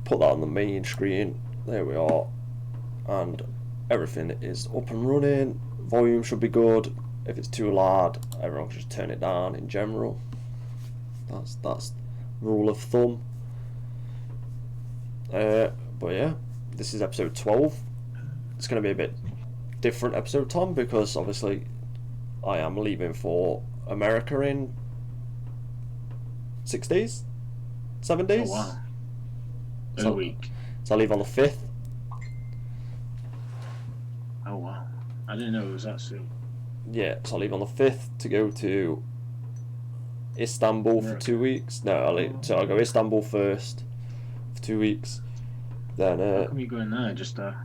put that on the main screen. There we are, and everything is up and running. Volume should be good. If it's too loud, everyone can just turn it down in general. That's rule of thumb. But yeah, this is episode 12. It's going to be a bit different episode, Tom, because obviously I am leaving for America in 6 days, 7 days. Oh wow! So, A week. So I leave on the 5th. Oh wow! I didn't know it was that soon. Yeah, so I leave on the 5th to go to Istanbul for 2 weeks. No, I'll go Istanbul first for 2 weeks. Then how come you going there? Just a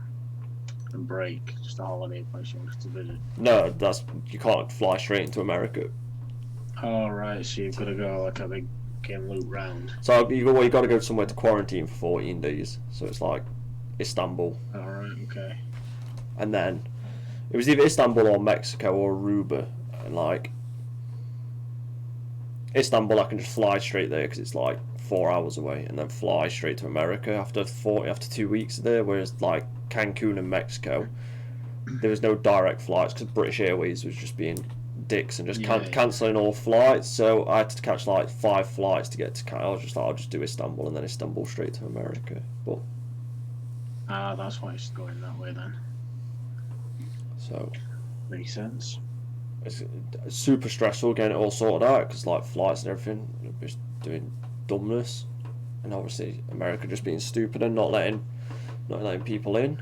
break, just a holiday place you want to visit? No, you can't fly straight into America. Oh right, so you've got to go like a big game loop round. So you got to go somewhere to quarantine for 14 days. So it's like Istanbul. All right, okay. And then it was either Istanbul or Mexico or Aruba, and like Istanbul, I can just fly straight there because it's like 4 hours away, and then fly straight to America after 2 weeks there. Whereas like Cancun and Mexico, there was no direct flights because British Airways was just being dicks and just cancelling all flights. So I had to catch like 5 flights to get to. I was just like, I'll just do Istanbul and then Istanbul straight to America. But that's why it's going that way then. So makes sense. It's super stressful getting it all sorted out because like flights and everything, just doing dumbness, and obviously America just being stupid and not letting people in,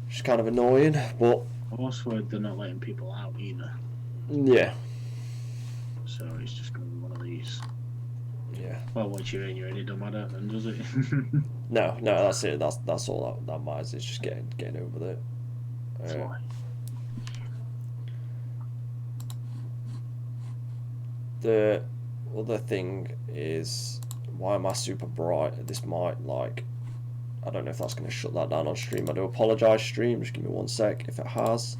which is kind of annoying. But also, they're not letting people out either. Yeah. So it's just going to be one of these. Yeah. Well, once you're in, it don't matter then, does it? No, that's it. That's all that matters. It's just getting over there. The other thing is, why am I super bright? This might, I don't know if that's going to shut that down on stream. I do apologise, stream. Just give me 1 sec if it has.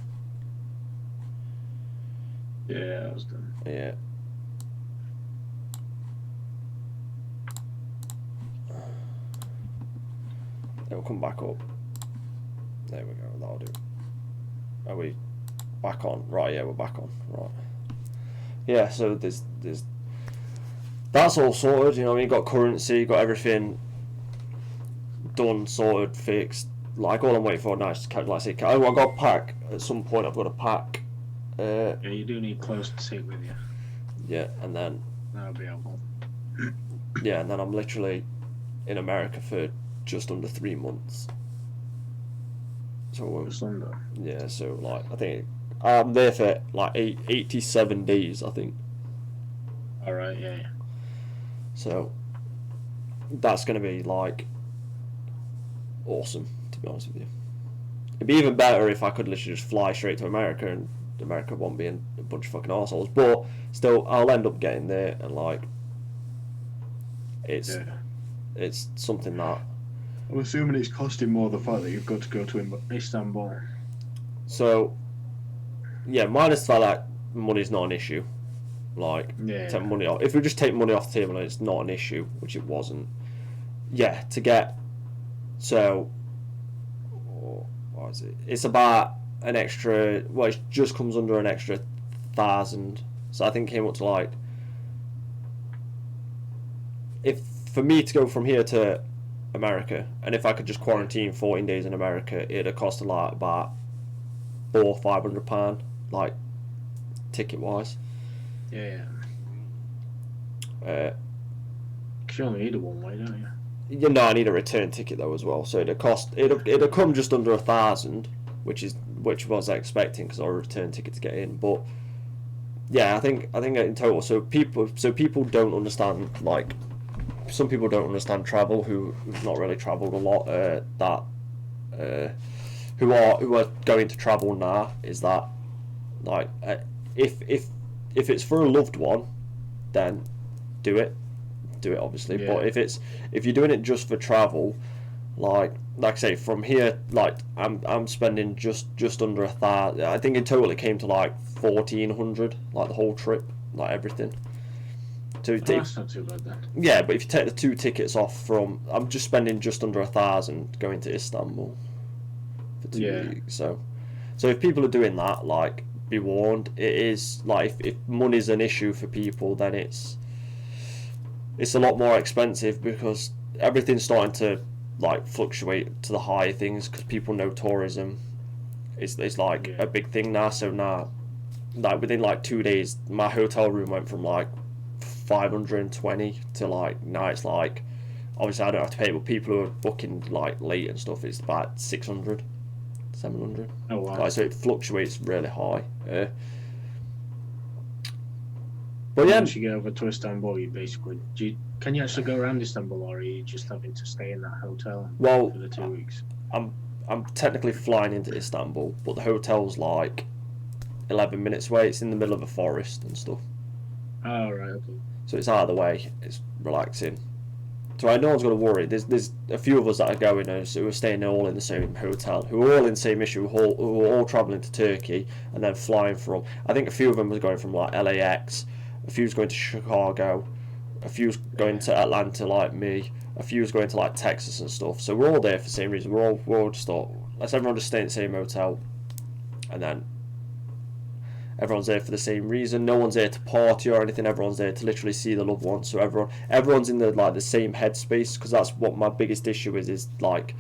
Yeah, I was done. Yeah. It'll come back up. There we go. That'll do. Are we back on? Right, yeah, we're back on. Right. Yeah, so there's that's all sorted, you know what I mean? Got currency, got everything done, sorted, fixed. Like, all I'm waiting for now is to catch, I've got to pack. At some point I've got to pack. Yeah, you do need clothes to take with you. Yeah, and then that'll be helpful. Yeah, and then I'm literally in America for just under 3 months. So just under. Yeah, so I think I'm there for 87 days, I think. All right, yeah. So that's gonna be awesome, to be honest with you. It'd be even better if I could literally just fly straight to America and America won't be a bunch of fucking assholes. But still, I'll end up getting there, and it's something that. I'm assuming it's costing more the fact that you've got to go to Istanbul. So, yeah, minus the fact that money's not an issue. Take money off. If we just take money off the table and it's not an issue, which it wasn't. Yeah, to get. So, what is it? It's about an extra. Well, it just comes under an extra 1,000. So I think it came up to if for me to go from here to America, and if I could just quarantine 14 days in America, it'd have cost about £400 or £500, ticket wise. Yeah. You only need a one way, don't you? You know, I need a return ticket though as well, so it'd come just under 1,000, which was I expecting because I was a return ticket to get in. But yeah, I think in total, so people don't understand, some people don't understand travel who've not really travelled a lot. Who are going to travel now is that if it's for a loved one, then do it obviously. Yeah. But if you're doing it just for travel, like I say, from here, I'm spending just under 1,000. I think in total it came to 1,400, the whole trip, everything. So that's not too bad then. yeah, but if you take the 2 tickets off from, I'm just spending just under 1,000 going to Istanbul for 2 weeks. So if people are doing that, like, be warned. It is like if money's an issue for people, then it's a lot more expensive because everything's starting to like fluctuate to the higher things because people know tourism is like a big thing now. So now, like within like 2 days, my hotel room went from like 520 to like now it's like, obviously I don't have to pay, but people who are booking like late and stuff, it's about 600, 700. Oh wow! Like, so it fluctuates really high. But yeah, once you get over to Istanbul, you basically can you actually go around Istanbul, or are you just having to stay in that hotel for the 2 weeks? I'm technically flying into Istanbul, but the hotel's like 11 minutes away. It's in the middle of a forest and stuff. Oh right, okay. So it's out of the way. It's relaxing. So no one's got to worry. There's a few of us that are going, who are staying all in the same hotel, who are all in the same issue, who are all travelling to Turkey and then flying from. I think a few of them was going from like LAX, a few's going to Chicago, a few's going to Atlanta like me, a few's going to like Texas and stuff. So we're all there for the same reason. We're all just let's everyone just stay in the same hotel, and then everyone's there for the same reason. No one's there to party or anything. Everyone's there to literally see the loved ones. So everyone's in the same headspace, because that's what my biggest issue is like,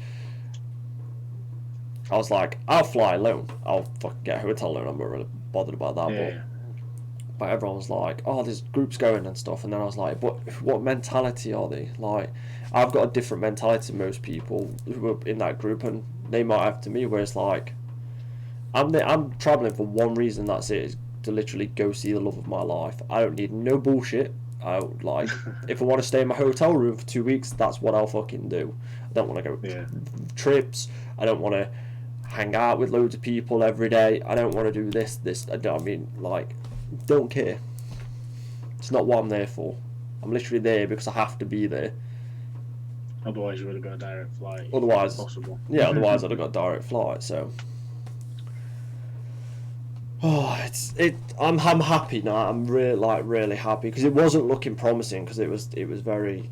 I was like, I'll fly alone. I'll fucking get a hotel alone. I'm not really bothered about that. But everyone was like, oh, there's groups going and stuff. And then I was like, but what mentality are they? Like, I've got a different mentality to most people who are in that group, and they might have to me, whereas like, I'm travelling for one reason, that's it, is to literally go see the love of my life. I don't need no bullshit. Like, if I want to stay in my hotel room for 2 weeks, that's what I'll fucking do. I don't want to go trips. I don't want to hang out with loads of people every day. I don't want to do this. Don't care. It's not what I'm there for. I'm literally there because I have to be there. Otherwise, you would have got a direct flight. Otherwise, possible. Yeah, otherwise I'd have got a direct flight. So. Oh, I'm happy now. I'm really happy, because it wasn't looking promising, because it was very,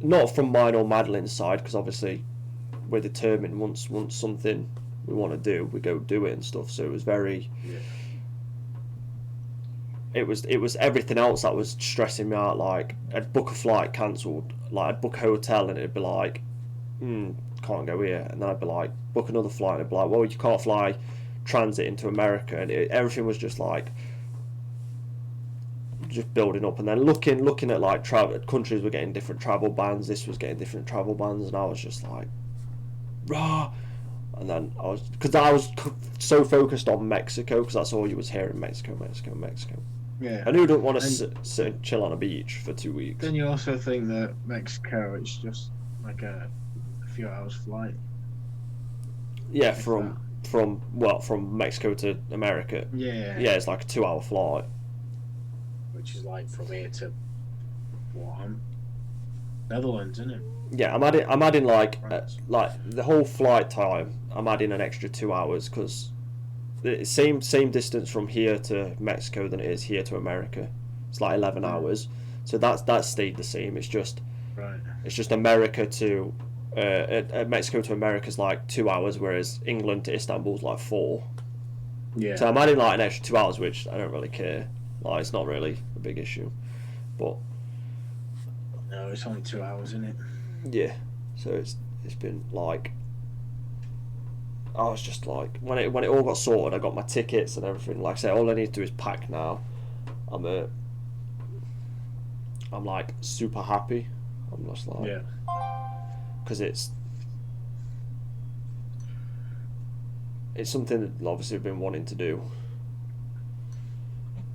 not from mine or Madeleine's side, because obviously we're determined, once something we want to do, we go do it and stuff. So it was very, it was everything else that was stressing me out. Like, I'd book a flight cancelled, like I'd book a hotel and it'd be like, can't go here, and then I'd be like, book another flight and it'd be like, well, you can't fly transit into America, and everything was just like just building up. And then looking at like travel countries were getting different travel bans, this was getting different travel bans, and I was just like, rah. And then I was so focused on Mexico, because that's all you was hearing, Mexico. Yeah, I knew I don't want to sit and chill on a beach for 2 weeks. Then you also think that Mexico, it's just like a few hours flight. Yeah, from Mexico to America. Yeah, it's like a 2-hour flight, which is like from here to Netherlands, isn't it? Yeah, I'm adding like the whole flight time. I'm adding an extra 2 hours, because the same distance from here to Mexico than it is here to America. It's like 11 hours, so that stayed the same. It's just America to Mexico to America is like 2 hours, whereas England to Istanbul is like 4. Yeah. So I'm adding like an extra 2 hours, which I don't really care. Like, it's not really a big issue, but no, it's only 2 hours, isn't it? Yeah. So it's been like, I was just like, when it all got sorted, I got my tickets and everything. Like I say, all I need to do is pack now. I'm like super happy. I'm just like, because it's something that obviously I've been wanting to do.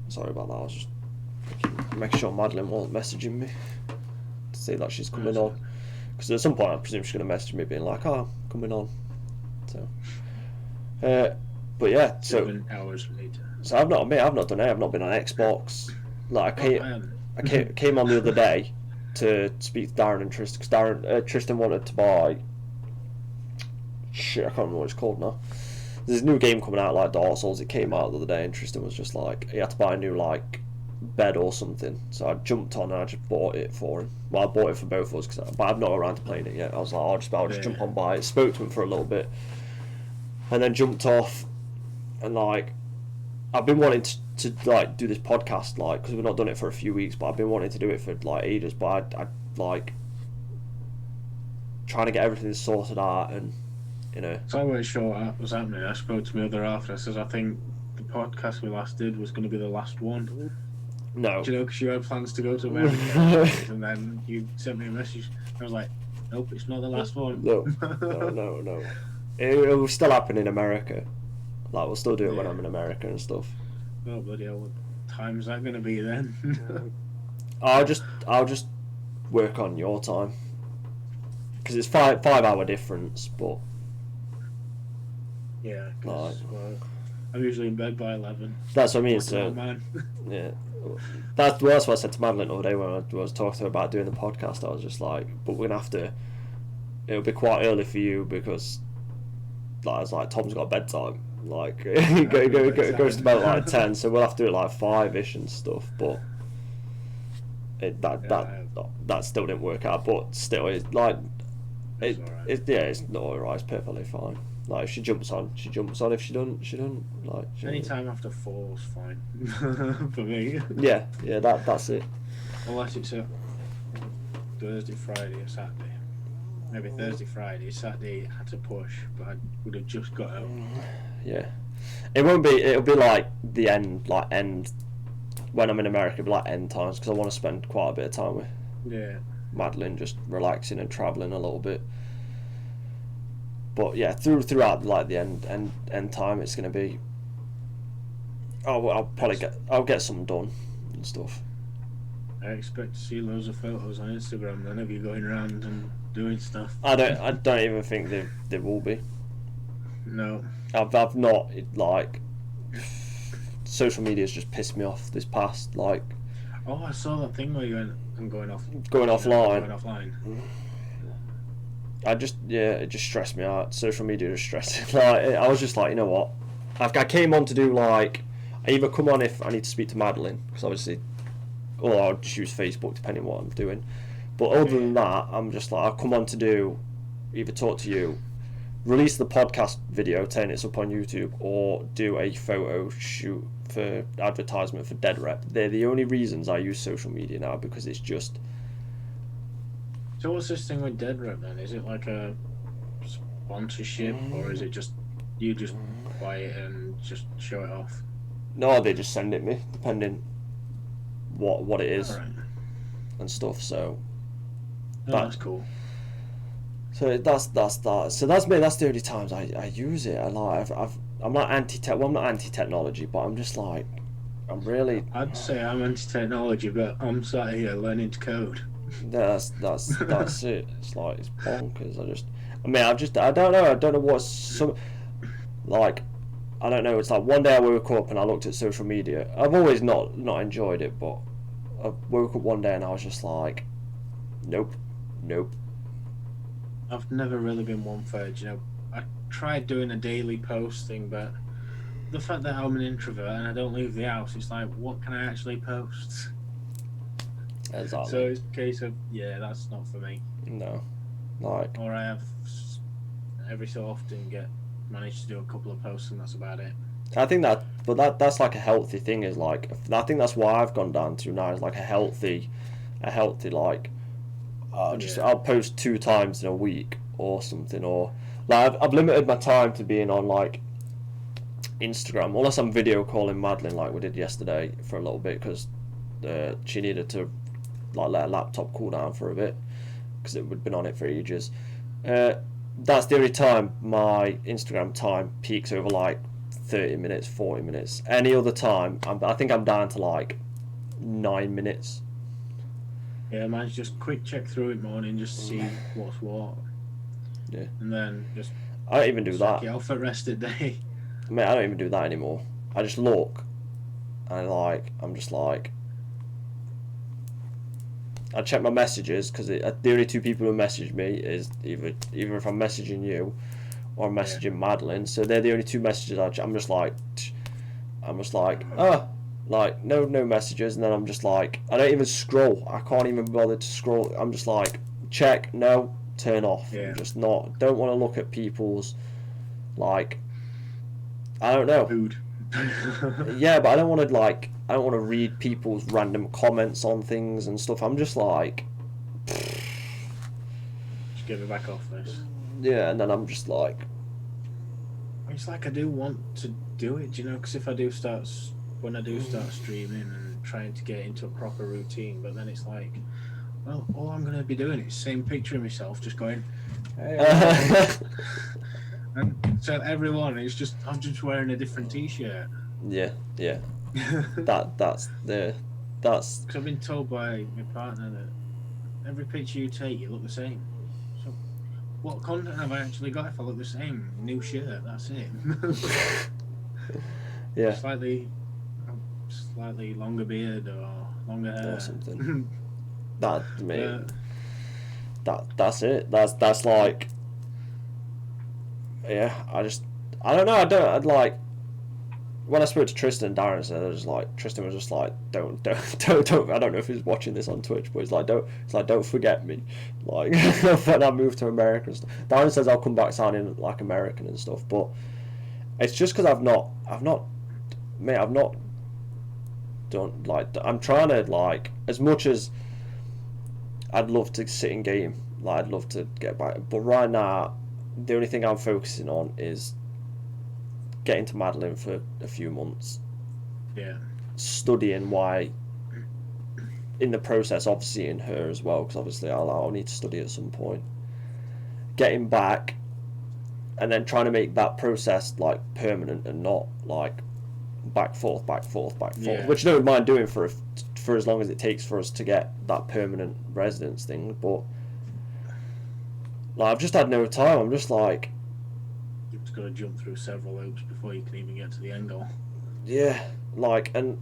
Sorry about that. I was just making sure Madeleine wasn't messaging me to say that she's coming on, because at some point I presume she's going to message me being like, oh, I'm coming on. So but yeah, so 7 hours later. So I've not done it. I've not been on Xbox. Like, I came on the other day to speak to Darren and Tristan, because Tristan wanted to buy, shit, I can't remember what it's called now. There's a new game coming out, like Dark Souls. It came out the other day, and Tristan was just like, he had to buy a new like bed or something. So I jumped on and I just bought it for him. Well, I bought it for both of us, but I've not got around to playing it yet. I was like, I'll just jump on by it. Spoke to him for a little bit, and then jumped off. And like, I've been wanting to like do this podcast, like, because we've not done it for a few weeks, but I've been wanting to do it for like ages. But I like trying to get everything sorted out, and you know. So I wasn't sure what was happening. I spoke to my other half, and I says, I think the podcast we last did was going to be the last one. No. Do you know, because you had plans to go to America, and then you sent me a message. I was like, nope, it's not the last one. No. It will still happen in America. Like, we'll still do it when I'm in America and stuff. Oh bloody hell! What time is that going to be then? I'll just work on your time, because it's 5 hour difference, but yeah, well, I'm usually in bed by 11. That's what I mean. So yeah, that's what I said to Madeleine the other day when I was talking to her about doing the podcast. I was just like, but we're gonna have to. It'll be quite early for you because, like, I was like, Tom's got bedtime. Like, goes to bed at like 10, so we'll have to do it like 5ish and stuff. But that still didn't work out. But still, it's like, it's not alright. It's perfectly fine. Like, if she jumps on, she jumps on. If she doesn't, she doesn't. Like, any time after 4 is fine for me. Yeah, that's it. Unless it's a Thursday, Friday, or Saturday. Maybe Thursday, Friday. Saturday I had to push, but I would have just got out. Yeah, it won't be. It'll be like the end, when I'm in America. It'll be like end times, because I want to spend quite a bit of time with Madeleine, just relaxing and travelling a little bit. But yeah, throughout like the end time, it's gonna be. I'll get something done and stuff. I expect to see loads of photos on Instagram then of you going around and doing stuff. I don't even think there will be. No. I've not, like, social media's just pissed me off this past, like. Oh, I saw that thing where you went, I'm going offline. Going offline. It just stressed me out. Social media just stressed. Like, I was just like, you know what? I came on to do, like, I either come on if I need to speak to Madeleine, because obviously, or I'll just use Facebook depending on what I'm doing. But other than that, I'm just like, I'll come on to do, either talk to you, release the podcast video, turn it up on YouTube, or do a photo shoot for advertisement for Dead Rep. They're the only reasons I use social media now, because it's just. So what's this thing with Dead Rep then? Is it like a sponsorship, or is it just you just buy it and just show it off? No, they just send it me, depending what it is and stuff. So that's cool. So that's that. So that's me. That's the only times I use it. I'm not I'm not anti-technology, but I'm just like, I'm really. I'd say I'm anti-technology, but I'm sat here learning to code. That's it. It's like, it's bonkers. I don't know what's some, like, I don't know. It's like one day I woke up and I looked at social media. I've always not enjoyed it, but I woke up one day and I was just like, nope. I've never really been one for it, you know. I tried doing a daily post thing, but the fact that I'm an introvert and I don't leave the house, it's like, what can I actually post? Exactly. So it's a case of, that's not for me. No. Like. Or I have every so often managed to do a couple of posts and that's about it. I think that's like a healthy thing, is like, I think that's why I've gone down to now, is like a healthy like, I'll post 2 times in a week or something, or like I've limited my time to being on like Instagram, unless I'm video calling Madeleine like we did yesterday for a little bit, because she needed to like let her laptop cool down for a bit, because it had been on it for ages. That's the only time my Instagram time peaks over like 30 minutes, 40 minutes. Any other time, I think I'm down to like 9 minutes. Yeah, mine's just quick check through it morning, just to see what's what. Yeah. And then just. I don't even do that. Get off at rest at day. I mean, I don't even do that anymore. I just look, and like, I'm just like, I check my messages, because the only 2 people who message me is either if I'm messaging you or I'm messaging Madeleine. So they're the only 2 messages I'm just like, oh, Like no messages, and then I'm just like, I don't even scroll. I can't even bother to scroll. I'm just like, check, no, turn off. Yeah. I'm just not. Don't want to look at people's, like, I don't know. Food. Yeah, but I don't want to like. I don't want to read people's random comments on things and stuff. I'm just like, Just get me back off this. yeah, and then I'm just like, It's like I do want to do it, you know, because if I do start, when I do start streaming and trying to get into a proper routine, but then it's like, well, all I'm going to be doing is same picture of myself, just going, hey. And so everyone, it's just, I'm just wearing a different t-shirt. yeah. That's Because I've been told by my partner that every picture you take, you look the same. So, what content have I actually got if I look the same? New shirt, that's it. yeah. Slightly longer beard or longer hair Or something. That me. That's it. That's like. Yeah, I don't know. I'd like. When I spoke to Tristan and Darren, said Tristan was just like, don't. I don't know if he's watching this on Twitch, but don't forget me. Like when I moved to America and stuff. Darren says I'll come back sounding like American and stuff, but it's just because I've not done like. I'm trying to like, as much as I'd love to sit in game, like I'd love to get back, but right now the only thing I'm focusing on is getting to Madeleine for a few months. Yeah. Studying why. In the process of seeing her as well, because obviously I'll need to study at some point. Getting back, and then trying to make that process like permanent and not like back forth, Yeah. which I don't mind doing for as long as it takes for us to get that permanent residence thing. But like I've just had no time. I'm just like, You've just got to jump through several hoops before you can even get to the end goal. yeah, like, and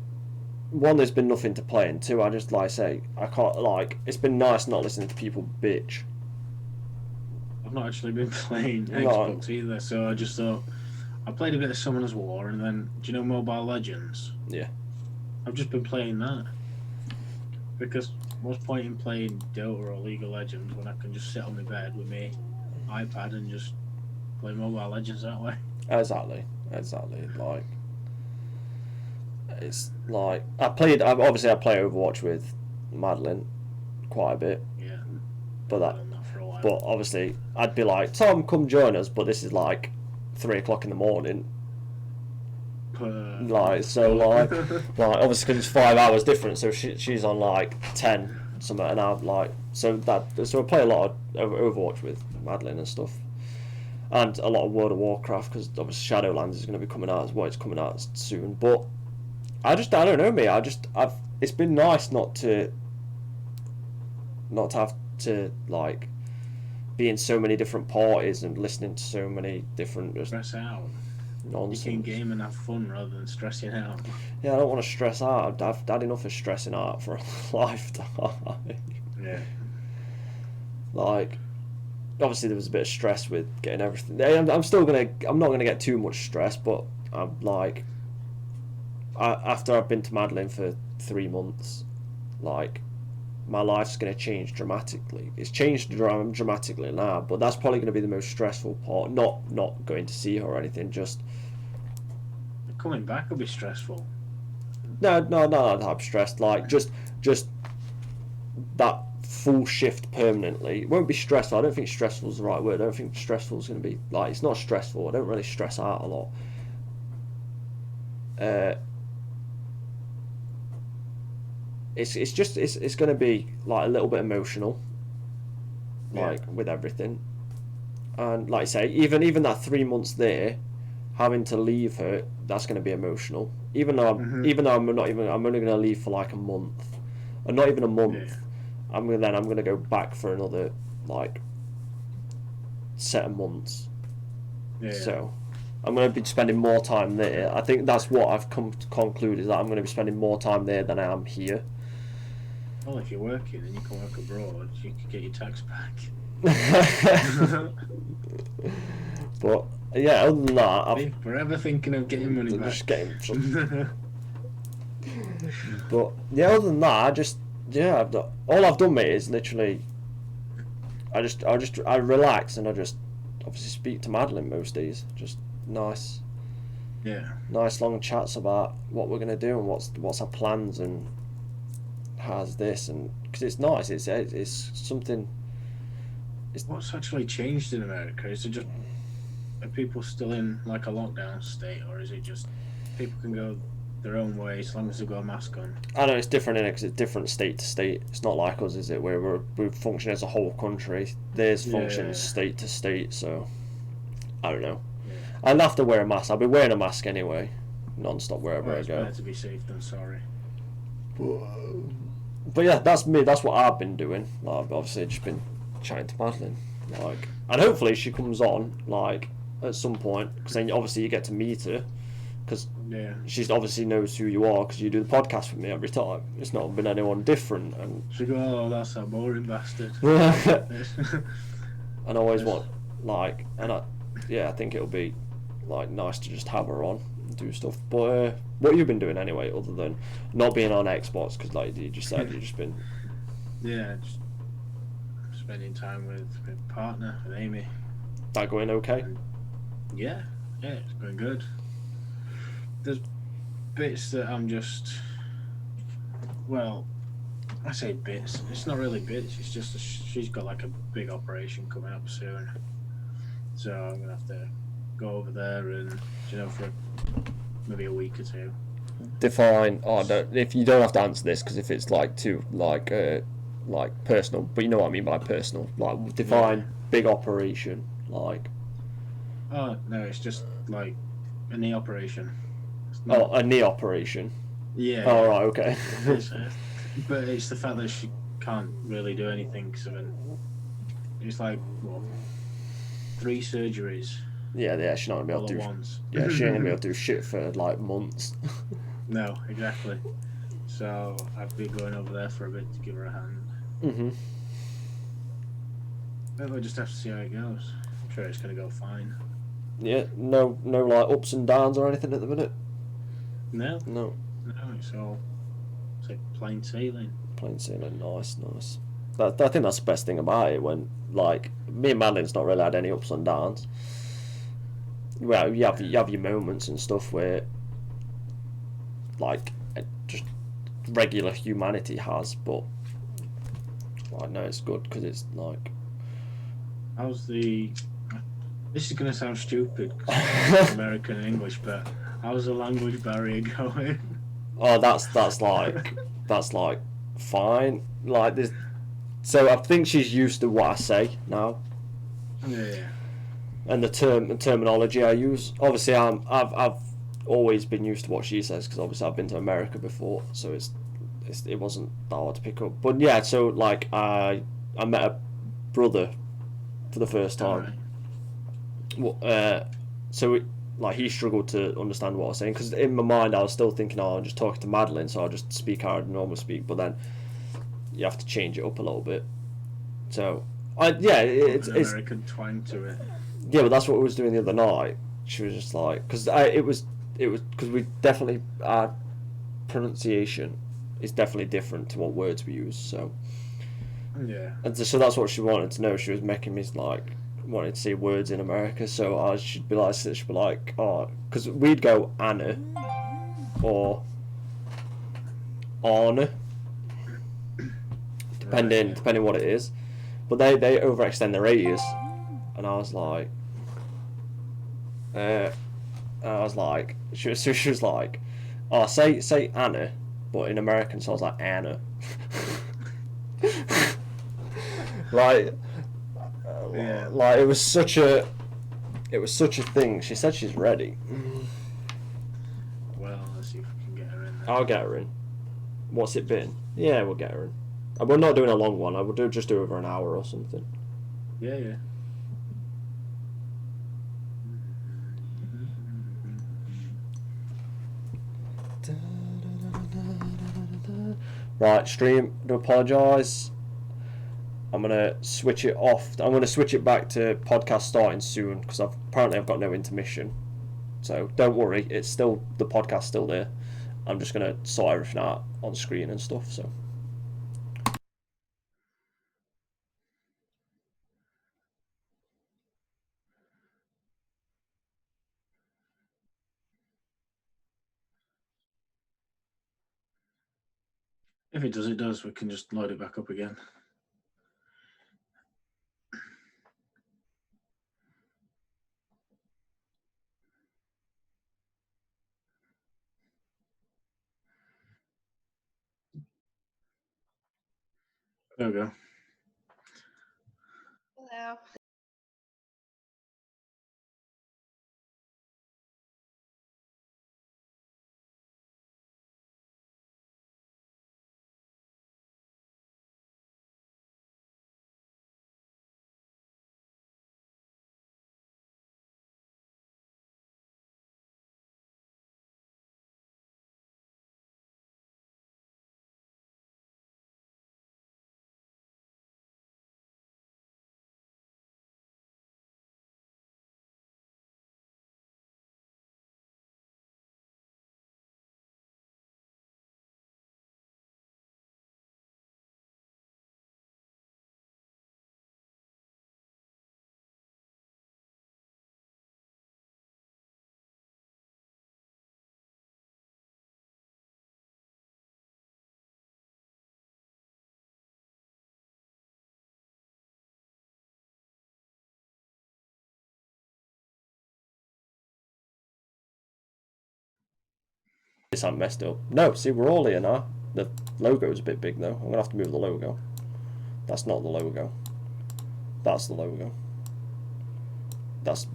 one, there's been nothing to play, and two, I just like say I can't like. It's been nice not listening to people bitch. I've not actually been playing No. Xbox either, so I just thought I played a bit of Summoner's War, and then do you know Mobile Legends? Yeah. I've just been playing that because what's the point in playing Dota or League of Legends when I can just sit on my bed with my iPad and just play Mobile Legends that way? Exactly. Like, it's like I play Overwatch with Madeleine quite a bit, Yeah. but that, Done that for a while. but obviously I'd be like, Tom, come join us, but this is like 3 o'clock in the morning, like so like obviously because it's 5 hours different, so she's on like 10 something, and I'm like so I play a lot of Overwatch with Madeleine and stuff. And a lot of World of Warcraft, because obviously Shadowlands is going to be coming out as well. It's coming out soon, but I don't know, mate. It's been nice not to have to like be in so many different parties and listening to so many different Stress out. nonsense. You can game and have fun rather than stressing out. Yeah, I don't want to stress out. I've had enough of stressing out for a lifetime. Yeah. Like, obviously there was a bit of stress with getting everything. I'm not gonna get too much stress, but I'm like, after I've been to Madeleine for 3 months, like, my life's gonna change dramatically. It's changed dramatically now, but that's probably gonna be the most stressful part. Not going to see her or anything. Just Coming back will be stressful. no, not that type of stress. Like just that full shift permanently. It won't be stressful. I don't think stressful is the right word. I don't think stressful is going to be like, it's not stressful. I don't really stress out a lot. It's going to be like a little bit emotional, like with everything, and like I say, even that 3 months there, having to leave her, that's going to be emotional. Even though I'm only going to leave for like a month, or not even a month. Yeah. I'm gonna go back for another like set of months. Yeah. So I'm gonna be spending more time there. I think that's what I've come to conclude, is that I'm gonna be spending more time there than I am here. Well, if you're working and you can work abroad, you can get your tax back. But yeah, other than that, Forever thinking of getting money back. just getting some, But yeah, other than that, all I've done, mate, is literally I relax and I just obviously speak to Madeleine most days. Just nice long chats about what we're gonna do and what's our plans and how's this, and because it's nice. It's something. What's actually changed in America? Is it just, are people still in like a lockdown state, or is it just people can go their own way as long as they've got a mask on? I know it's different in it because it's different state to state. It's not like us, is it? Where we function as a whole country. Theirs functions state to state. So I don't know. Yeah. I'll have to wear a mask. I'll be wearing a mask anyway, non-stop wherever I It's go. better to be safe than sorry. But yeah, that's me. That's what I've been doing. Like, I've obviously just been chatting to Madeleine, like, and hopefully she comes on like at some point, because then obviously you get to meet her, because she obviously knows who you are because you do the podcast with me every time. It's not been anyone different, and she go, oh, that's a boring bastard. And I always want like, and I think it'll be like nice to just have her on and do stuff. But what have you been doing anyway, other than not being on Xbox? Because like you just said, you've just been just spending time with my partner, with Amy. That going okay? And yeah, it's going good. There's bits that I'm just, well, I say bits. It's not really bits. It's just she's got like a big operation coming up soon, so I'm gonna have to go over there and for maybe a week or two. Define. If you don't have to answer this, because if it's like too like personal, but you know what I mean by personal. Like define big operation. Like. Oh no, it's just like a knee operation. A knee operation. Yeah. Oh right, okay. But it's the fact that she can't really do anything. So it's like 3 surgeries. Yeah, she's not gonna be able to do. Once. Yeah, she ain't gonna be able to do shit for like months. No, exactly. So I've been going over there for a bit to give her a hand. Mhm. Then we'll just have to see how it goes. I'm sure it's gonna go fine. Yeah, no like ups and downs or anything at the minute. No, it's like plain sailing. Plain sailing, nice. I think that's the best thing about it, when like me and Madeleine's not really had any ups and downs. Well, you have your moments and stuff where like just regular humanity has, but I know it's good because it's like. This is gonna sound stupid because it's American and English, but how's the language barrier going? Oh, that's like fine. Like this, so I think she's used to what I say now. Yeah. And the terminology I use. Obviously, I've always been used to what she says because obviously I've been to America before, so it wasn't that hard to pick up. But yeah, so like I met a brother for the first time. Right. Like he struggled to understand what I was saying because in my mind I was still thinking, I'm just talking to Madeleine, so I'll just speak how I'd normally speak. But then you have to change it up a little bit. So it's American twang to it. Yeah, but that's what we was doing the other night. She was just like, because it was because we definitely, our pronunciation is definitely different to what words we use. So yeah, and so that's what she wanted to know. She was making me like wanted to say words in America. So she'd be like, oh, because we'd go Anna or Anna, depending what it is. But they overextend their A's, and I was like, she was like, oh, say Anna, but in American, so I was like Anna. Like it was such a thing. She said she's ready. Well, let's see if we can get her in there. I'll get her in. What's it been? Yeah, we'll get her in. And we're not doing a long one. I would just do over an hour or something. Yeah. Right, stream, I do apologise. I'm going to switch it off. I'm going to switch it back to podcast starting soon because I've got no intermission. So don't worry, it's still, the podcast's still there. I'm just gonna sort everything out on screen and stuff. So. If it does, it does. We can just load it back up again. There we go. Hello. I messed up. No, see, we're all here now. The logo's a bit big though. I'm gonna have to move the logo. That's not the logo. That's the logo. That's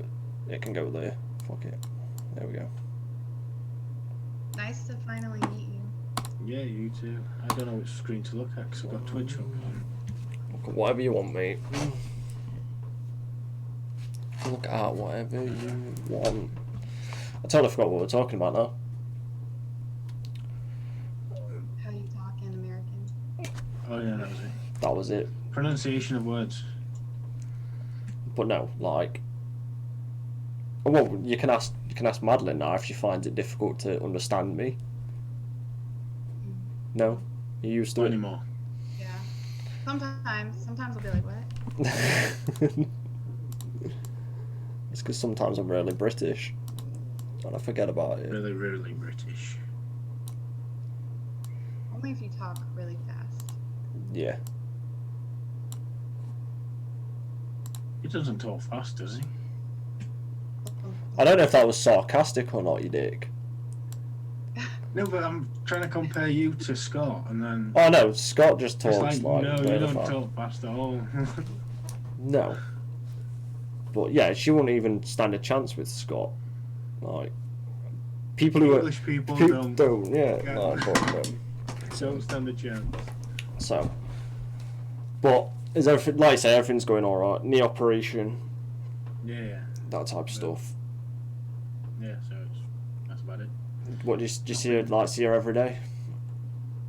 it. Can go there. Fuck it. There we go. Nice to finally meet you. Yeah, you too. I don't know which screen to look at because I've got Twitch up. Look at whatever you want, mate. Look at whatever you want. I totally forgot what we're talking about now. How you talk in American. Oh yeah, that was it. That was it. Pronunciation of words. But no, like, well, you can ask Madeleine now if she finds it difficult to understand me. No, you used to Not it. anymore. Yeah. Sometimes I'll be like, what? It's because sometimes I'm really British, and I forget about it. Really, really British. Only if you talk really fast. Yeah. He doesn't talk fast, does he? I don't know if that was sarcastic or not, you dick. No, but I'm trying to compare you to Scott, and then Oh no, Scott just it's talks like, no, you really don't fast. talk fast at all. No. But yeah, she wouldn't even stand a chance with Scott. Like, people who English people don't yeah, Yeah. no, but, don't stand a chance. so. But is everything, like I say, everything's going all right? Knee operation, Yeah, that type of stuff. yeah. So that's about it. What do you see her, see her every day?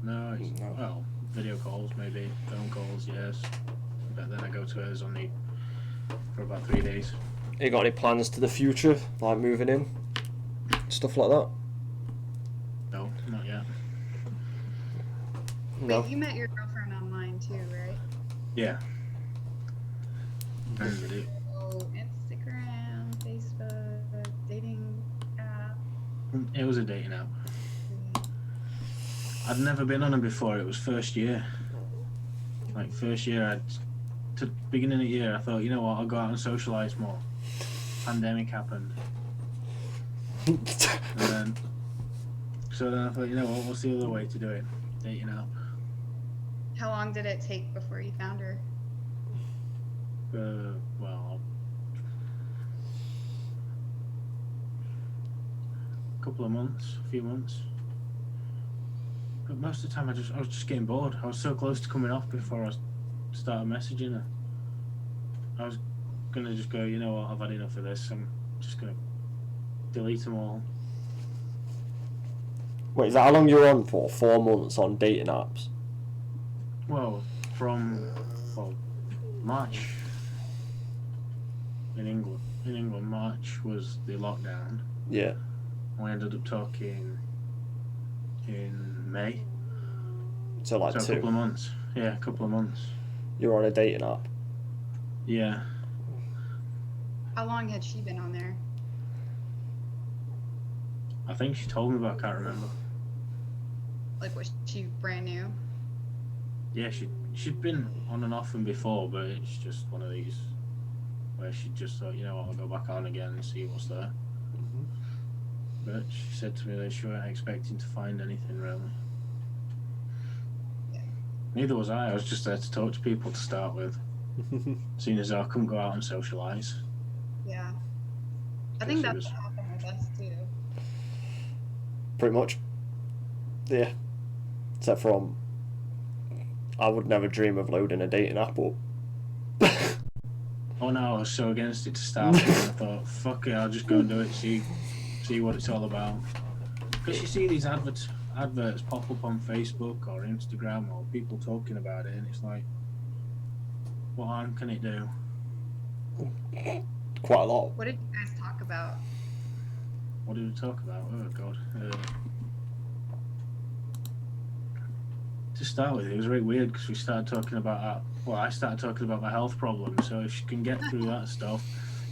No, it's, No. well, video calls maybe, phone calls, yes. But then I go to hers only for about 3 days. You got any plans to the future, like moving in, stuff like that? No, not yet. No. Wait, you met your girlfriend online too, right? Yeah. And it, So Instagram, Facebook, dating app. it was a dating app. I'd never been on it before. It was first year. Like first year, to beginning of the year, I thought, you know what, I'll go out and socialise more. Pandemic happened, and then I thought, you know what, what's the other way to do it? Dating app. How long did it take before you found her? Well, a couple of months, a few months. But most of the time, I was just getting bored. I was so close to coming off before I started messaging her. I was gonna just go, you know what, I've had enough of this. I'm just gonna delete them all. Wait, is that how long you were on for? 4 months on dating apps? Well, from March in England. In England, March was the lockdown. Yeah. We ended up talking in May. So like So a 2. couple of months. Yeah, a couple of months. You're on a dating app. Yeah. How long had she been on there? I think she told me, but I can't remember. Like, was she brand new? Yeah, she'd been on and off from before, but it's just one of these where she just thought, you know what, I'll go back on again and see what's there. But she said to me that she weren't expecting to find anything really. Yeah. Neither was I. I was just there to talk to people to start with. Seeing as though I couldn't go out and socialise. Yeah. I Guess think it that's was- what happened with us too. Pretty much. Yeah. Except from, I would never dream of loading a dating app up. Oh no, I was so against it to start with. I thought, fuck it, I'll just go and do it, see what it's all about. Because you see these adverts pop up on Facebook or Instagram or people talking about it, and it's like, what harm can it do? Quite a lot. What did you guys talk about? What did we talk about? Oh god. To start with, it was very weird because we started talking about I started talking about my health problems. So if she can get through that stuff,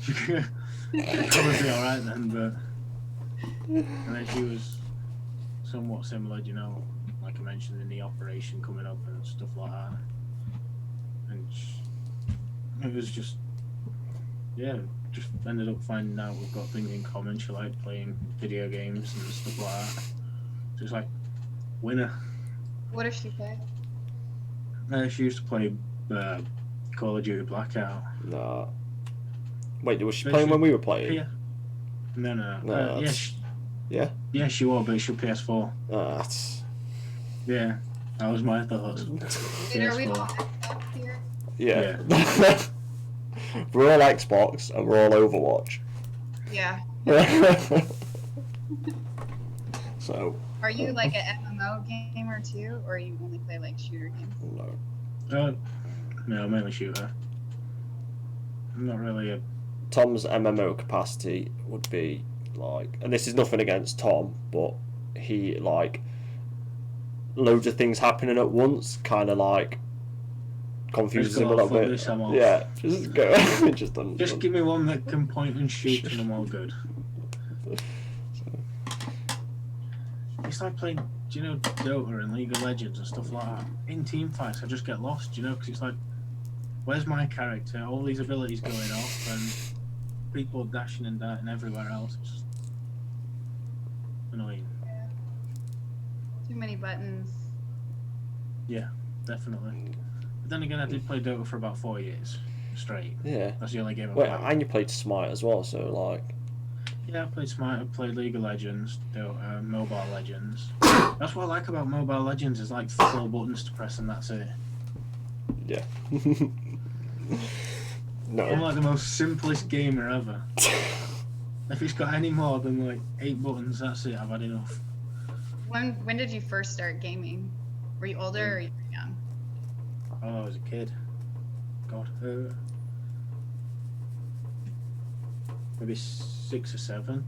she can probably be all right then. And then she was somewhat similar, you know, like I mentioned, the knee operation coming up and stuff like that. And it was just, just ended up finding out we've got things in common. She liked playing video games and stuff like that. So it's like, winner. What does she play? She used to play Call of Duty Blackout. Nah. Wait, was she But playing she- when we were playing? Yeah. No. No, Yeah, that's- Yeah? yeah, she was, but she was PS4. That's... Yeah, that was my thoughts. Wait, are we all PS4. Xbox here? Yeah. We're all Xbox and we're all Overwatch. Yeah. So, Are you like an MMO gamer too, or you only play like shooter games? no. No, mainly shooter. I'm not really a. Tom's MMO capacity would be like, and this is nothing against Tom, but he like loads of things happening at once, kind of like confuses Just him go a little off, bit. this I'm off. Yeah, just go. just done. Just give me one that can point and shoot, and I'm all good. It's like playing, do you know, Dota and League of Legends and stuff like that. In team fights, I just get lost, you know, because it's like, where's my character? All these abilities going off, and people dashing and darting everywhere else. It's just annoying. Too many buttons. Definitely. But then again, I did play Dota for about 4 years straight. Yeah. That's the only game I Well, played. and you played Smite as well, so like. Yeah, I played Smite, I played League of Legends, Dota, Mobile Legends. That's what I like about Mobile Legends, is like 4 buttons to press and that's it. Yeah. I'm No. like the most simplest gamer ever. If it's got any more than like 8 buttons, that's it, I've had enough. When did you first start gaming? Were you older or you were young? Oh, I was a kid. God. Maybe 6 or 7.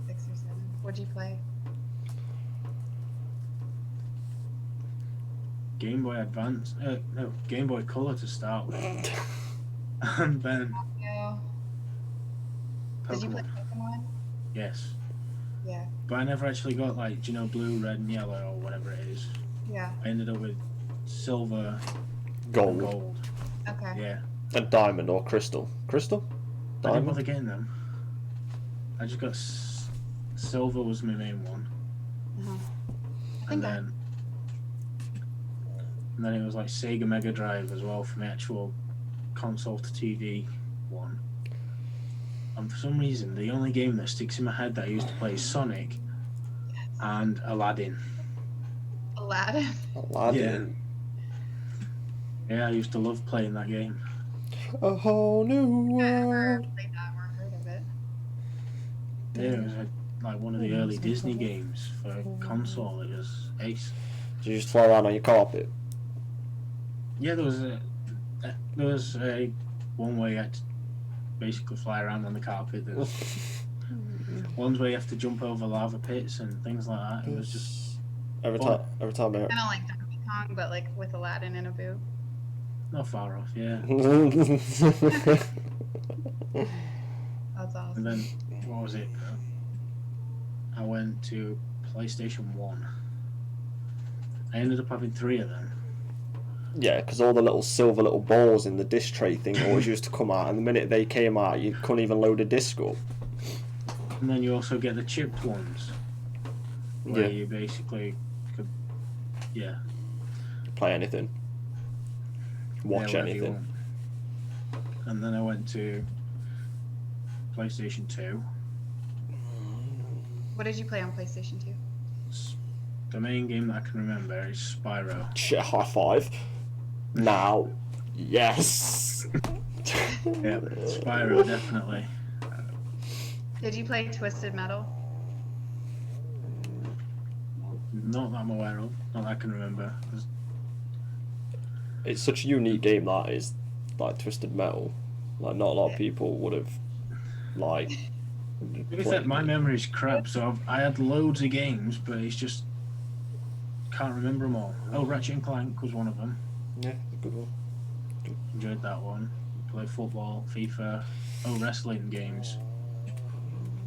6 or 7. What'd you play? Game Boy Advance. No, Game Boy Color to start with. And then Yeah. Did you play Pokemon. Pokemon? Yes. Yeah. But I never actually got like, do you know, blue, red, and yellow, or whatever it is. Yeah. I ended up with silver and Gold. gold. Okay. Yeah. And diamond or crystal. Crystal? I didn't Diamond? bother getting them. I just got silver was my main one. Uh-huh. I And think then it was like Sega Mega Drive as well for my actual console to TV one. And for some reason, the only game that sticks in my head that I used to play is Sonic and Aladdin. Aladdin. Aladdin. Yeah, I used to love playing that game. A whole new Never world. played that or heard of it. Yeah, it was like one of the early Disney games for console. It was ace. Did you just fly around on your carpet? Yeah, there was a one where you had to basically fly around on the carpet. There's ones where you have to jump over lava pits and things like that. It was just Every What? time I. Kind of like Donkey Kong, but like with Aladdin in a boot. Not far off, yeah. That's And awesome. then, what was it? I went to PlayStation 1. I ended up having 3 of them. Yeah, because all the little silver little balls in the disc tray thing always used to come out, and the minute they came out, you couldn't even load a disc up. And then you also get the chipped ones, where Yeah. you basically could, yeah, Play anything. Watch whatever you anything. want. And then I went to PlayStation 2. What did you play on PlayStation 2? The main game that I can remember is Spyro. Shit, high five. Now. Yes. Yeah, Spyro, definitely. Did you play Twisted Metal? Not that I'm aware of, not that I can remember. It's such a unique game that is, like Twisted Metal. Like not a lot of people would have, like. To be fair, my memory's crap, so I had loads of games, but it's just can't remember them all. Oh, Ratchet and Clank was one of them. Yeah, good one. Enjoyed that one. Played football, FIFA, wrestling games.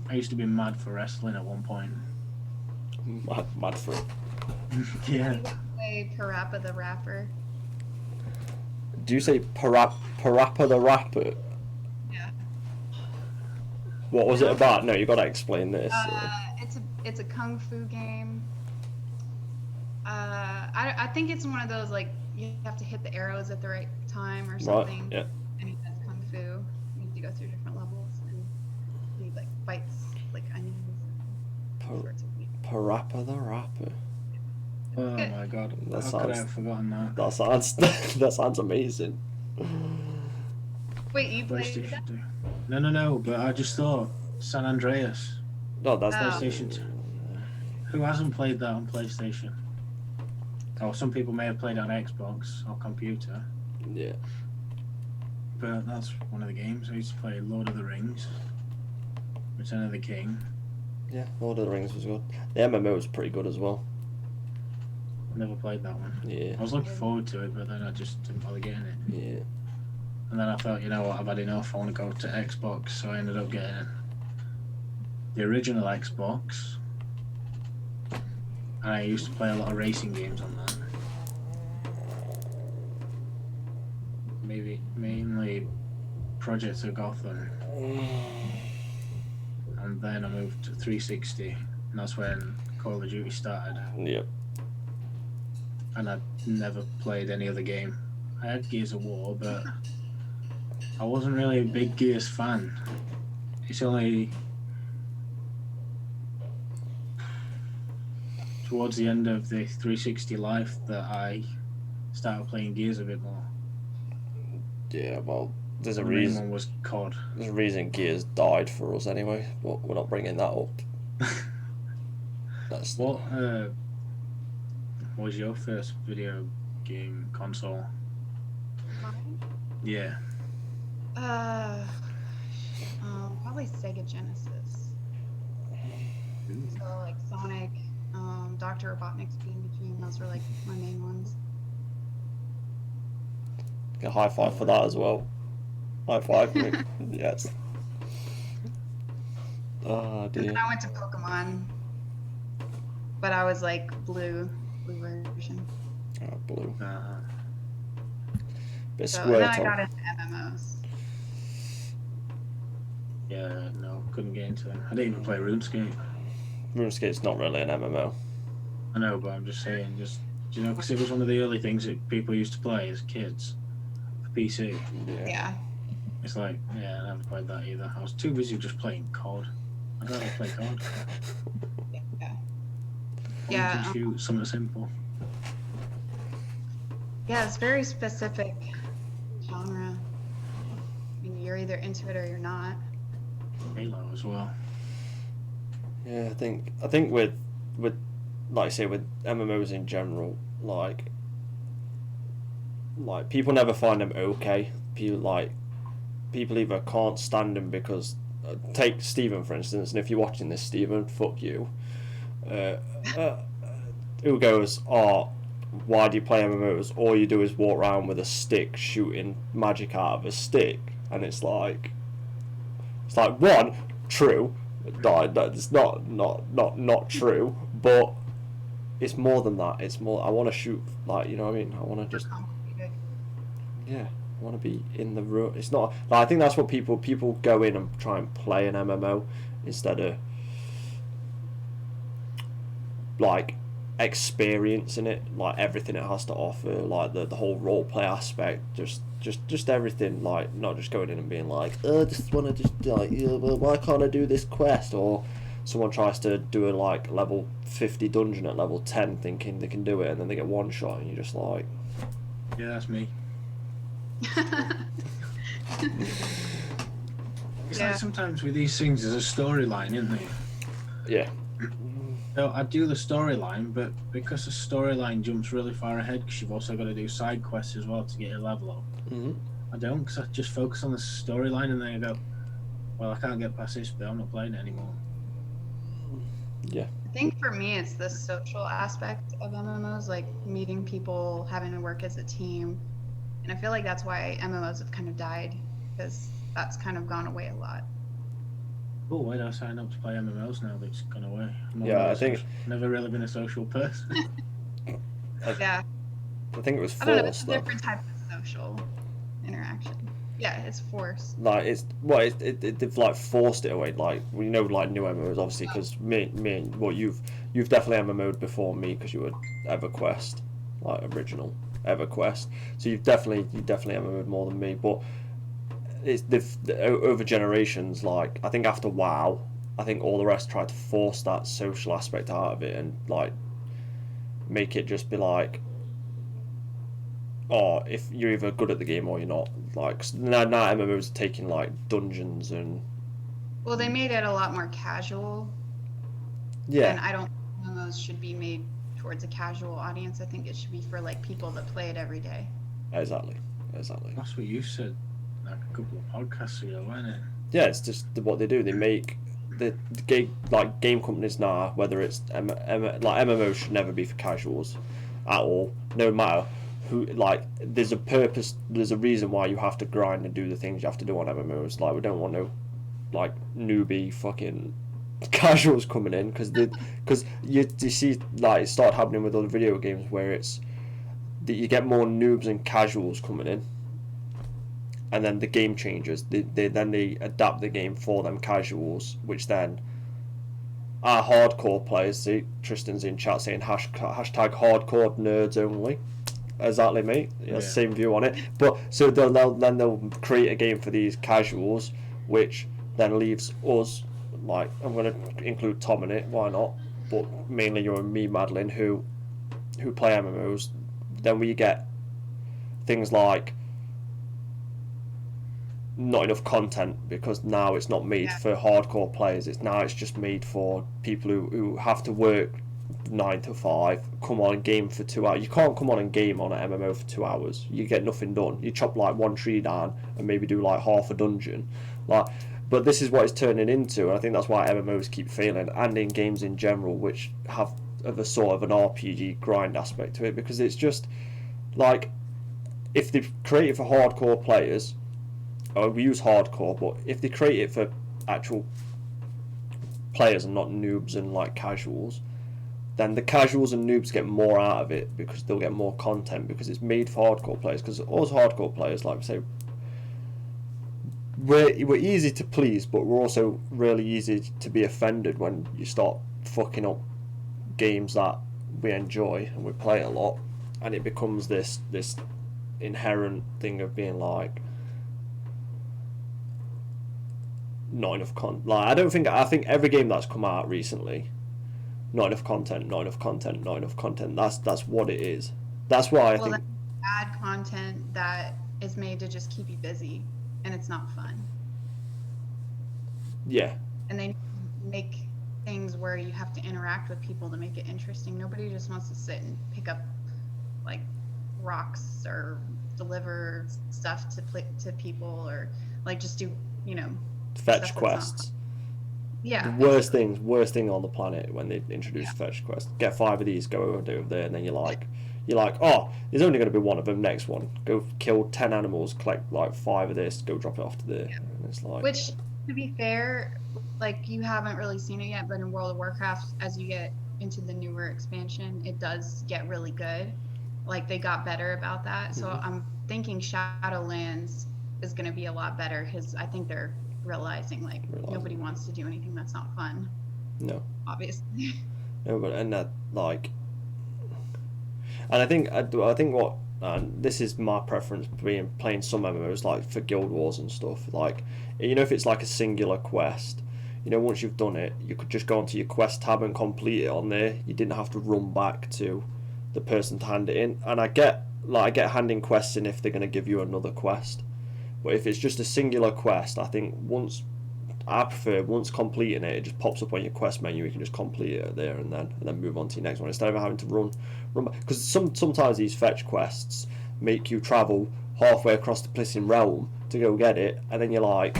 I used to be mad for wrestling at one point. Mad for it. Yeah. Did you play Parappa the Rapper? Do you say Parappa the Rapper? Yeah. What was it about? No, you got to explain this. It's a kung fu game. I think it's one of those like you have to hit the arrows at the right time or something. Right. Yeah. And that's kung fu. You have to go through different levels and he like bites like onions. And sorts of meat. Parappa the Rapper. Oh my god. That How could I sounds- have forgotten that? That sounds that sounds amazing. Wait, you played PlayStation that? 2. No, but I just thought San Andreas. No, that's Oh. PlayStation 2. Who hasn't played that on PlayStation? Oh, some people may have played it on Xbox or computer, Yeah. but that's one of the games. I used to play Lord of the Rings, Return of the King. Yeah, Lord of the Rings was good. The MMO was pretty good as well. Never played that one. Yeah. I was looking forward to it, but then I just didn't bother getting it. Yeah. And then I thought, you know what, I've had enough. I want to go to Xbox, so I ended up getting the original Xbox. And I used to play a lot of racing games on that. Mainly Project of Gotham. And then I moved to 360, and that's when Call of Duty started. Yep. And I'd never played any other game. I had Gears of War, but I wasn't really a big Gears fan. It's only towards the end of the 360 life that I started playing Gears a bit more. Yeah. Well, there's a The main reason. one was COD. There's a reason Gears died for us anyway, but we're not bringing that up. That's What was your first video game console? Mine? Yeah. Probably Sega Genesis. So like Sonic, Dr. Robotnik's Beam Between, those were like my main ones. a high five for that as well. High five. Me. Yes. Oh And dear. then I went to Pokemon, but I was like blue version. Oh, blue. Bit So and then I Squirtle. got into MMOs. Yeah, no, couldn't get into them. I didn't even play RuneScape. RuneScape's not really an MMO. I know, but I'm just saying, you know, because it was one of the early things that people used to play as kids for PC. Yeah. Yeah. It's like, yeah, I never played that either. I was too busy just playing COD. I'd rather play COD. Yeah. Point Yeah. and shoot, something simple. Yeah, it's very specific genre. I mean, you're either into it or you're not. Halo as well. Yeah, I think with like I say with MMOs in general, like people never find them okay. People either can't stand them because take Steven for instance, and if you're watching this, Steven, fuck you. who goes, "Oh, why do you play MMOs? All you do is walk around with a stick shooting magic out of a stick," and it's like one, true, it's not true, but it's more than that. It's more. I want to shoot, like, you know what I mean. I want to just, yeah. I want to be in the room. It's not. Like, I think that's what people go in and try and play an MMO instead of like experiencing it, like everything it has to offer, like the whole role play aspect, just everything, like not just going in and being like, I just want to just like, well, why can't I do this quest? Or someone tries to do a like level 50 dungeon at level 10 thinking they can do it, and then they get one shot and you're just like, yeah, that's me. It's like sometimes with these things there's a storyline, isn't there? yeah. So I do the storyline, but because the storyline jumps really far ahead, because you've also got to do side quests as well to get your level up. Mm-hmm. I don't, because I just focus on the storyline, and then I go, well, I can't get past this bit, I'm not playing it anymore. Yeah. I think for me, it's the social aspect of MMOs, like meeting people, having to work as a team. And I feel like that's why MMOs have kind of died, because that's kind of gone away a lot. Oh, why did I sign up to play MMOs now that's gone away? Yeah, I think never really been a social person. Yeah. I think it was I don't know, it's forced a though. different type of social interaction. Yeah, it's forced. Like they've like forced it away. Like, we know, like new MMOs obviously, because me and well, you've definitely MMO'd before me because you were EverQuest, like original EverQuest. So you've definitely MMO'd more than me. But it's over generations. Like, I think after WoW, I think all the rest tried to force that social aspect out of it and like make it just be like, oh, if you're either good at the game or you're not. Like, now MMOs are taking like dungeons and. Well, they made it a lot more casual. Yeah. And I don't think MMOs should be made towards a casual audience. I think it should be for like people that play it every day. Exactly. That's what you said like a couple of podcasts ago, wasn't it? Yeah, it's just what they do. They make the game, like game companies now, whether it's like MMOs should never be for casuals at all, no matter who. Like, there's a purpose, there's a reason why you have to grind and do the things you have to do on MMOs. Like, we don't want no like newbie fucking casuals coming in, because you see, like, it started happening with other video games where it's that you get more noobs and casuals coming in, and then the game changes. They adapt the game for them casuals, which then our hardcore players. See, Tristan's in chat saying hashtag hardcore nerds only. Exactly, mate. Yeah, same view on it. But so they'll create a game for these casuals, which then leaves us, like, I'm gonna include Tom in it. Why not? But mainly you and me, Madeleine, who play MMOs. Then we get things like not enough content, because now it's not made for hardcore players. It's just made for people who have to work 9 to 5, come on and game for 2 hours. You can't come on and game on an MMO for 2 hours. You get nothing done. You chop like one tree down and maybe do like half a dungeon. Like, but this is what it's turning into, and I think that's why MMOs keep failing, and in games in general, which have a sort of an RPG grind aspect to it, because it's just like, if they create it for hardcore players, or we use hardcore, but if they create it for actual players and not noobs and like casuals, then the casuals and noobs get more out of it, because they'll get more content, because it's made for hardcore players. Because us hardcore players, like we say, we're easy to please, but we're also really easy to be offended when you start fucking up games that we enjoy and we play a lot, and it becomes this inherent thing of being like, not enough like, I think every game that's come out recently, not enough content. That's what it is. That's why I think bad content that is made to just keep you busy, and it's not fun. Yeah. And they make things where you have to interact with people to make it interesting. Nobody just wants to sit and pick up like rocks or deliver stuff to people, or like just do, fetch quests. Yeah, Worst basically. worst thing on the planet when they introduce fetch quest. Get 5 of these, go over and do it there, and then you're like, oh, there's only going to be one of them. Next one, go kill 10 animals, collect like 5 of this, go drop it off to there, and it's like, Which, to be fair, like you haven't really seen it yet, but in World of Warcraft, as you get into the newer expansion, it does get really good. Like they got better about that. So Mhm. I'm thinking Shadowlands is going to be a lot better because I think they're realizing like nobody realizing wants to do anything that's not fun, no, obviously. no, but and that like, and I think what. And this is my preference being playing some MMOs like for Guild Wars and stuff. Like, you know, if it's like a singular quest, you know, once you've done it, you could just go onto your quest tab and complete it on there. You didn't have to run back to the person to hand it in. And I get handing quests in if they're going to give you another quest. But if it's just a singular quest, I prefer once completing it, it just pops up on your quest menu. You can just complete it there and then move on to your next one instead of having to run because sometimes these fetch quests make you travel halfway across the Plissin realm to go get it, and then you're like,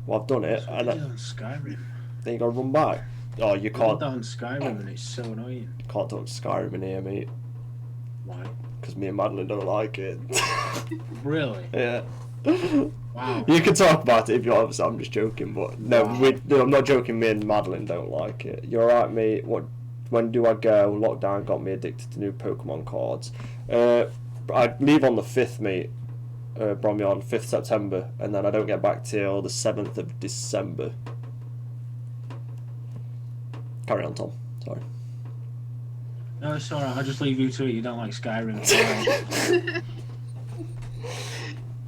well, I've done it, That's what and they did on Skyrim. then you got to run back. Oh, you They did can't that on Skyrim, and it's so annoying. talk Skyrim in here, mate, Why? because me and Madeleine don't like it. Really? Yeah. Wow. You can talk about it if you're obviously. I'm just joking, but no, Wow. no, I'm not joking. Me and Madeline don't like it. You're right, mate. What? When do I go? Lockdown got me addicted to new Pokemon cards. I leave on the 5th, mate. Bromley on 5th September, and then I don't get back till the 7th of December. Carry on, Tom. Sorry. No, it's alright. I'll just leave you to it. You don't like Skyrim.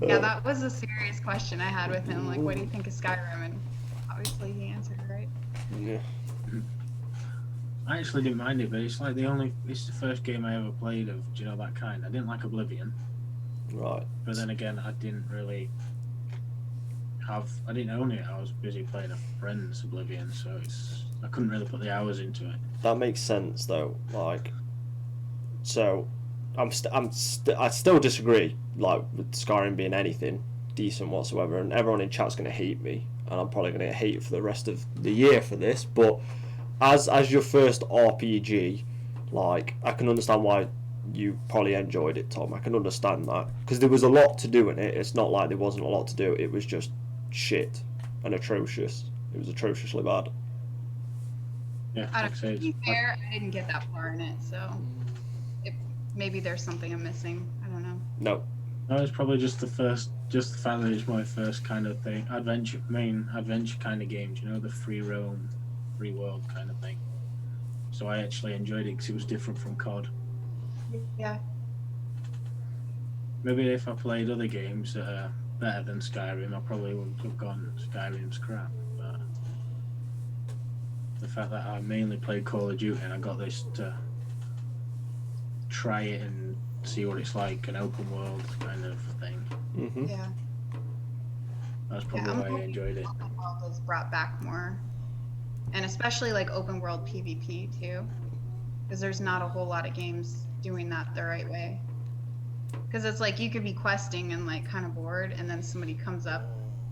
Yeah, that was a serious question I had with him. Like, what do you think of Skyrim? And obviously he answered right. Yeah. I actually didn't mind it, but it's like it's the first game I ever played of, do you know, that kind. I didn't like Oblivion, Right. but then again, I didn't own it. I was busy playing a friend's Oblivion, so I couldn't really put the hours into it. That makes sense though. Like, so I still disagree. Like with Skyrim being anything decent whatsoever, and everyone in chat's gonna hate me, and I'm probably gonna hate for the rest of the year for this. But as your first RPG, like I can understand why you probably enjoyed it, Tom. I can understand that because there was a lot to do in it. It's not like there wasn't a lot to do. It was just shit and atrocious. It was atrociously bad. Yeah, I like I don't, say, to be fair, I didn't get that far in it, so maybe there's something I'm missing. I don't know. No. no, it's probably just the fact that it's my first kind of thing, adventure kind of game. You know, the free roam, free world kind of thing. So I actually enjoyed it because it was different from COD. Yeah. Maybe if I played other games that are better than Skyrim, I probably wouldn't have gone Skyrim's crap. But the fact that I mainly played Call of Duty and I got this to try it and see what it's like, an open world kind of thing, Mhm. Yeah. that's Yeah, probably I'm why I hoping enjoyed it. open world is brought back more, and especially like open world PvP too, because there's not a whole lot of games doing that the right way. Because it's like you could be questing and like kind of bored, and then somebody comes up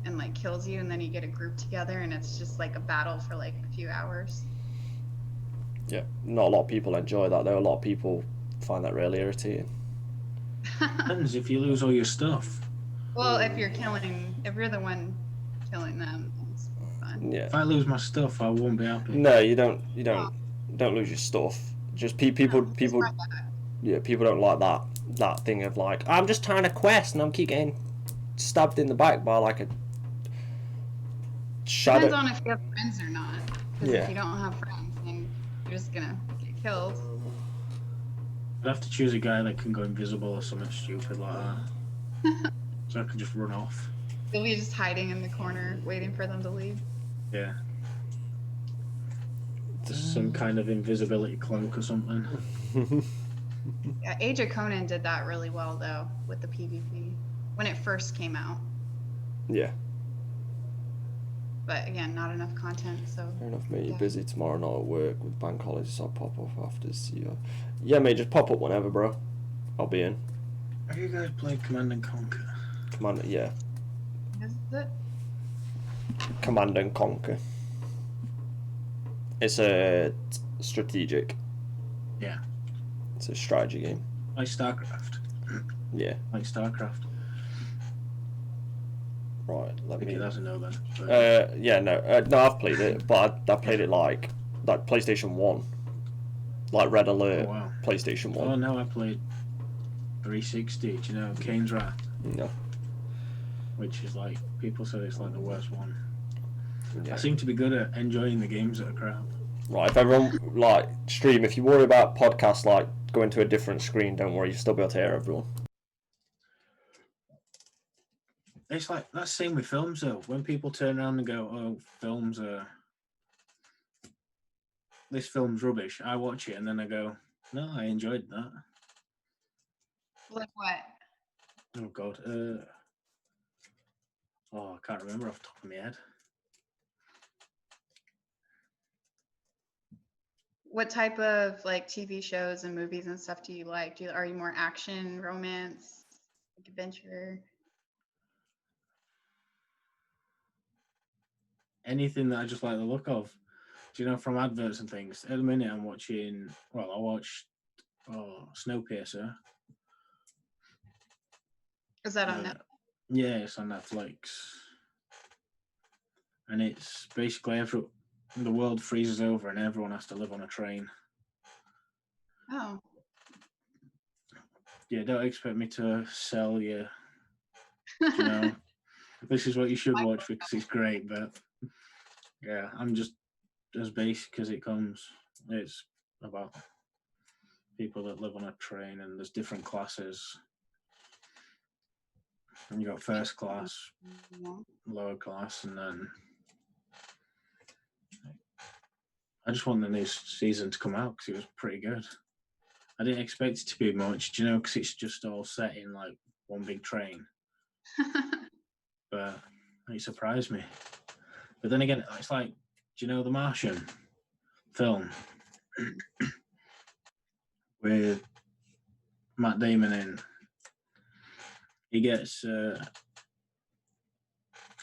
and like kills you, and then you get a group together, and it's just like a battle for like a few hours. Yeah. Not a lot of people enjoy that though. A lot of people find that really irritating. Depends if you lose all your stuff. Well, if you're the one killing them, it's fun. Yeah. If I lose my stuff, I won't be happy. No, you don't. Don't lose your stuff. Just people. No, just People. try that. Yeah. People don't like that thing of like I'm just trying to quest and I'm keep getting stabbed in the back by like a shadow. Depends on if you have friends or not. Because Yeah. if you don't have friends, then you're just gonna get killed. I'd have to choose a guy that can go invisible or something stupid like that, so I can just run off. You'll be just hiding in the corner, waiting for them to leave. Yeah. Just some kind of invisibility cloak or something. Yeah, Age of Conan did that really well though with the PvP when it first came out. Yeah. But again, not enough content, so Fair enough, mate. You're Yeah. busy tomorrow night at work with bank holidays, so I'll pop up after to see you. Yeah, mate. Just pop up whenever, bro. I'll be in. Have you guys played Command and Conquer? Command. Yeah. is it? Command and Conquer. It's a strategic. Yeah. It's a strategy game. Like StarCraft. Yeah. Like StarCraft. Right. I Let think me. it doesn't know that. But Yeah. No. I've played it, but I played it like PlayStation 1, like Red oh Alert, wow. PlayStation 1. Oh no, I played 360. Do you know Kane's Wrath? No. Which is like people say it's like the worst one. Yeah. I seem to be good at enjoying the games that are crap. Right. If everyone like stream, if you worry about podcasts like going to a different screen, don't worry, you'll still be able to hear everyone. It's like that's the same with films though. When people turn around and go, "Oh, films are this film's rubbish," I watch it and then I go, "No, I enjoyed that." Like what? Oh God. I can't remember off the top of my head. What type of like TV shows and movies and stuff do you like? Are you more action, romance, like adventure? Anything that I just like the look of. Do you know, from adverts and things? At the minute, I'm watching. Well, I watched Snowpiercer. Is that on Netflix? Yeah, it's on Netflix, and it's basically the world freezes over and everyone has to live on a train. Oh, Yeah, don't expect me to sell you. You know, this is what you should watch because it's great. But yeah, I'm just as basic as it comes. It's about people that live on a train, and there's different classes. And you got first class, yeah. lower class, and then I just want the new season to come out because it was pretty good. I didn't expect it to be much, you know, because it's just all set in like one big train. But it surprised me. But then again, it's like, do you know The Martian film with Matt Damon in? He gets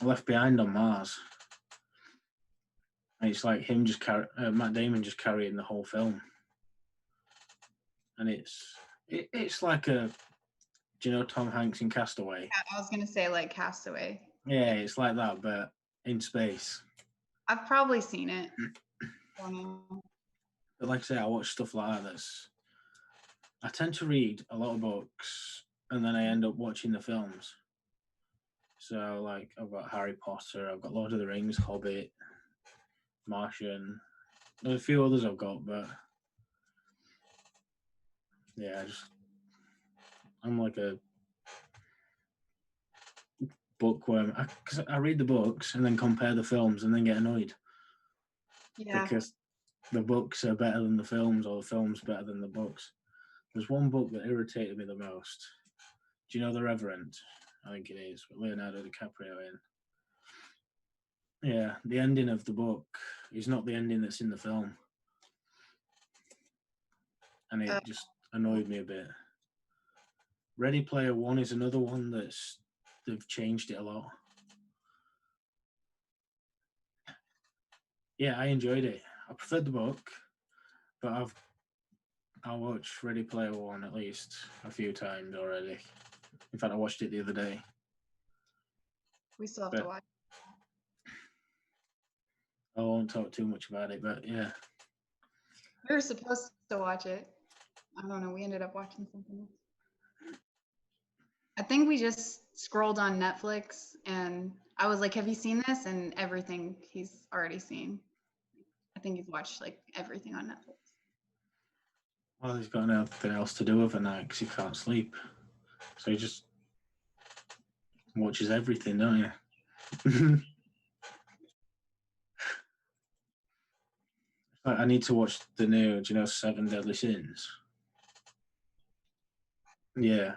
left behind on Mars. And it's like him just Matt Damon just carrying the whole film. And it's like do you know Tom Hanks in Castaway? I was gonna say like Castaway. Yeah, it's like that, but in space. I've probably seen it. But like I say, I watch stuff like that. I tend to read a lot of books and then I end up watching the films. So like I've got Harry Potter, I've got Lord of the Rings, Hobbit, Martian. There's a few others I've got, but yeah, I'm like a bookworm because I read the books and then compare the films and then get annoyed. Yeah. Because the books are better than the films or the films better than the books. There's one book that irritated me the most. Do you know The Reverend? I think it is, with Leonardo DiCaprio in. Yeah, the ending of the book is not the ending that's in the film. And it just annoyed me a bit. Ready Player One is another one they've changed it a lot. Yeah, I enjoyed it. I preferred the book, but I'll watch Ready Player One at least a few times already. In fact, I watched it the other day. We still have to watch. I won't talk too much about it, but yeah. We were supposed to watch it. I don't know. We ended up watching something else. I think we just scrolled on Netflix and I was like, have you seen this? And everything he's already seen. I think he's watched like everything on Netflix. Well, he's got nothing else to do overnight because he can't sleep. So he just watches everything, don't you? I need to watch the new, do you know, Seven Deadly Sins? Yeah.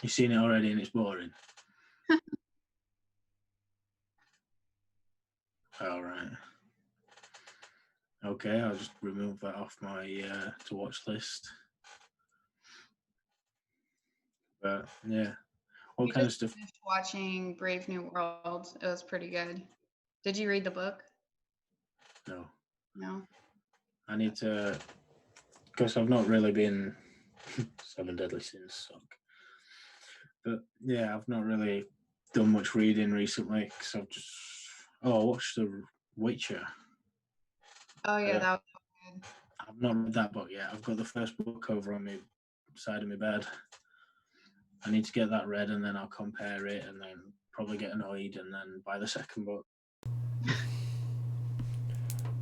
You've seen it already and it's boring. All right. Okay, I'll just remove that off my to watch list. But yeah, what kind of stuff? Finished watching Brave New World. It was pretty good. Did you read the book? No. No. I need to, because I've not really been Seven Deadly Sins suck. But yeah, I've not really done much reading recently because I've just I watched The Witcher. Oh yeah, that was good. I've not read that book yet. I've got the first book over on my side of my bed. I need to get that read and then I'll compare it and then probably get annoyed and then buy the second book.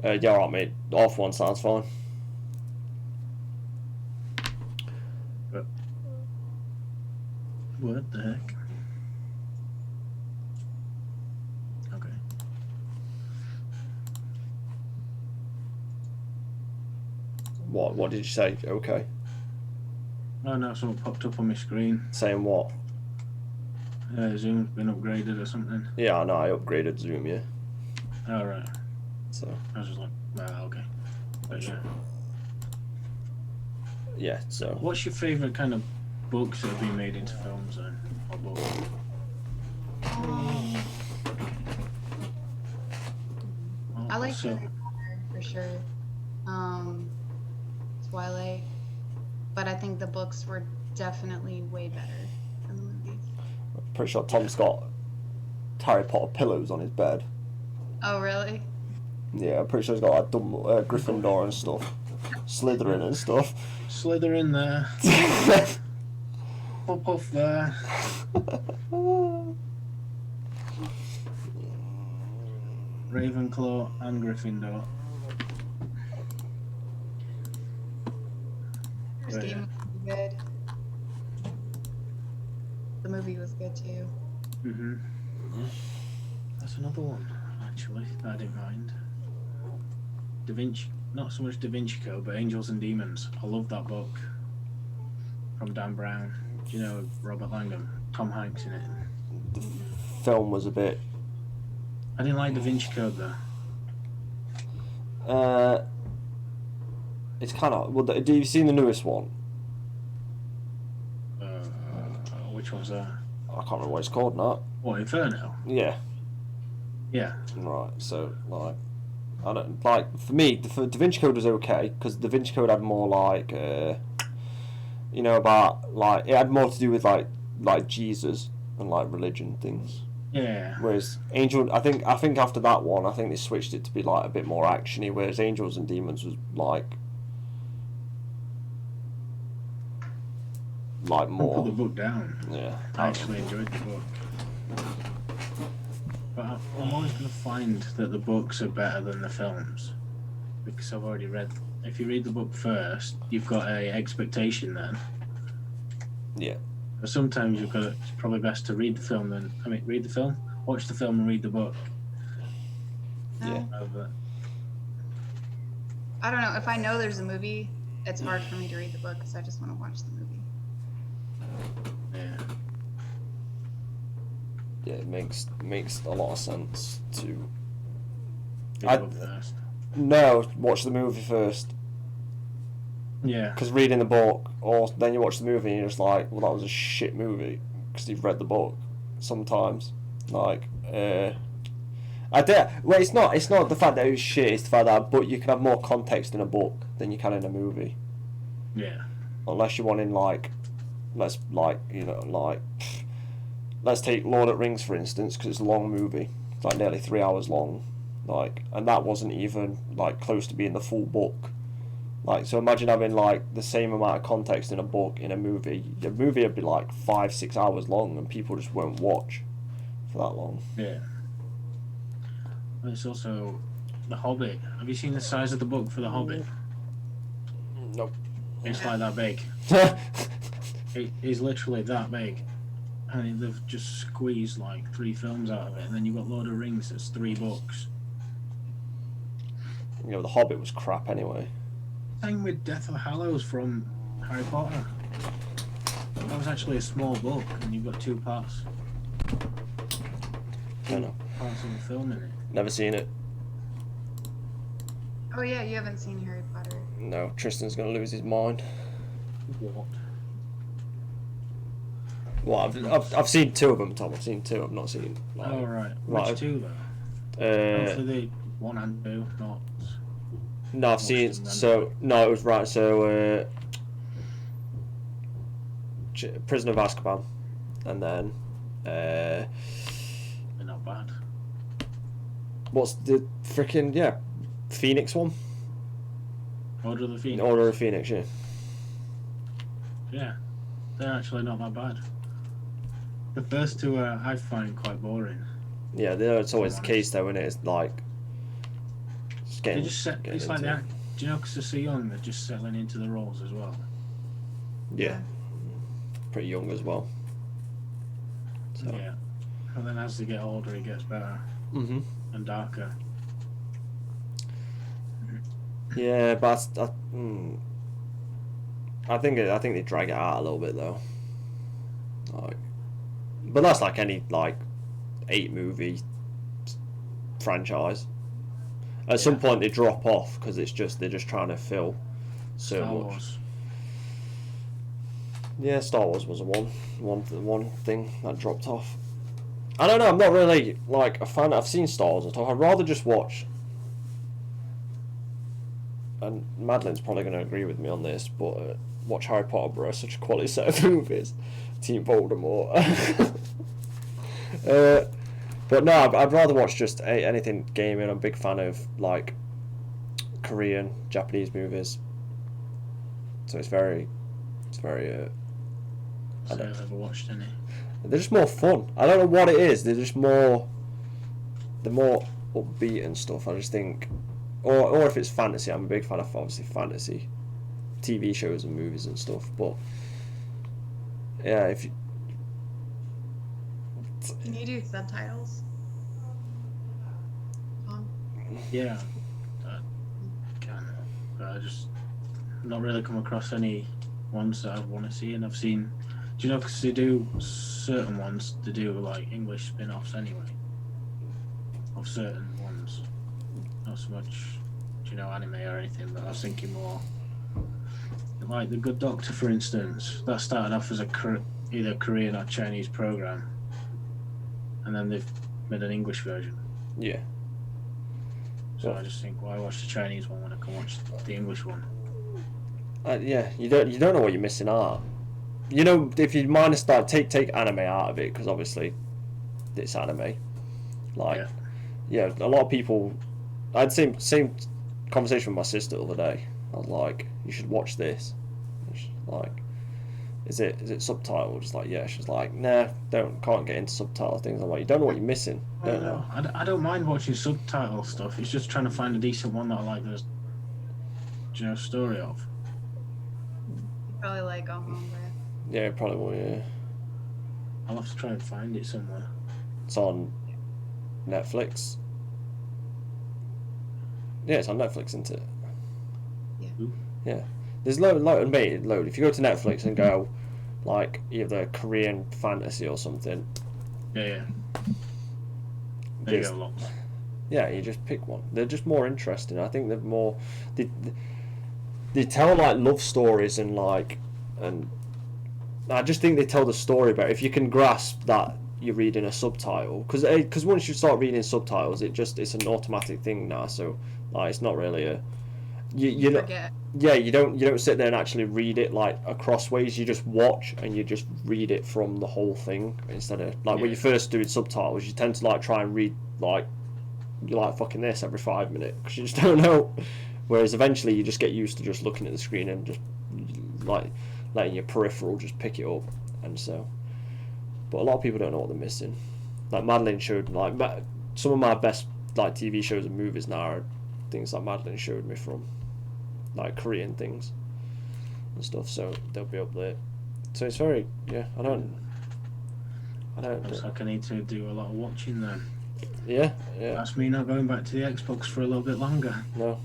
Yeah, alright, mate. Off one sounds fine. But what the heck? Okay. What did you say? Okay. Oh no, something popped up on my screen. Saying what? Zoom's been upgraded or something. Yeah, I know. I upgraded Zoom. Yeah. Oh right. So. I was just like, well, okay. But yeah. Yeah. So. What's your favourite kind of books that have been made into films then, or books? I like Harry Potter for sure. Twilight, but I think the books were definitely way better than the movies. Pretty sure Tom's got Harry Potter pillows on his bed. Oh really? Yeah, I'm pretty sure he's got like Gryffindor and stuff, Slytherin and stuff. Slytherin there. Puff there. Ravenclaw and Gryffindor. First game was good. The movie was good too. Mhm. That's another one actually that I didn't mind. Da Vinci, not so much Da Vinci Code, but Angels and Demons. I love that book from Dan Brown. Do you know Robert Langham? Tom Hanks in it. The film was a bit. I didn't like Da Vinci Code though. It's kind of. Well, have you seen the newest one? Which one's that? I can't remember what it's called now. What, Inferno? Yeah. Yeah. Right. So like, I don't like. For me, the Da Vinci Code was okay because Da Vinci Code had more like, you know, about like it had more to do with like Jesus and like religion things. Yeah. Whereas Angel, I think after that one, I think they switched it to be like a bit more actiony. Whereas Angels and Demons was like more. Put the book down. Yeah. I actually enjoyed the book. But I'm always going to find that the books are better than the films because I've already read. If you read the book first, you've got a expectation then. Yeah. But sometimes you've got. It's probably best to read the film than. Read the film, watch the film, and read the book. Yeah. I don't know. If I know there's a movie, it's hard for me to read the book because I just want to watch the movie. Yeah. Yeah, it makes a lot of sense to. Read the book first. No, watch the movie first. Yeah. Because reading the book, or then you watch the movie and you're just like, well, that was a shit movie because you've read the book. Sometimes, like, I did. Well, it's not the fact that it was shit. It's the fact that but you can have more context in a book than you can in a movie. Yeah. Unless you're wanting like, let's take Lord of the Rings for instance, because it's a long movie. It's like nearly 3 hours long, like, and that wasn't even like close to being the full book. Like, so imagine having like the same amount of context in a book in a movie. The movie would be like 5-6 hours long, and people just won't watch for that long. Yeah. But it's also The Hobbit. Have you seen the size of the book for The Hobbit? Nope. It's like that big. It is literally that big. And they've just squeezed like 3 films out of it. And then you've got Lord of the Rings, that's 3 books. You know, The Hobbit was crap anyway. Same with Death of Hallows from Harry Potter. That was actually a small book, and you've got 2 parts. I know. Parts of the film in it. Never seen it. Oh yeah, you haven't seen Harry Potter. No, Tristan's gonna lose his mind. What? Well, I've seen 2 of them, Tom. I've seen 2. I've not seen. Like, Oh right. Right. Which 2 though? Hopefully 1 and 2, not No, I've seen it. So no, it was right. So Prisoner of Azkaban, and then They're not bad. what's the freaking Phoenix one? Order of the Phoenix. Order of Phoenix, yeah. Yeah, they're actually not that bad. The first two I find quite boring. Yeah, it's always the case though, isn't it? It's like They just set. It's like that. Do you know? Because they're so young, they're just settling into the roles as well. Yeah, pretty young as well. So. Yeah, and then as they get older, it gets better and darker. Yeah, but I think they drag it out a little bit though. Like, but that's like any like 8-movie franchise. At some point they drop off because they're just trying to fill so Star much. Wars. Yeah, Star Wars was one thing that dropped off. I don't know. I'm not really like a fan. I've seen Star Wars and stuff. I'd rather just watch. And Madeleine's probably going to agree with me on this, but watch Harry Potter, bro. Such a quality set of movies. Team Voldemort. But no, I'd rather watch just anything gaming. I'm a big fan of like Korean, Japanese movies. So it's very. I've never watched any. They're just more fun. I don't know what it is. They're just more. They're more upbeat and stuff. I just think, or if it's fantasy, I'm a big fan of obviously fantasy, TV shows and movies and stuff. But yeah, if you. Can you do subtitles? Yeah, I can. But I just not really come across any ones that I want to see, and I've seen. Do you know? Because they do certain ones. They do like English spin-offs anyway. Of certain ones, not so much, anime or anything. But I was thinking more like The Good Doctor, for instance. That started off as either Korean or Chinese program, and then they've made an English version. Yeah. So I just think, why watch the Chinese one when I can watch the English one? Yeah, you don't know what you're missing out. If you minus that, take anime out of it, because obviously it's anime. Like, yeah, a lot of people. I had the same conversation with my sister the other day. I was like, you should watch this. She's like, is it subtitled? Just like, yeah. She's like, nah, can't get into subtitle things. I'm like, you don't know what you're missing. Don't know. I don't mind watching subtitle stuff. It's just trying to find a decent one that I like the story of. You probably like Go Home, right? Yeah, probably will. Yeah. I'll have to try and find it somewhere. It's on Netflix. Yeah, it's on Netflix, isn't it? Yeah. Yeah. There's load. If you go to Netflix and go, like, either Korean fantasy or something. Yeah. There you go, lots. Yeah, you just pick one. They're just more interesting. I think they're more. They tell like love stories and I just think they tell the story better if you can grasp that you're reading a subtitle, because once you start reading subtitles, it's an automatic thing now. So like it's not really a you forget. Yeah, you don't sit there and actually read it like across ways. You just watch and you just read it from the whole thing instead of like when you first do subtitles. You tend to like try and read like you like fucking this every 5 minutes because you just don't know. Whereas eventually you just get used to just looking at the screen and just like letting your peripheral just pick it up, and so. But a lot of people don't know what they're missing. Like Madeleine showed some of my best like TV shows and movies now are things that Madeleine showed me from, like Korean things and stuff. So they'll be up there. So it's very I don't. Looks like I need to do a lot of watching then. Yeah. That's me not going back to the Xbox for a little bit longer. No.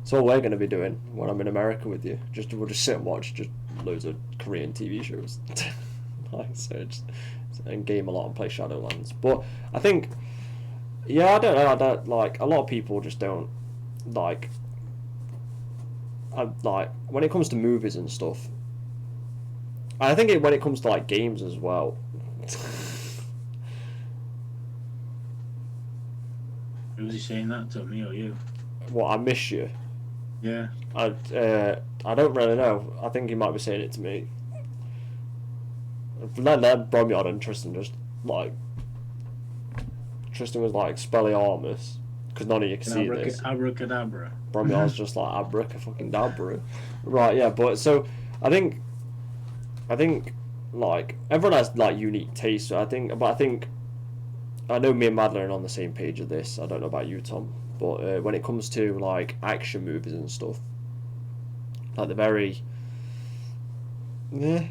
It's all we're going to be doing when I'm in America with you. We'll just sit and watch just loads of Korean TV shows. And game a lot and play Shadowlands. But I think, I don't like a lot of people just don't like. When it comes to movies and stuff. I think when it comes to like games as well. Who's he saying that to, me or you? what, I miss you. Yeah. I don't really know. I think he might be saying it to me. Then Bromyard and Tristan just like Tristan was like Spelliarmus because none of you can see this. Abracadabra. Bromyard's just like abracadabra. Right, yeah, but so I think like everyone has like unique tastes. I think I know me and Madeleine are on the same page of this. I don't know about you, Tom, but when it comes to like action movies and stuff, like the very yeah.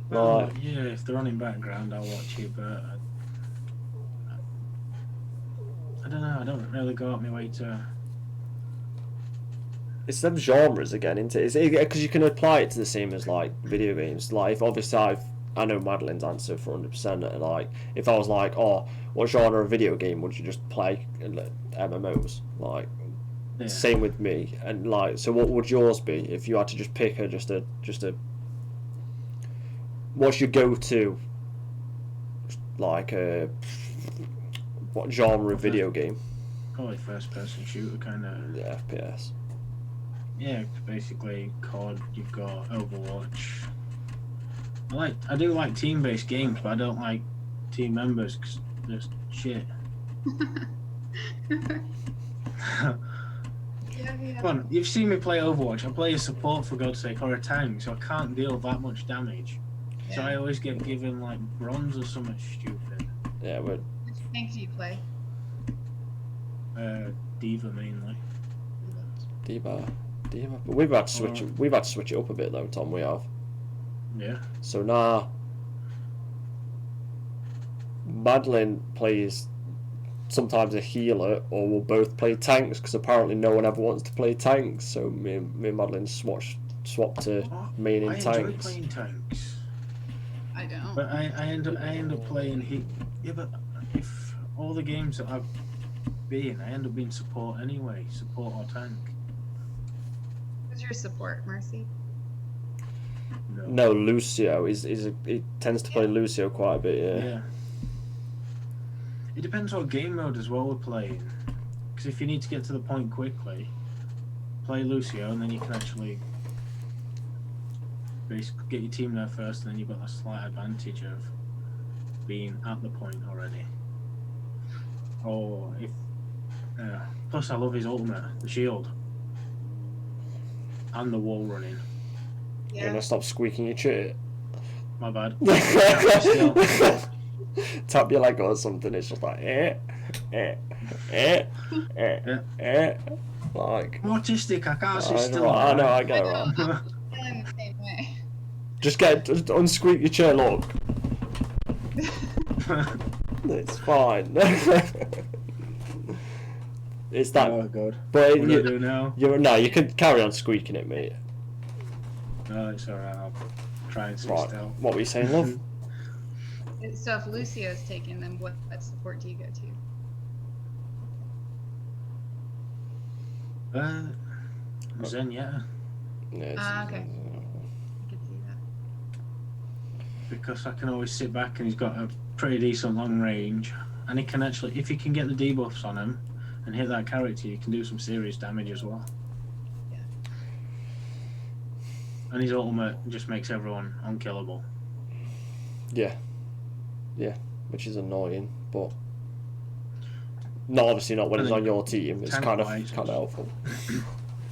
Well, Like, yeah, if they're on in background, I'll watch it, but I don't know. I don't really go out my way to. it's them genres again, isn't it? Because you can apply it to the same as like video games. Like, if obviously I know Madeleine's answer for 100%. Like, if I was like, oh, what genre of video game would you just play? MMOs. Like, Yeah. same with me. And like, so what would yours be if you had to just pick just a what's your go-to like what genre of video game? Probably first-person shooter kind of. Yeah, FPS. Yeah, basically COD. You've got Overwatch. I do like team-based games, but I don't like team members because they're shit. Yeah. Come on, you've seen me play Overwatch. I play a support for God's sake, or a tank, so I can't deal that much damage. So I always get given like bronze or something stupid. Yeah, we're Which tank do you play? Diva mainly. D.Va. But we've had to switch it up a bit though, Tom. We have. Yeah. So now, Madeleine plays sometimes a healer, or we'll both play tanks because apparently no one ever wants to play tanks. So me and Madeleine swap to main in I tanks. enjoy playing tanks, I don't. but I end up playing heat. Yeah, but if all the games that I've been, I end up being support anyway, support or tank. Who's your support, Mercy? No, Lucio he tends to play Lucio quite a bit. Yeah. It depends what game mode as well we're playing. Because if you need to get to the point quickly, play Lucio, and then you can actually basically get your team there first, and then you've got that slight advantage of being at the point already. Or if plus I love his ultimate, the shield, and the wall running. You're gonna stop squeaking your chair. My bad. Tap your leg or something. It's just like like. I'm autistic. I can't sit I still. know. I get it wrong. I'm feeling the same way. Just unsqueak your chair, look. It's fine. It's that. Oh god. But What do I do now? you can carry on squeaking it, mate. No, it's alright. I'll try and sit Right. still. What were you saying, love? So if Lucio's taken, then what support do you go to? Zenyatta. Yeah, Okay. I can see that. Because I can always sit back and he's got a pretty decent long range. And he can actually, if you can get the debuffs on him and hit that character, you can do some serious damage as well. Yeah. And his ultimate just makes everyone unkillable. Yeah, which is annoying, but obviously not when it's on your team. It's kind of helpful.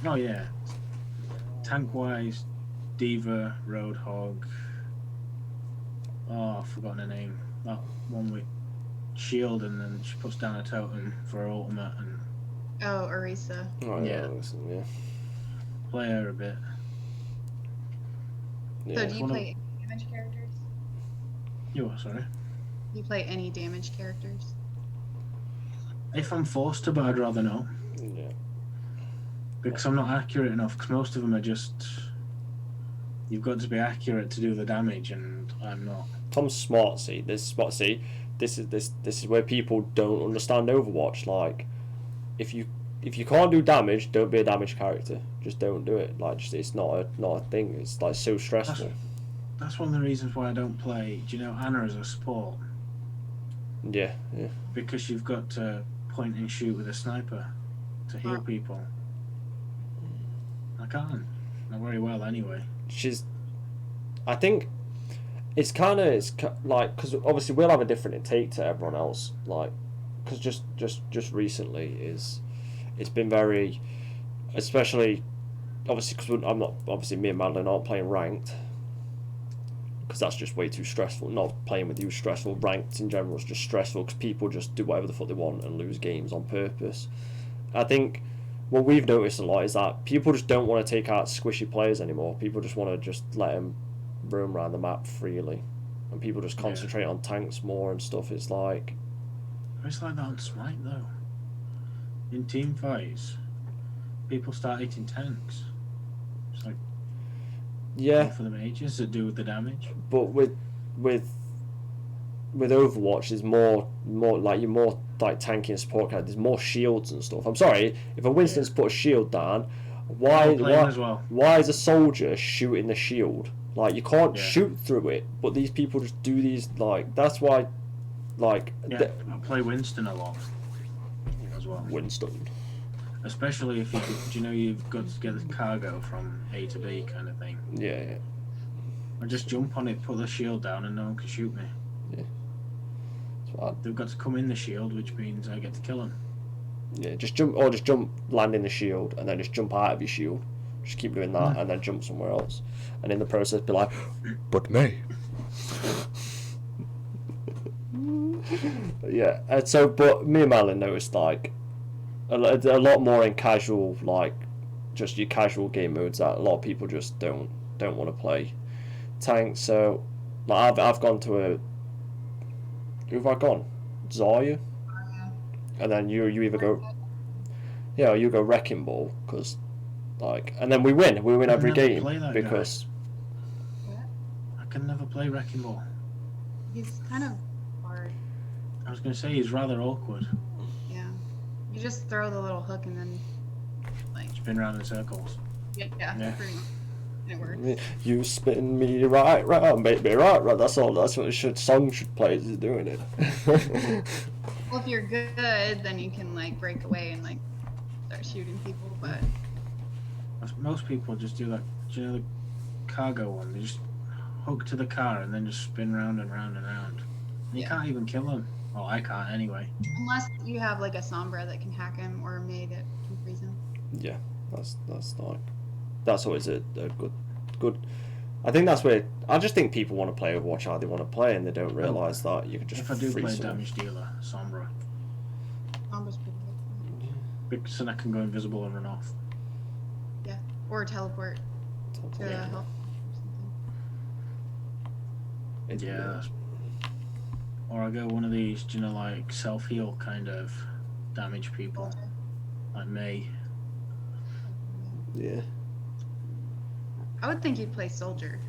Oh yeah. Tank wise, Diva, Roadhog. Oh, I've forgotten her name. That one with shield and then she puts down a totem for her ultimate and Oh, Orisa. Oh yeah, Yeah. listen, yeah. play her a bit. Yeah. So do you One of- play any damage characters? You what, sorry? Do you play any damage characters? If I'm forced to, but I'd rather not. Yeah. Because I'm not accurate enough, because most of them are just... You've got to be accurate to do the damage, and I'm not. Tom's smart. See, this is where people don't understand Overwatch. Like, if you can't do damage, don't be a damage character. Just don't do it. Like, it's not a thing. It's like so stressful. That's one of the reasons why I don't play, do you know, Anna as a support. Yeah. Because you've got to point and shoot with a sniper to heal people. I can't. Not very well, anyway. I think it's like, because obviously we'll have a different intake to everyone else, like, because just recently it's been very, especially obviously because I'm not, obviously me and Madeleine aren't playing ranked because that's just way too stressful. Not playing with you is stressful. Ranked in general is just stressful because people just do whatever the fuck they want and lose games on purpose. I think what we've noticed a lot is that people just don't want to take out squishy players anymore. People just want to just let them roam around the map freely, and people just concentrate on tanks more and stuff. It's like that on Smite though. In team fights, people start hitting tanks. It's like for the mages to do the damage. But with Overwatch, there's more like you're more like tanky and support character. There's more shields and stuff. I'm sorry if a Winston's put a shield down. Why is a soldier shooting the shield? Like, you can't shoot through it, but these people just do these, like, that's why, like... I play Winston a lot as well. Winston. Especially if you've got to get the cargo from A to B kind of thing. Yeah. I just jump on it, put the shield down, and no one can shoot me. Yeah. They've got to come in the shield, which means I get to kill them. Yeah, just jump, land in the shield, and then just jump out of your shield. Just keep doing that, and then jump somewhere else. And in the process, be like, but me. Yeah, and so, but me and Madeleine noticed, like, a lot more in casual, like, just your casual game modes that a lot of people just don't want to play tanks. So, like, I've gone to a... Who have I gone? Zarya? And then you either go... Yeah, or you go Wrecking Ball, because... Like, and then we win every game because I can never play Wrecking Ball. He's kind of hard. I was going to say he's rather awkward. Yeah, you just throw the little hook and then like spin around in circles. Yeah. Pretty much. It works. You spin me right round, baby, right. That's all. That's what song should play. Is doing it. Well, if you're good, then you can like break away and like start shooting people, but. Most people just do that. Do you know the cargo one? They just hook to the car and then just spin round and round and round. And you can't even kill them. Well, I can't anyway. Unless you have like a Sombra that can hack him or a May that can freeze him. Yeah, that's always a good. I think that's where I just think people want to play Overwatch how they want to play, and they don't realise that you can just. If I do play a damage dealer, Sombra. Sombra's pretty good. Because then I can go invisible and run off. Yeah, or teleport to help. Yeah. Or I go one of these, like self-heal kind of damage people, like May. Yeah. I would think you'd play soldier.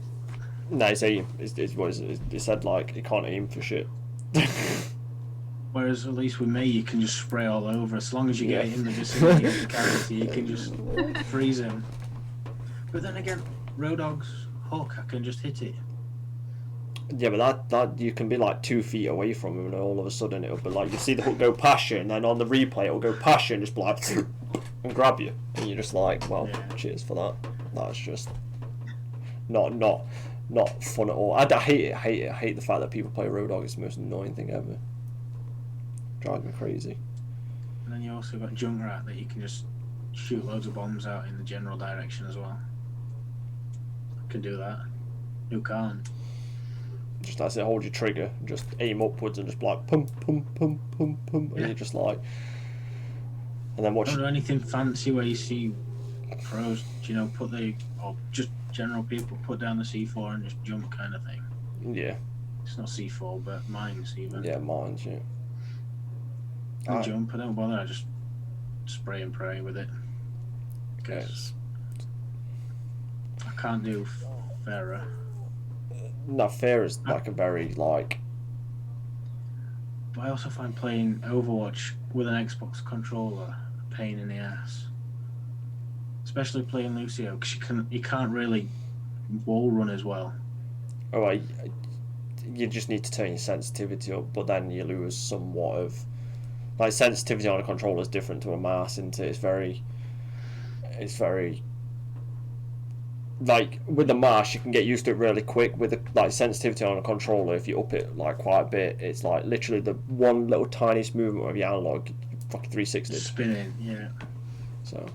No, he said like he can't aim for shit. Whereas at least with me, you can just spray all over. As long as you get in the vicinity of the character, you can just freeze him. But then again, Road Dogg's hook, I can just hit it. Yeah, but that you can be like 2 feet away from him, and all of a sudden it'll be like you see the hook go past you, and then on the replay it'll go past you and just be like and grab you, and you're just like, well, cheers for that. That's just not fun at all. I hate it. I hate the fact that people play Road Dogg. It's the most annoying thing ever. Drives me crazy. And then you also got Junkrat that you can just shoot loads of bombs out in the general direction as well. Can do that. Who can't? Just as it, hold your trigger, and just aim upwards, and just like pum pum pum pum pum, and you're just like, and then watch. Don't do anything fancy where you see pros, or just general people put down the C4 and just jump kind of thing. Yeah. It's not C4, but mines even. Yeah, mines. Yeah. I jump. I don't bother. I just spray and pray with it. Yes. I can't do Pharah. No, Fair is like a very like. But I also find playing Overwatch with an Xbox controller a pain in the ass. Especially playing Lucio, because you can't really wall run as well. You just need to turn your sensitivity up, but then you lose somewhat of Like sensitivity on a controller is different to a mouse, isn't it? It's very like with the mouse you can get used to it really quick. With the like sensitivity on a controller, if you up it like quite a bit, it's like literally the one little tiniest movement of your analog, fucking 360. Spinning, yeah. So.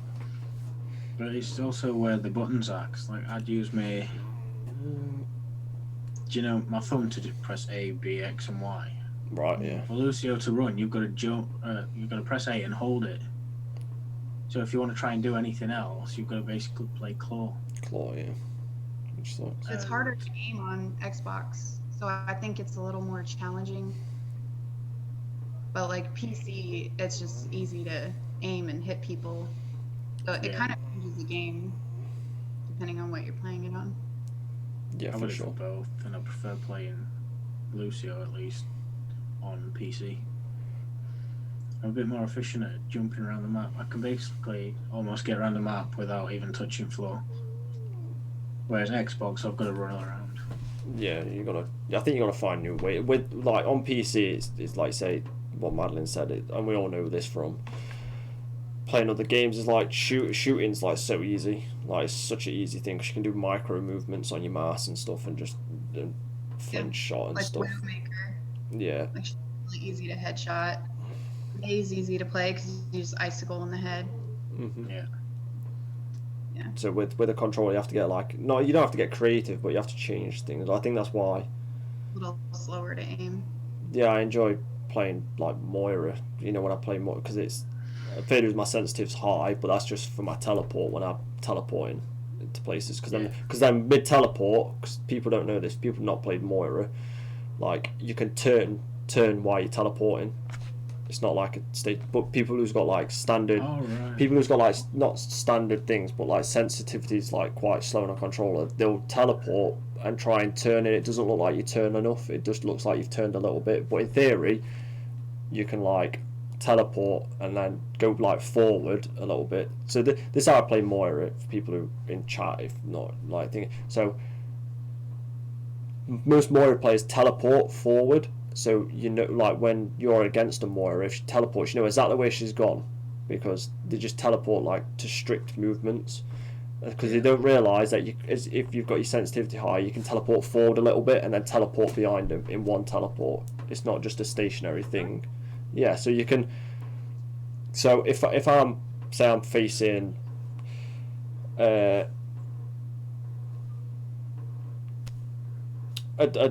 But it's also where the buttons are. 'Cause, like I'd use my, my thumb to press A, B, X, and Y. Right. Yeah. For Lucio to run, you've got to jump. You've got to press A and hold it. So if you want to try and do anything else, you've got to basically play claw. Claw, yeah. Which sucks. It's harder to aim on Xbox, so I think it's a little more challenging. But like PC, it's just easy to aim and hit people. So it kind of changes the game depending on what you're playing it on. Yeah, I for would sure. for both, and I prefer playing Lucio at least on PC. I'm a bit more efficient at jumping around the map. I can basically almost get around the map without even touching floor. Whereas Xbox, I've got to run around. Yeah, I think you gotta find a new way. With like on PC, it's like say what Madeleine said, and we all know this from playing other games. Is like shooting's like so easy. Like it's such an easy thing because you can do micro movements on your mouse and stuff, and just flinch shot and like stuff. Widowmaker. Yeah. Like really easy to headshot. Maze easy to play because you use icicle in the head. Mm-hmm. Yeah. Yeah. So with a controller, you have to get like you don't have to get creative, but you have to change things. I think that's why. A little slower to aim. Yeah, I enjoy playing like Moira. When I play Moira because it's fair as my sensitive's high, but that's just for my teleport when I'm teleporting into places. Because then mid teleport, because people don't know this, people have not played Moira, like you can turn while you're teleporting. It's not like a state, but people who's got like standard, people who's got like not standard things, but like sensitivity is like quite slow on a controller. They'll teleport and try and turn it. It doesn't look like you turn enough. It just looks like you've turned a little bit. But in theory, you can like teleport and then go like forward a little bit. So this is how I play Moira for people who in chat, if not like thinking. So most Moira players teleport forward. So like when you're against a Moira, if she teleports, you know exactly where she's gone, because they just teleport like to strict movements, because they don't realise that if you've got your sensitivity high, you can teleport forward a little bit and then teleport behind them in one teleport. It's not just a stationary thing. Yeah, so you can. So if I'm facing a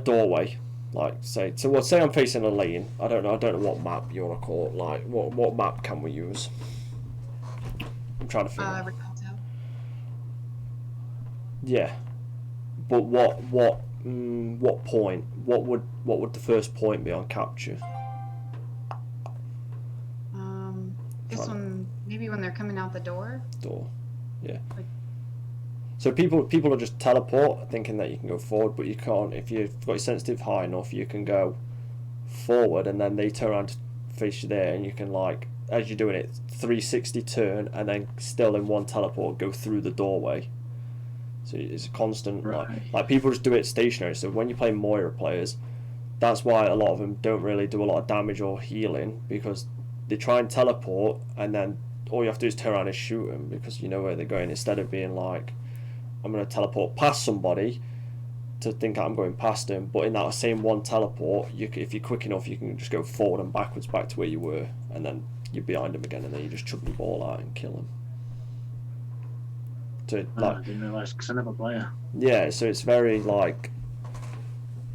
doorway. Like say I'm facing a lane. I don't know what map you want to call it. Like what map can we use? I'm trying to figure out. Rialto. Yeah, but what point? What would the first point be on capture? This one maybe when they're coming out the door. Door, yeah. Like, so people will just teleport thinking that you can go forward, but you can't. If you've got your sensitive high enough, you can go forward and then they turn around to face you there, and you can like as you're doing it 360 turn and then still in one teleport go through the doorway. So it's a constant like people just do it stationary. So when you play Moira players, that's why a lot of them don't really do a lot of damage or healing, because they try and teleport and then all you have to do is turn around and shoot them because you know where they're going, instead of being like, I'm going to teleport past somebody to think I'm going past them, but in that same one teleport, if you're quick enough, you can just go forward and backwards back to where you were, and then you're behind them again, and then you just chuck the ball out and kill them. So I didn't realise, because I never play her. Yeah, so it's very like.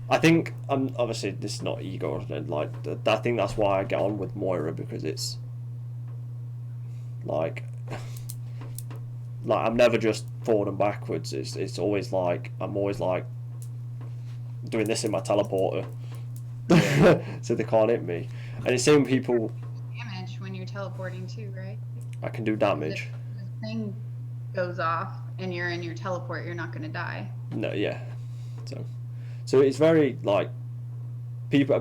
I think obviously this is not ego, like I think that's why I get on with Moira, because it's like I'm never just forward and backwards. It's always like I'm always like doing this in my teleporter, so they can't hit me. And it's same people. Damage when you're teleporting too, right? I can do damage. If the thing goes off and you're in your teleport, you're not going to die. No, yeah. So it's very like people.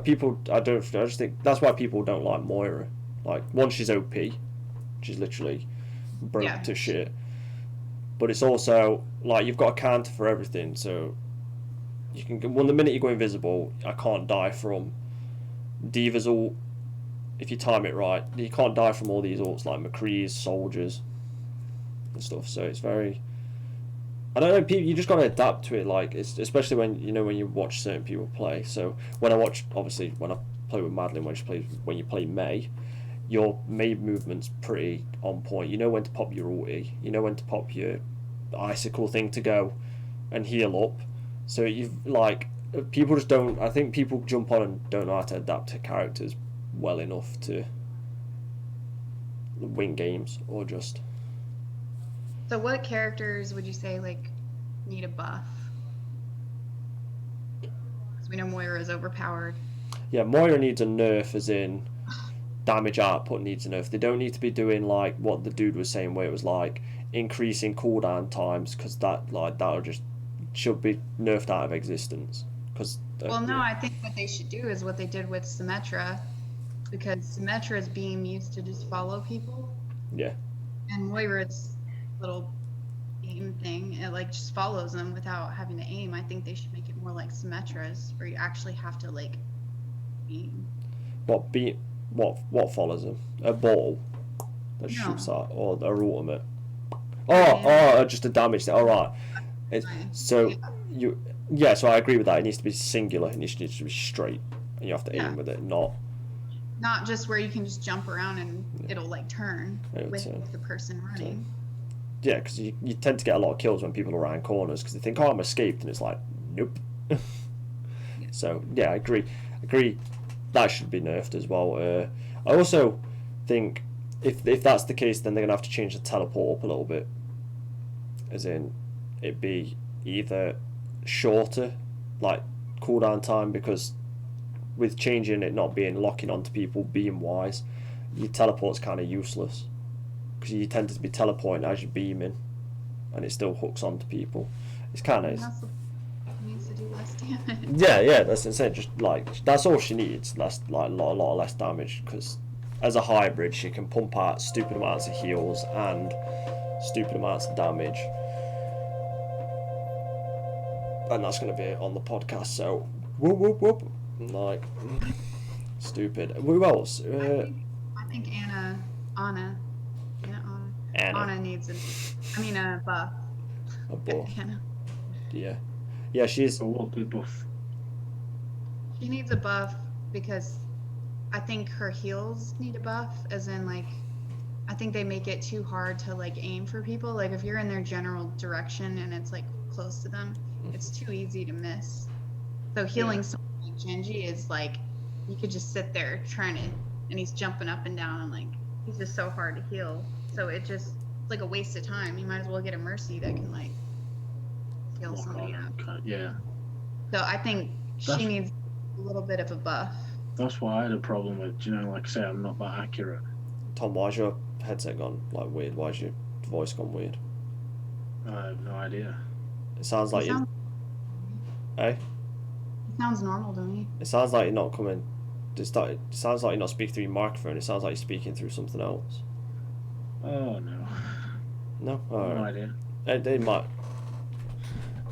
I just think that's why people don't like Moira. Like one, she's OP, she's literally broke to shit. But it's also like you've got a counter for everything, so you can. Well, the minute you go invisible, I can't die from Diva's ult, if you time it right. You can't die from all these ults like McCree's, soldiers, and stuff. So it's very. I don't know. People, you just got to adapt to it. Like, it's especially when when you watch certain people play. So when I watch, obviously, when I play with Madeleine, when you play May, your May movement's pretty on point. You know when to pop your ulti. You know when to pop your icicle thing to go and heal up. So you've like people just don't. I think people jump on and don't know how to adapt to characters well enough to win games or just. So what characters would you say like need a buff? Because we know Moira is overpowered. Yeah, Moira needs a nerf, as in damage output needs a nerf. They don't need to be doing like what the dude was saying, where it was like increasing cooldown times, because that'll just should be nerfed out of existence. Because well, no, I think what they should do is what they did with Symmetra, because Symmetra's beam used to just follow people. Yeah. And Moira's little aim thing, it like just follows them without having to aim. I think they should make it more like Symmetra's, where you actually have to like aim. What follows them? A ball that No. shoots out, or their ultimate. Oh, just a damage. All right. So so I agree with that. It needs to be singular. It needs to be straight, and you have to aim with it, not just where you can just jump around and it'll like turn with the person running. Yeah, because you tend to get a lot of kills when people are around corners because they think, oh, I'm escaped, and it's like, nope. So yeah, I agree. That should be nerfed as well. I also think if that's the case, then they're gonna have to change the teleport up a little bit, as in it be either shorter, like cooldown time, because with changing it not being locking onto people beam wise, your teleport's kind of useless because you tend to be teleporting as you're beaming, and it still hooks onto people. It's kind of needs to do less damage. yeah, that's insane. Just like that's all she needs. That's like a lot less damage, because as a hybrid she can pump out stupid amounts of heals and stupid amounts of damage, and that's going to be on the podcast. So whoop like stupid. Who else? I think Anna needs a buff. A buff. Anna. Yeah, she's a what good buff. She needs a buff because I think her heals need a buff, as in like I think they make it too hard to like aim for people. Like if you're in their general direction and it's like close to them, it's too easy to miss. So healing someone like Genji is like you could just sit there trying to, and he's jumping up and down and like he's just so hard to heal. So it's like a waste of time. You might as well get a Mercy that can like heal somebody up. Yeah. So I think she needs a little bit of a buff. That's what I had a problem with. Like I say, I'm not that accurate. Tom, why's your headset gone like weird? Why's your voice gone weird? I have no idea. It sounds like you. Hey? It sounds normal to me. It sounds like you're not coming. It sounds like you're not speaking through your microphone. It sounds like you're speaking through something else. Oh no. No? No idea. It might.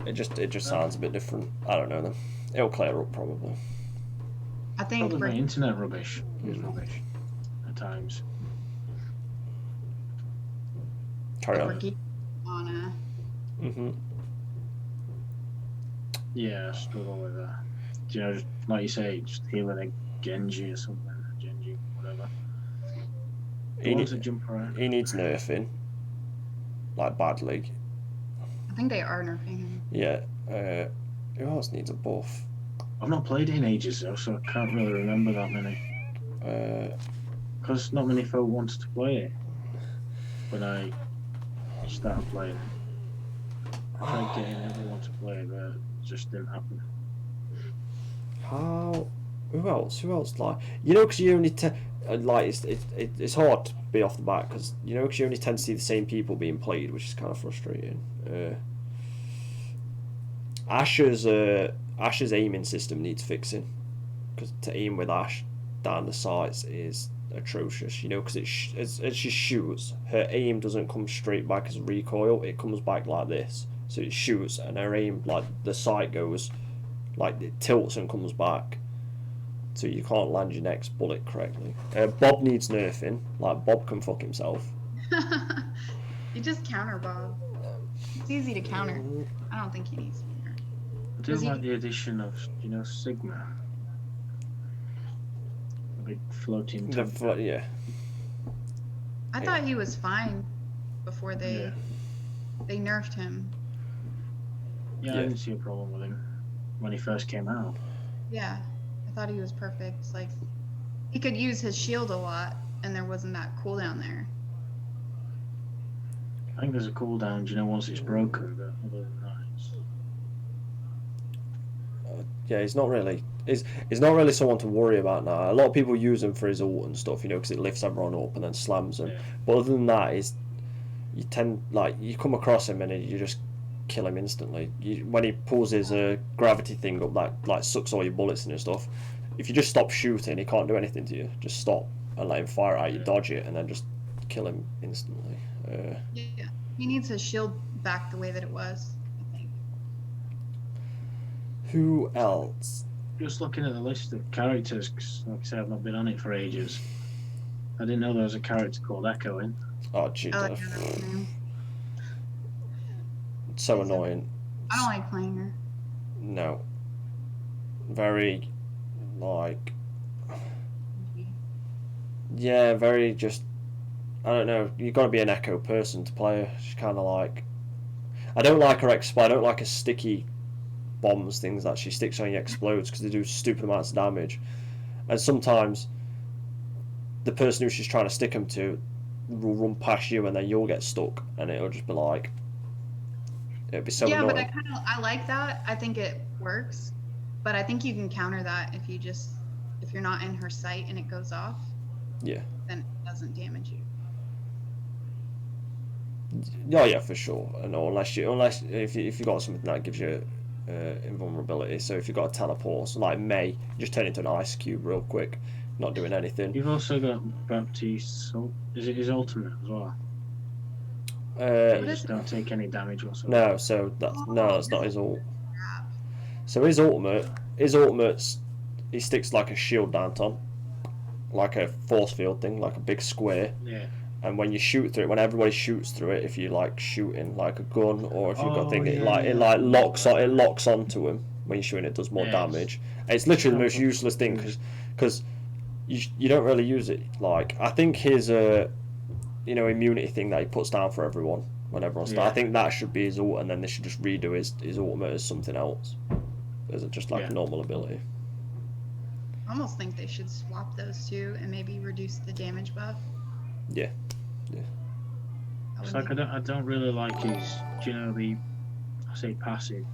It just sounds a bit different. I don't know then. It'll clear up probably. I think probably my internet rubbish is rubbish at times. Carry on. Yeah, I struggle with that. Just like you say, just healing a Genji or something. Genji, whatever. He needs to jump around. He needs nerfing. Like badly. I think they are nerfing him. Yeah. Who else needs a buff? I've not played it in ages though, so I can't really remember that many. Because not many folk wanted to play it when I started playing. I tried getting everyone to play it, but it just didn't happen. Who else? Like because you only like it's hard to be off the bat because because you only tend to see the same people being played, which is kind of frustrating. Ash's aiming system needs fixing, because to aim with Ash down the sights is atrocious. Because as she shoots, her aim doesn't come straight back as recoil; it comes back like this. So it shoots, and her aim, like the sight goes, like it tilts and comes back. so you can't land your next bullet correctly. Bob needs nerfing. Like, Bob can fuck himself. You just counter Bob. It's easy to counter. I don't think he needs to be nerfed. I do like the addition of, Sigma. A big floating tank. Yeah. I thought he was fine before they nerfed him. Yeah, I didn't see a problem with him when he first came out. Yeah, I thought he was perfect. Like, he could use his shield a lot, and there wasn't that cooldown there. I think there's a cooldown, once it's broken, but other than that, yeah, he's not really. He's not really someone to worry about now. A lot of people use him for his ult and stuff, because it lifts everyone up and then slams them. Yeah. But other than that, you come across him and you just kill him instantly. When he pulls his gravity thing up that like sucks all your bullets in and stuff, if you just stop shooting, he can't do anything to you. Just stop and let him fire at you, dodge it, and then just kill him instantly. Yeah, he needs his shield back the way that it was, I think. Who else? just looking at the list of characters, 'cause like I say, I've not been on it for ages. I didn't know there was a character called Echo in. Oh, gee, I like her name. so annoying. I don't like playing her. No. Very, like, yeah, very just, I don't know, you've got to be an Echo person to play her. She's kind of like, I don't like her I don't like her sticky bombs, things that she sticks on you explodes, because they do stupid amounts of damage. And sometimes the person who she's trying to stick them to will run past you and then you'll get stuck, and it'll just be like, it'll be so yeah, annoying. but I like that. I think it works, but I think you can counter that if you're not in her sight and it goes off. Yeah. Then it doesn't damage you. Oh yeah, for sure. And unless if you got something that gives you invulnerability. So if you've got a teleport, so like May, you just turn into an ice cube real quick, not doing anything. You've also got Baptiste. Is it his ultimate as well? You just don't take any damage whatsoever. No, so that's not his ult. So his ultimate's he sticks like a shield down on, like a force field thing, like a big square. Yeah. And when you shoot through it, when everybody shoots through it, if you like shooting like a gun, or if you've got a thing, it locks onto him when you're shooting. It does more damage. And it's literally the most useless thing because you don't really use it. Like, I think his immunity thing that he puts down for everyone when everyone's starts, I think that should be his ult, and then they should just redo his ultimate as something else, as just like a normal ability. I almost think they should swap those two and maybe reduce the damage buff. Yeah. It's like I don't really like his, I say passive,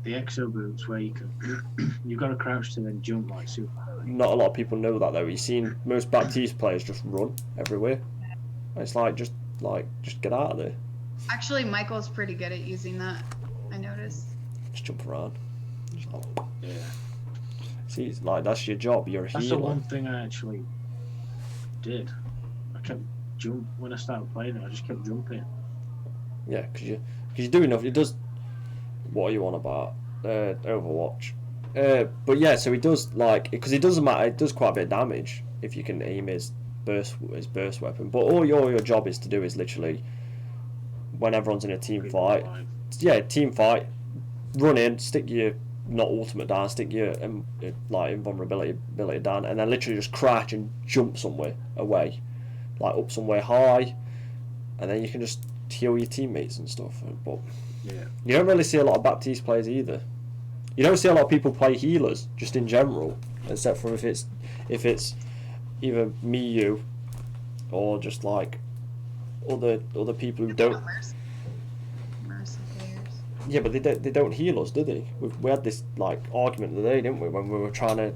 the exo boots where you've got to crouch to then jump like super high. Not a lot of people know that though. You've seen most Baptiste players just run everywhere. It's like just get out of there. Actually, Michael's pretty good at using that. I noticed. Just jump around. Yeah. See, it's like that's your job. You're a healer. That's the one thing I actually did. I kept when I started playing it. I just kept jumping. Yeah, because you do enough. It does. What are you on about? Overwatch. But yeah, so he does because it doesn't matter. It does quite a bit of damage if you can aim his burst weapon. But all your job is to do is literally when everyone's in a team fight. Yeah, team fight. Run in, stick your not ultimate down, stick your invulnerability ability down, and then literally just crouch and jump somewhere away, like up somewhere high, and then you can just heal your teammates and stuff. But you don't really see a lot of Baptiste players either. You don't see a lot of people play healers just in general, except for if it's either me, you, or just like other people who don't. Mercy players. Yeah, but they don't heal us, do they? We had this argument today, didn't we, when we were trying to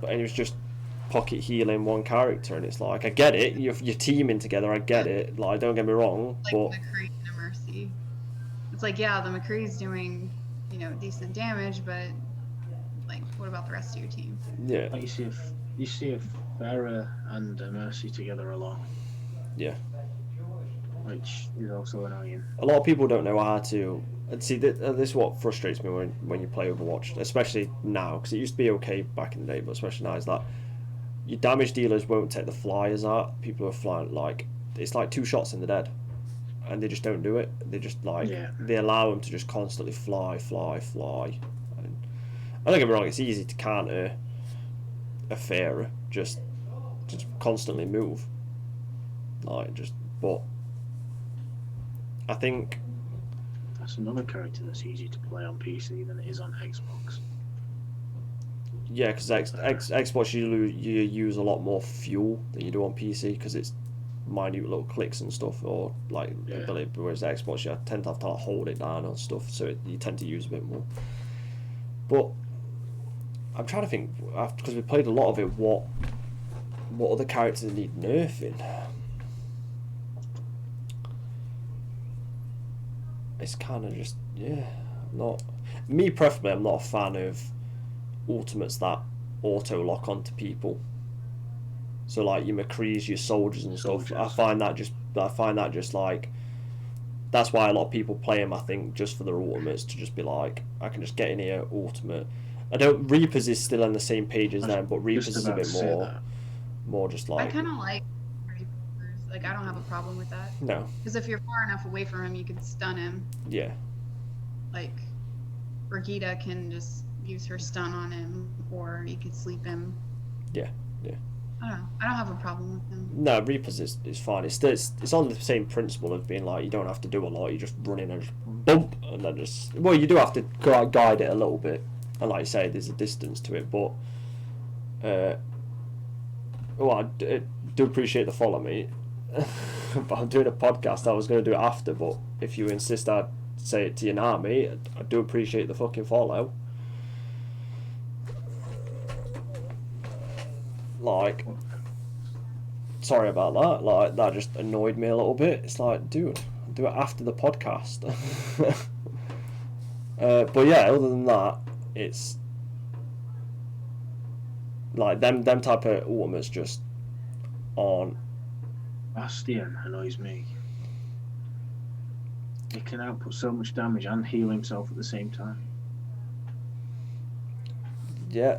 and it was just pocket healing one character, and it's like, I get it, you're teaming together, I get it, don't get me wrong, like but McCree and a Mercy. It's like, yeah, the McCree's doing decent damage, but what about the rest of your team? Yeah. Like you see a Farah and a Mercy together a lot. Yeah. which is also annoying. A lot of people don't know how to. And see, this is what frustrates me when you play Overwatch, especially now, because it used to be okay back in the day, but especially now, is that your damage dealers won't take the flyers out. People are flying like it's like 2 shots in the dead, and they just don't do it. They just like they allow them to just constantly fly. And don't get me wrong, it's easy to counter a Pharah, just constantly move, like just. But I think that's another character that's easy to play on PC than it is on Xbox. Yeah, because Xbox you use a lot more fuel than you do on PC because it's minute little clicks and stuff, or like ability. Whereas Xbox you tend to have to like, hold it down on stuff, so you tend to use a bit more. But I'm trying to think because we played a lot of it. What other characters need nerfing? It's kind of just not me preferably. I'm not a fan of ultimates that auto lock onto people. So like your McCree's, your soldiers and stuff. I find that just like that's why a lot of people play them. I think just for their ultimates to just be like I can just get in here ultimate. I don't Reapers is still on the same page as them, but Reapers is a bit more just like. I kind of like Reapers. Like I don't have a problem with that. No. Because if you're far enough away from him, you can stun him. Yeah. Like Brigitte can just use her stun on him, or you could sleep him. Yeah. I don't know. I don't have a problem with him. No, Reapers is fine. It's on the same principle of being like you don't have to do a lot. You just run in and just bump, and then just you do have to guide it a little bit, and like you say, there's a distance to it. But I do appreciate the follow, mate. But I'm doing a podcast. I was going to do it after, but if you insist, I'd say it to you now, mate. I do appreciate the fucking follow. Like, sorry about that. Like, that just annoyed me a little bit. It's like, dude, do it after the podcast. But yeah, other than that, it's like them type of ultimates just on. Bastion annoys me. He can output so much damage and heal himself at the same time. Yeah.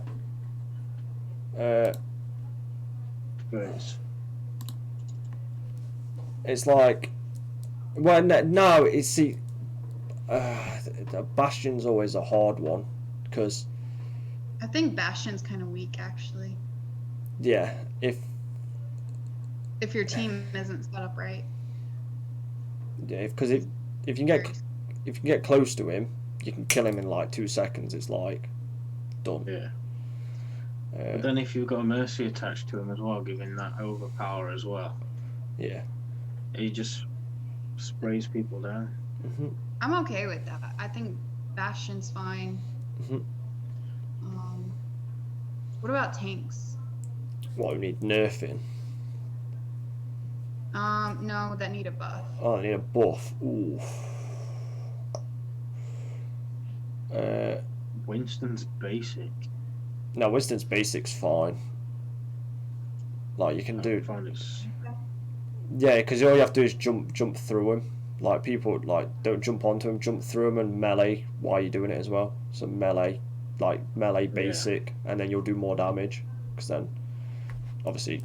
It's like, well, no, it's see, Bastion's always a hard one because I think Bastion's kind of weak actually. Yeah, if your team isn't set up right. Yeah, because if you can get close to him, you can kill him in like 2 seconds. It's like done. Yeah. But then if you've got a mercy attached to him as well, giving that overpower as well. Yeah. He just sprays people down. Mm-hmm. I'm okay with that. I think Bastion's fine. Mm-hmm. What about tanks? What, we need nerfing? No, that need a buff. Oh, I need a buff. Ooh. Winston's basic. No, Winston's basic's fine. Like you can do. Yeah, because all you have to do is jump through him. Like people don't jump onto him, jump through him and melee while you're doing it as well. So melee basic, and then you'll do more damage. Because then, obviously,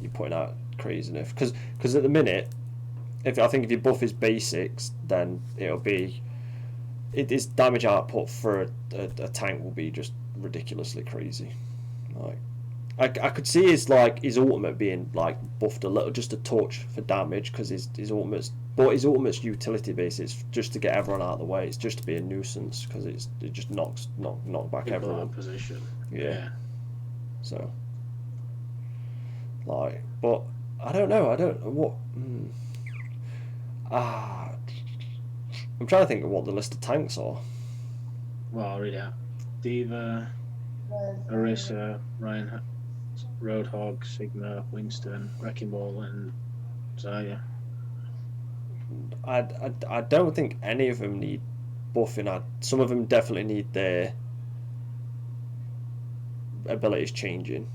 you're putting out craziness. Because at the minute, if you buff his basics, then it'll be. His damage output for a tank will be just ridiculously crazy. Like, I could see his ultimate being like buffed a little, just a touch for damage, because his ultimate's utility base is just to get everyone out of the way. It's just to be a nuisance because it just knock back everyone. Position. Yeah. So, but I don't know. What. I'm trying to think of what the list of tanks are. Well, I'll read it out. D.Va, Orisa, Ryan, Roadhog, Sigma, Winston, Wrecking Ball, and Zarya. I don't think any of them need buffing. Some of them definitely need their abilities changing,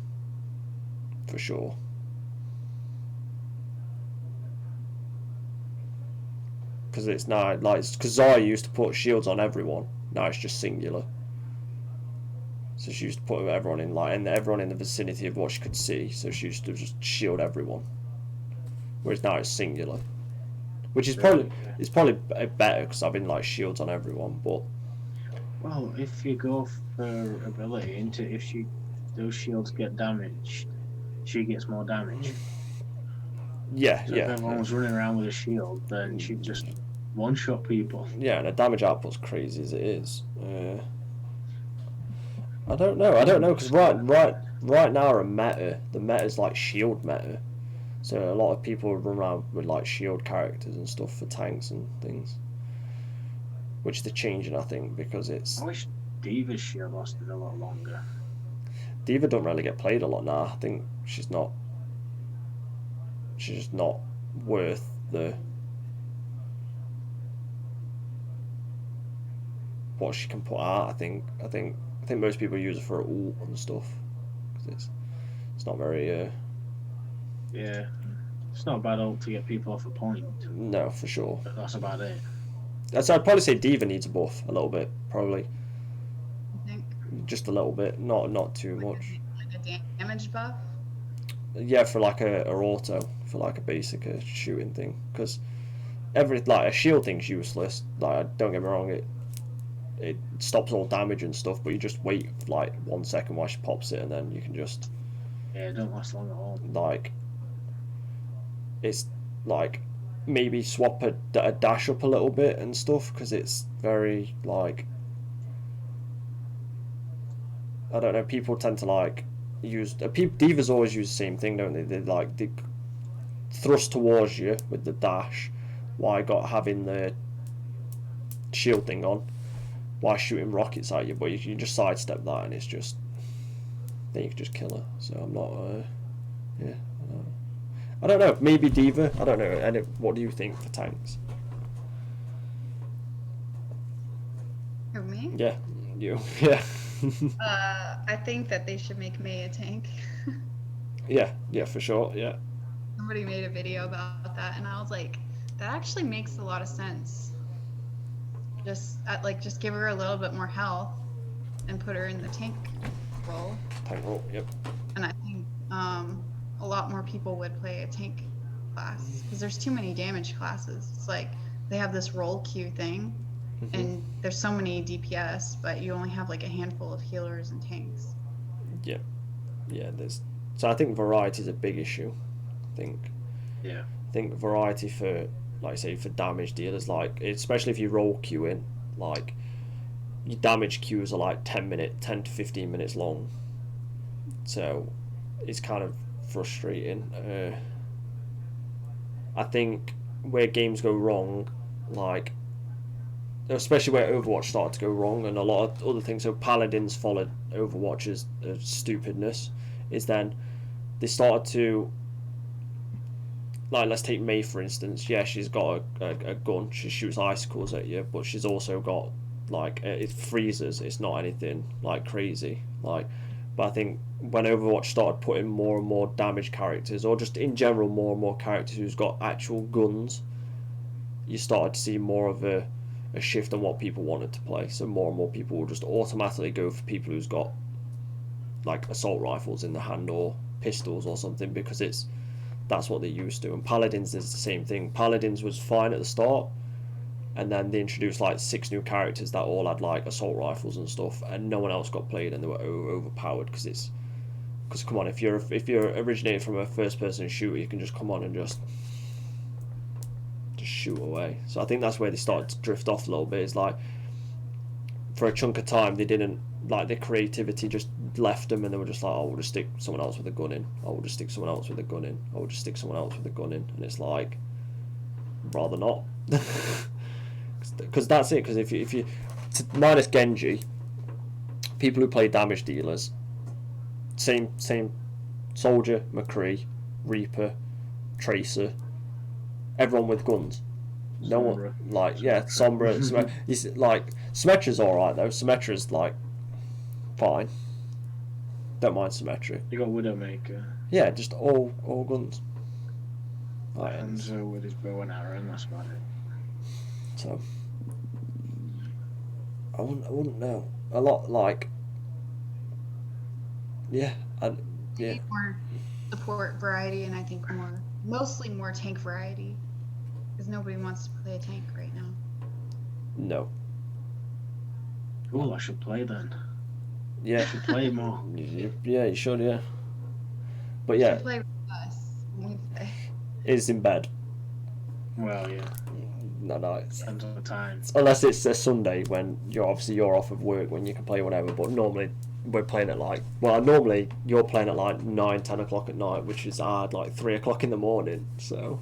for sure. because it's now like because Zarya used to put shields on everyone. Now it's just singular. So she used to put everyone in like and everyone in the vicinity of what she could see. So she used to just shield everyone. Whereas now it's singular, which is probably better because I've been like shields on everyone. But well, if you go for ability into if those shields get damaged, she gets more damage. yeah, So if everyone was running around with a shield, then she'd just one-shot people. Yeah, and the damage output's crazy as it is. I don't know, because right now the meta is like shield meta. So a lot of people run around with like shield characters and stuff for tanks and things. Which they're changing, I think, because it's... I wish Diva's shield lasted a lot longer. Diva don't really get played a lot now. I think she's just not worth the... what she can put out. I think most people use her for ult and stuff. Because it's not very... Yeah. It's not a bad ult to get people off a point. No, for sure. But that's about it. So I'd probably say Diva needs a buff a little bit, probably. I think. Just a little bit, not too much. Like a damage buff? Yeah, for like a auto, for like a basic shooting thing. Because like a shield thing's useless. Like, don't get me wrong, it stops all damage and stuff, but you just wait like 1 second while she pops it, and then you can just... Yeah, it don't last long at all. Like, it's like... maybe swap a dash up a little bit and stuff, because it's very like, I don't know, people tend to like use divas always use the same thing, don't they? They thrust towards you with the dash while having the shield thing on while shooting rockets at you, but you can just sidestep that and it's just, then you can just kill her. So I'm not yeah, I don't know. Maybe Diva. I don't know. And what do you think for tanks? Who, me? Yeah, you. Yeah. I think that they should make May a tank. yeah, for sure. Yeah. Somebody made a video about that, and I was like, that actually makes a lot of sense. Just give her a little bit more health, and put her in the tank role. Tank role. Yep. And I think a lot more people would play a tank class because there's too many damage classes. It's like they have this role queue thing, and there's so many DPS, but you only have like a handful of healers and tanks. Yeah, so I think variety is a big issue. I think variety for, like I say, for damage dealers, like especially if you role queue in, like your damage queues are like 10 to 15 minutes long, so it's kind of frustrating. I think where games go wrong, like especially where Overwatch started to go wrong and a lot of other things, so Paladins followed Overwatch's stupidness, is then they started to, like, let's take May for instance. Yeah, she's got a gun, she shoots icicles at you, but she's also got like it freezes. It's not anything like crazy, like, but I think when Overwatch started putting more and more damage characters, or just in general more and more characters who's got actual guns, you started to see more of a shift on what people wanted to play. So more and more people will just automatically go for people who's got like assault rifles in the hand or pistols or something, because that's what they're used to. And Paladins is the same thing. Paladins was fine at the start, and then they introduced like 6 new characters that all had like assault rifles and stuff, and no one else got played, and they were overpowered because come on, if you're originating from a first person shooter, you can just come on and just shoot away. So I think that's where they started to drift off a little bit. It's like for a chunk of time they didn't, like, their creativity just left them, and they were just like, oh, we'll just stick someone else with a gun in, oh, we'll just stick someone else with a gun in, oh, we'll just stick someone else with a gun in, and it's like, rather not. Because that's it. Because if you minus Genji, people who play damage dealers, same Soldier, McCree, Reaper, Tracer, everyone with guns. No one, like, yeah, Sombra. Like, Symmetra's alright though. Symmetra's like fine. Don't mind Symmetra. You got Widowmaker. Yeah, just all guns. Hanzo with his bow and arrow, and that's about it. So I wouldn't know. A lot like yeah, You yeah, need more support variety, and I think mostly more tank variety, because nobody wants to play a tank right now. no, Oh, I should play then. yeah, I should play more. yeah, you should, yeah. But You yeah, should play with us when we play. it's in bed. Well, yeah, No, depends on the time. unless it's a Sunday when you're off of work when you can play whenever. But normally we're playing at like normally you're playing at like 9, 10 o'clock at night, which is hard like 3 o'clock in the morning. So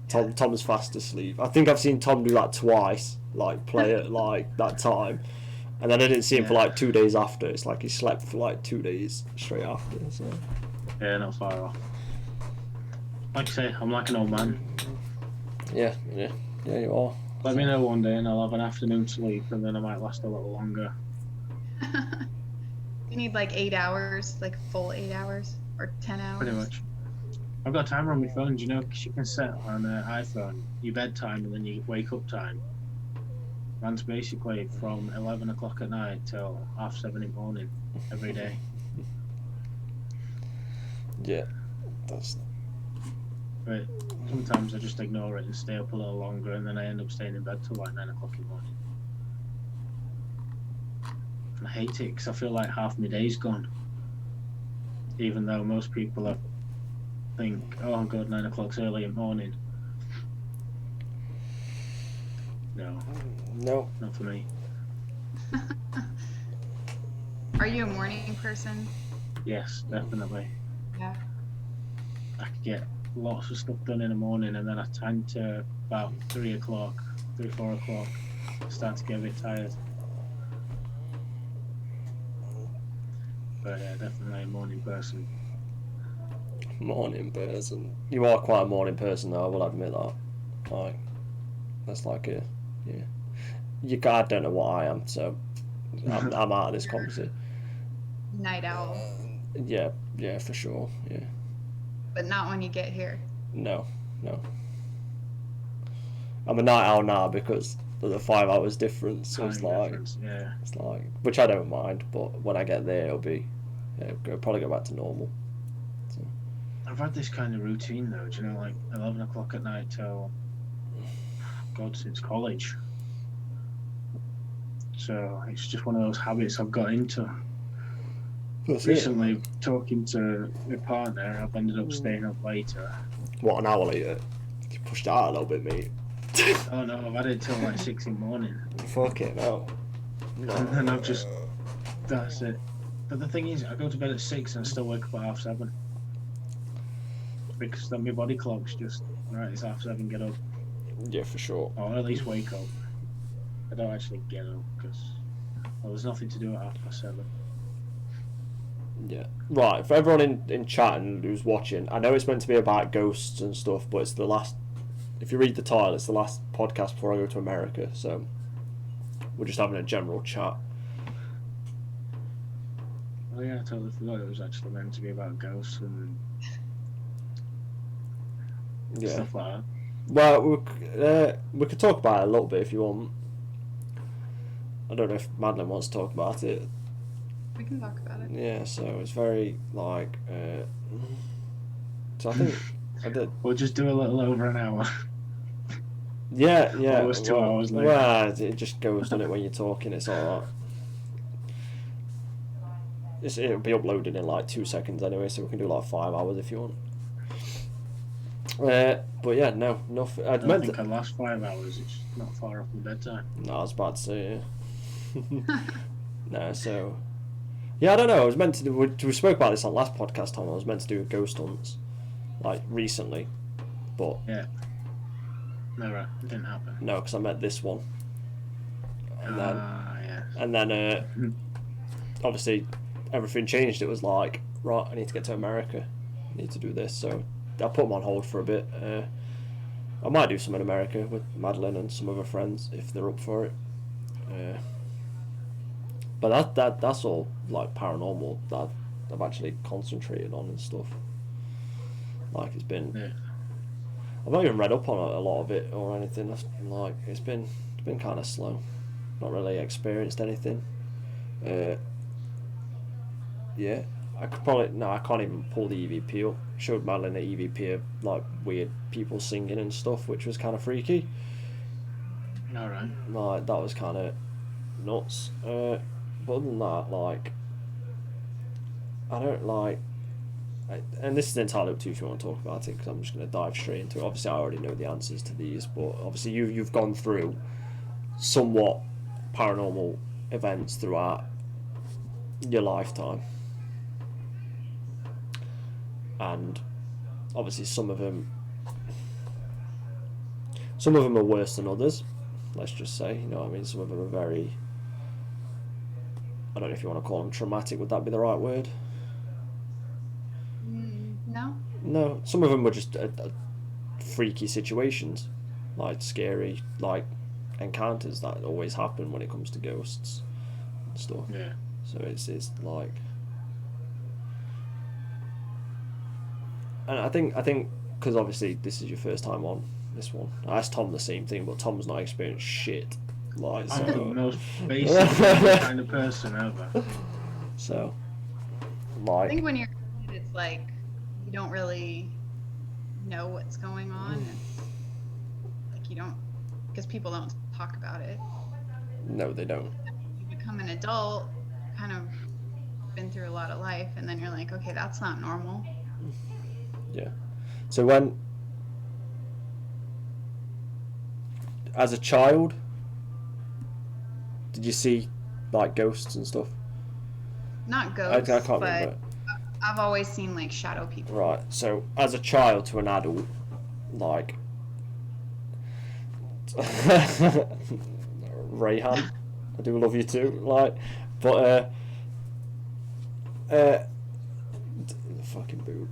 Tom's fast asleep. I think I've seen Tom do that twice, like play at like that time, and then I didn't see him for Yeah. like 2 days after. It's like he slept for like 2 days straight after. So Yeah, not far off. Like I say, I'm like an old man. yeah, you are. Let me know one day and I'll have an afternoon sleep and then I might last a little longer. You need like 8 hours, like full 8 hours or 10 hours. Pretty much. I've got a timer on my phone, you know, because you can set on an iPhone your bedtime and then your wake up time. Runs basically from 11 o'clock at night till 7:30 in the morning every day. Yeah, that's But sometimes I just ignore it and stay up a little longer and then I end up staying in bed till like 9 o'clock in the morning. And I hate it because I feel like half my day's gone. Even though most people think, oh god, 9 o'clock's early in the morning. No, no. not for me. Are you a morning person? Yes, definitely. Yeah. I could get lots of stuff done in the morning and then I tend to about 3 o'clock, 4 o'clock, start to get a bit tired. But yeah, definitely a morning person. Morning person. You are quite a morning person, though. I will admit that. Like, that's like a yeah. I don't know what I am, so I'm out of this conversation. Night owl, Yeah, for sure. Yeah, but not when you get here. no. I'm a night owl now because of the 5 hours difference. So it's Time like difference, yeah. it's like, which I don't mind, but when I get there, it'll probably go back to normal. I've had this kind of routine though, do you know, like 11 o'clock at night till, God, since college. So it's just one of those habits I've got into. Recently, talking to my partner, I've ended up staying up later. What, an hour later? You pushed it out a little bit, mate. Oh no, I've had it till like 6 in the morning. Fuck it, no. And then I've just, that's it. But the thing is, I go to bed at 6 and I still wake up at 7:30. Because then my body clock's just, right, it's 7:30, get up. Yeah, for sure. Or at least wake up. I don't actually get up because there's nothing to do at 7:30. Yeah. Right, for everyone in chat and who's watching, I know it's meant to be about ghosts and stuff, but it's the last, if you read the title, it's the last podcast before I go to America, so we're just having a general chat. Oh yeah, I totally forgot it was actually meant to be about ghosts and Yeah. stuff like that. Well, we could talk about it a little bit if you want. I don't know if Madeleine wants to talk about it. We can talk about it. Yeah, so it's very like. So I think I did. We'll just do a little over an hour. Yeah. Almost 2 hours later. Well, it just goes, doesn't it, when you're talking? It's alright. It'll be uploaded in like 2 seconds anyway, so we can do like 5 hours if you want. But yeah, no, nothing. I don't think I'd last 5 hours. It's not far off my bedtime. No, I was about to say, yeah. No, so yeah, I don't know. I was meant to do. We spoke about this on last podcast, Tom. I was meant to do ghost hunts, like recently, but Yeah. No, right. It didn't happen. no, because I met this one, Yeah. and then obviously everything changed. It was like, right, I need to get to America. I need to do this, so I put them on hold for a bit. I might do some in America with Madeleine and some of her friends if they're up for it. But that's all like paranormal that I've actually concentrated on and stuff. Like it's been, Yeah. I've not even read up on a lot of it or anything. Like it's been been kind of slow. Not really experienced anything. Yeah, I can't even pull the EVP up. Showed Madeleine the EVP of like weird people singing and stuff, which was kind of freaky. All right. Like that was kind of nuts. But other than that, like, I don't like. And this is entirely up to you if you want to talk about it, because I'm just going to dive straight into it. Obviously, I already know the answers to these, but obviously you've gone through somewhat paranormal events throughout your lifetime, and obviously some of them are worse than others. Let's just say, you know what I mean. Some of them are very, I don't know if you want to call them traumatic. Would that be the right word? No. No, some of them were just freaky situations, like scary, like encounters that always happen when it comes to ghosts and stuff. Yeah. So it's like, and I think because obviously this is your first time on this one. I asked Tom the same thing, but Tom's not experienced shit. Like, I'm the so, most basic kind of person ever. so I like, think when you're a kid, it's like you don't really know what's going on. It's like you don't, because people don't talk about it. no, they don't. You become an adult, kind of been through a lot of life, and then you're like, okay, that's not normal. Yeah. So when, as a child, did you see like ghosts and stuff? Not ghosts, I can't but remember. I've always seen like shadow people. Right. So as a child to an adult, like Rayhan, I do love you too. Like, but fucking boob.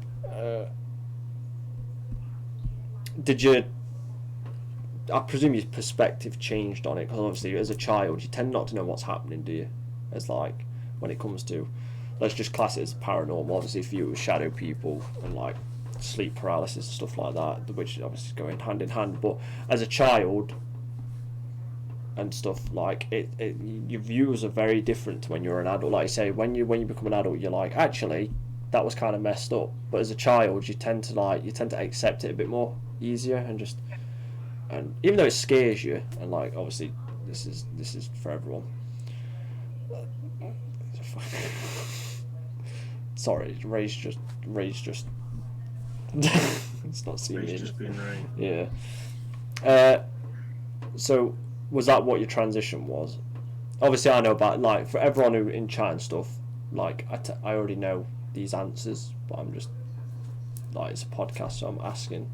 Did you? I presume your perspective changed on it, because obviously as a child you tend not to know what's happening, do you? As like when it comes to, let's just class it as paranormal. Obviously for you it was shadow people and like sleep paralysis and stuff like that, which obviously is going hand in hand. But as a child and stuff, like it your views are very different to when you're an adult. Like you say, when you become an adult, you're like, actually that was kind of messed up. But as a child you tend to accept it a bit more easier, and even though it scares you, and like obviously this is for everyone. Sorry, Ray's just it's not seeing It's me. just been rain. Yeah. So was that what your transition was? Obviously I know about, like, for everyone who in chat and stuff, like I already know these answers, but I'm just like, it's a podcast, so I'm asking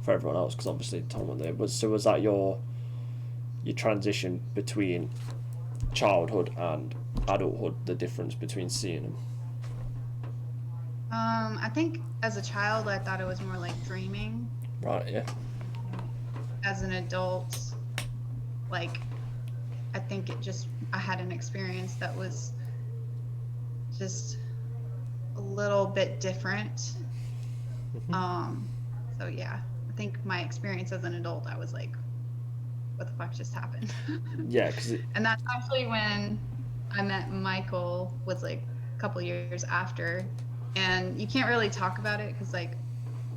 for everyone else, because obviously Tom went there. So was that your transition between childhood and adulthood, the difference between seeing them? I think as a child I thought it was more like dreaming. Right, yeah. As an adult, like, I think I had an experience that was just a little bit different. So yeah, I think my experience as an adult, I was like, what the fuck just happened? Yeah, because and that's actually when I met Michael, was like a couple years after, and you can't really talk about it because like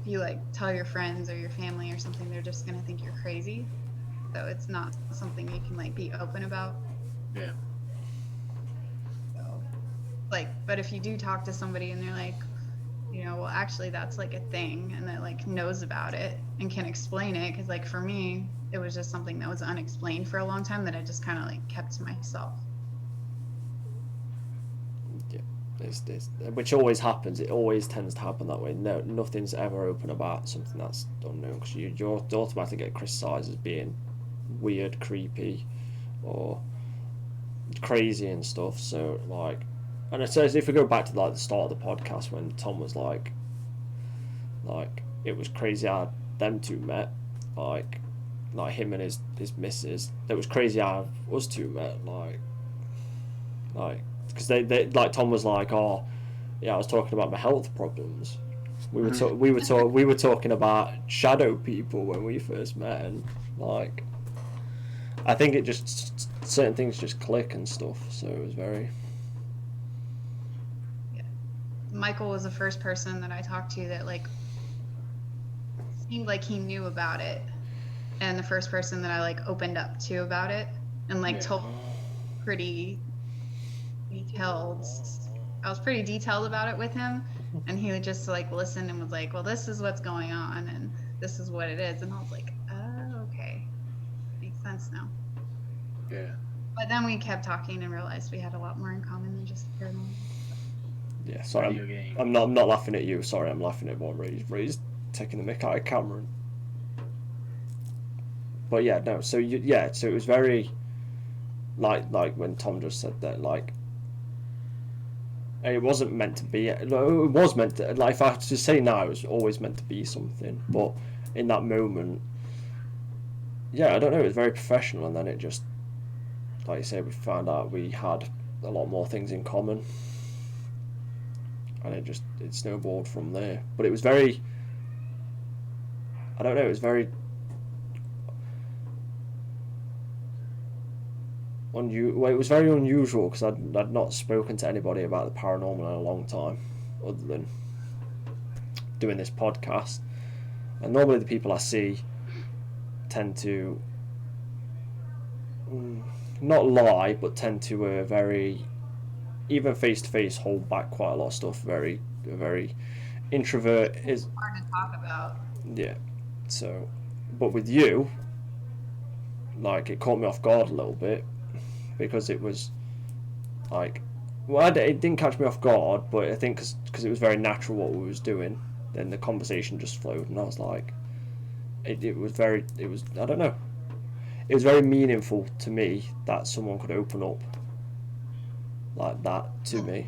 if you like tell your friends or your family or something, they're just gonna think you're crazy. So it's not something you can like be open about. Yeah. So like, but if you do talk to somebody and they're like, you know, well actually that's like a thing, and that like knows about it and can explain it, because like for me it was just something that was unexplained for a long time that I just kind of like kept to myself. yeah, it's which always happens. It always tends to happen that way. No, nothing's ever open about something that's unknown, because you automatically get criticised as being weird, creepy, or crazy and stuff. So like, and it says, if we go back to like the start of the podcast when Tom was like it was crazy how them two met, like him and his missus. It was crazy how us two met, like because they like, Tom was like, oh yeah, I was talking about my health problems. We were talking about shadow people when we first met, and like, I think it just certain things just click and stuff. So it was very. Michael was the first person that I talked to that like seemed like he knew about it, and the first person that I like opened up to about it and like told pretty detailed. I was pretty detailed about it with him, and he would just like listen and was like, "Well, this is what's going on, and this is what it is," and I was like, "Oh, okay, makes sense now." Yeah. But then we kept talking and realized we had a lot more in common than just the paranormal. Yeah, sorry, I'm not laughing at you. Sorry, I'm laughing at what Ray's taking the mick out of Cameron. But yeah, no. So so it was very like when Tom just said that, like it wasn't meant to be. It was meant to. Like if I had to say now, it was always meant to be something. But in that moment, yeah, I don't know. It was very professional, and then it just, like you say, we found out we had a lot more things in common. And it snowballed from there. But it was very, I don't know, it was very it was very unusual because I'd not spoken to anybody about the paranormal in a long time, other than doing this podcast. And normally the people I see tend to not lie, but tend to very, even face to face, hold back quite a lot of stuff. Very introvert is hard to talk about. Yeah. So, but with you, like it caught me off guard a little bit because it was like, well, it didn't catch me off guard, but I think because it was very natural what we was doing, then the conversation just flowed, and I was like, it was I don't know, it was very meaningful to me that someone could open up like that to me.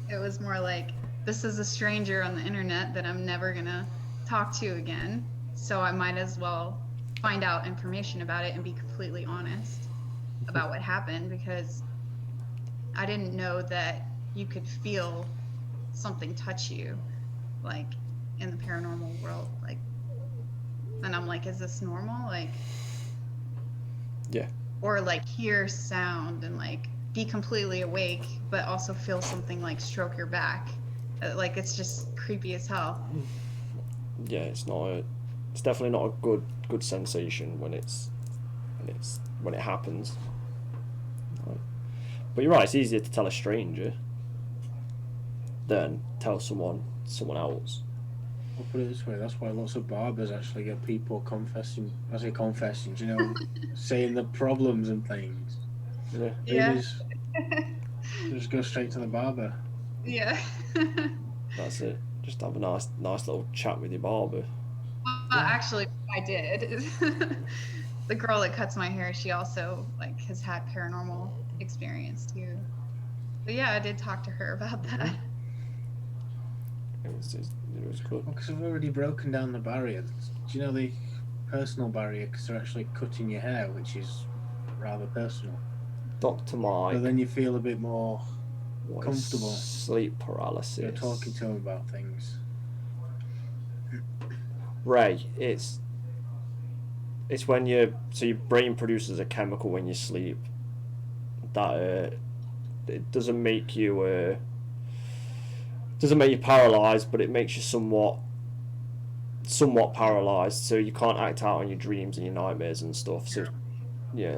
It was more like, this is a stranger on the internet that I'm never gonna talk to again, so I might as well find out information about it and be completely honest about what happened, because I didn't know that you could feel something touch you, like in the paranormal world, like, and I'm like, is this normal? Like, yeah, or like hear sound and like be completely awake but also feel something like stroke your back, like it's just creepy as hell. Yeah, it's definitely not a good sensation when it happens. But you're right, it's easier to tell a stranger than tell someone else. I'll put it this way, that's why lots of barbers actually get people confessing, you know, saying the problems and things. Yeah. Just go straight to the barber. Yeah. That's it. Just have a nice little chat with your barber. Well, actually, I did. The girl that cuts my hair, she also like has had paranormal experience too. But yeah, I did talk to her about that. It was good. Because I've already broken down the barrier. Do you know the personal barrier? Because they're actually cutting your hair, which is rather personal. Dr. Mike. But then you feel a bit more comfortable. Sleep paralysis. You're talking to him about things. Ray, it's when your brain produces a chemical when you sleep that it doesn't make you paralyzed, but it makes you somewhat paralyzed, so you can't act out on your dreams and your nightmares and stuff. So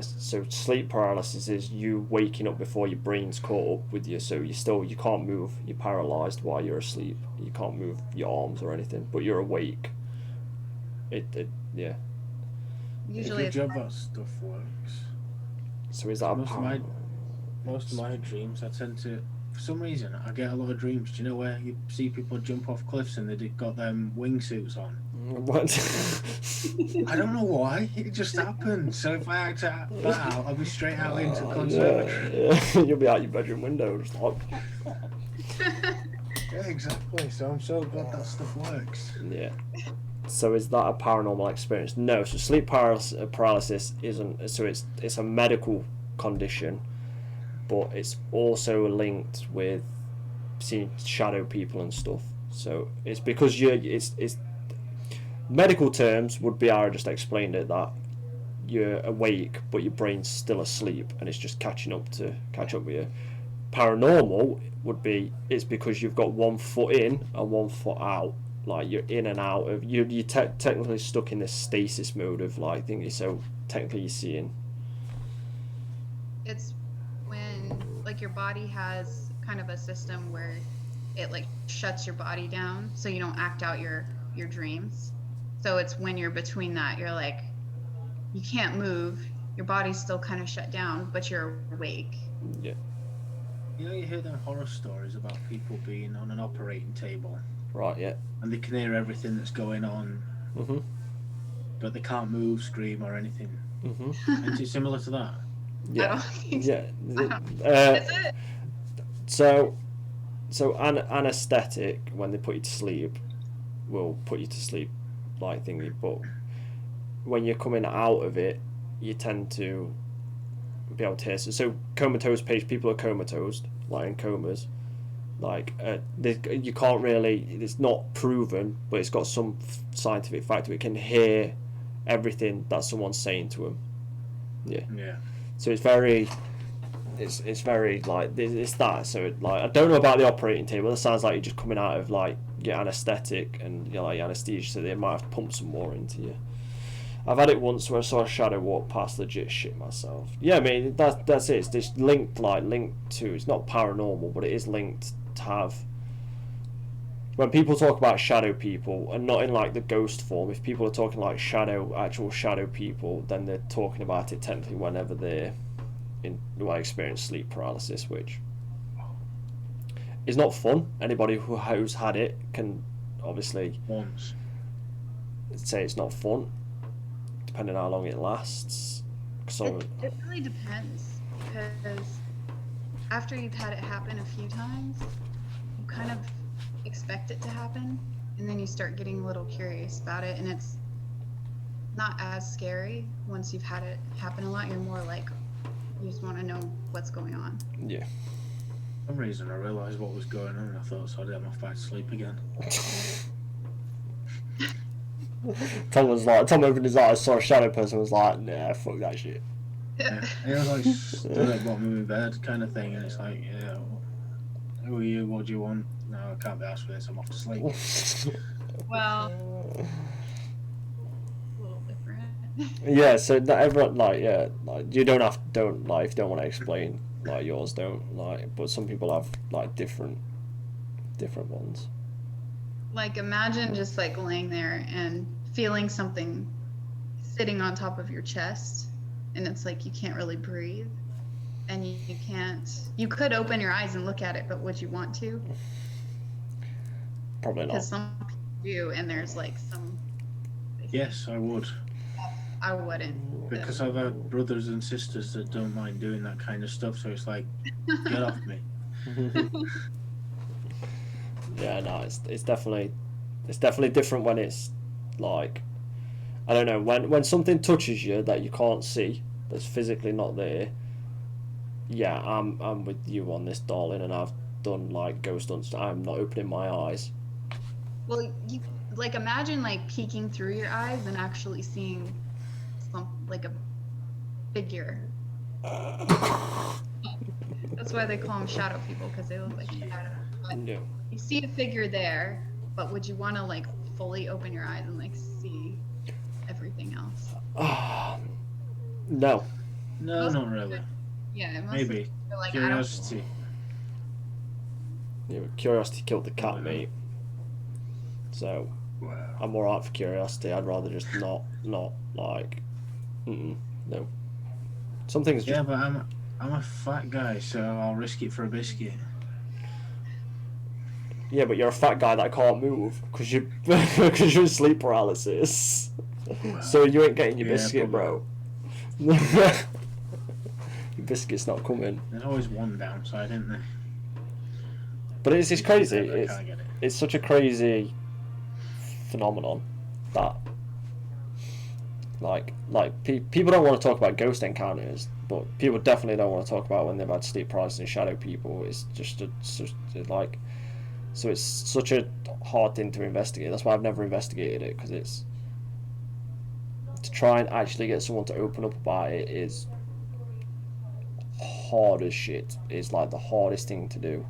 so sleep paralysis is you waking up before your brain's caught up with you, so you can't move, you're paralyzed while you're asleep, you can't move your arms or anything, but you're awake. Usually it's good job that stuff works. So is that most of my dreams, I tend to, for some reason, I get a lot of dreams. Do you know where you see people jump off cliffs and they got them wingsuits on? What? I don't know why. It just happens. So if I act that out, I'll be straight out into the conservatory. Yeah. You'll be out your bedroom window just like. Yeah, exactly. So I'm so glad that stuff works. Yeah. So is that a paranormal experience? No. So sleep paralysis isn't. So it's a medical condition, but it's also linked with seeing shadow people and stuff. So it's because it's medical terms would be how I just explained it, that you're awake but your brain's still asleep and it's just catch up with you. Paranormal would be it's because you've got 1 foot in and 1 foot out, like you're in and out of you're technically stuck in this stasis mode of like thinking, so technically you're seeing. It's when like your body has kind of a system where it like shuts your body down so you don't act out your dreams. So it's when you're between that, you're like, you can't move, your body's still kind of shut down, but you're awake. Yeah. You know, you hear them horror stories about people being on an operating table. Right, yeah. And they can hear everything that's going on, but they can't move, scream, or anything. Isn't it similar to that? Yeah. I don't think yeah. Is it? So anesthetic, when they put you to sleep, will put you to sleep like thingy, but when you're coming out of it, you tend to be able to hear. So comatose people are comatose, like in comas. Like you can't really. It's not proven, but it's got some scientific fact. It can hear everything that someone's saying to them. Yeah. Yeah. So it's very like it's that. So like I don't know about the operating table. It sounds like you're just coming out of like your anesthetic and you're like anesthesia, so they might have pumped some more into you. I've had it once where I saw a shadow walk past, legit shit myself. Yeah, I mean that's it. It's linked to. It's not paranormal, but it is linked to have. When people talk about shadow people, and not in like the ghost form, if people are talking like actual shadow people, then they're talking about it technically whenever they're experience sleep paralysis, which is not fun. Anybody who's had it can obviously Once. say it's not fun, depending on how long it lasts. So It really depends, because after you've had it happen a few times, you kind of expect it to happen, and then you start getting a little curious about it, and it's not as scary once you've had it happen a lot. You're more like, you just want to know what's going on. yeah. For some reason, I realised what was going on, and I thought, so I did my back to sleep again. Tom opened his eyes, saw a shadow person, was like, nah, fuck that shit. Yeah. It was like stood at bottom of my bed kind of thing, and it's like, yeah, who are you? What do you want? No, I can't be asked for this. I'm off to sleep. Well, a little different. Yeah, so that everyone like you don't if you don't want to explain like yours don't like, but some people have like different ones. Like imagine just like laying there and feeling something sitting on top of your chest, and it's like you can't really breathe, and you can't. You could open your eyes and look at it, but would you want to? Probably not. Because some people do, and there's like some. Yes, I would. I wouldn't. Because I've had brothers and sisters that don't mind doing that kind of stuff, so it's like, get off me. Yeah, no, it's definitely different when it's like, I don't know, when something touches you that you can't see, that's physically not there. Yeah, I'm with you on this, darling, and I've done like ghost hunts. I'm not opening my eyes. Well, you like imagine like peeking through your eyes and actually seeing some like a figure. That's why they call them shadow people, because they look like shadows. But No. you see a figure there, but would you want to like fully open your eyes and like see everything else? No. No, not really. Yeah, it must Maybe. feel like Curiosity. Yeah, curiosity killed the cat, mate. So Wow. I'm alright for curiosity. I'd rather just not like, no. Some things just Yeah, but I'm a fat guy, so I'll risk it for a biscuit. yeah, but you're a fat guy that can't move because you're in sleep paralysis. So you ain't getting your Yeah, biscuit, probably. bro. Your biscuit's not coming. There's always one downside, isn't there? But it's crazy. I can't get it. It's such a crazy phenomenon that like people don't want to talk about ghost encounters, but people definitely don't want to talk about when they've had sleep paralysis and shadow people. It's just like, so it's such a hard thing to investigate. That's why I've never investigated it, because it's to try and actually get someone to open up about it is hard as shit. It's like the hardest thing to do,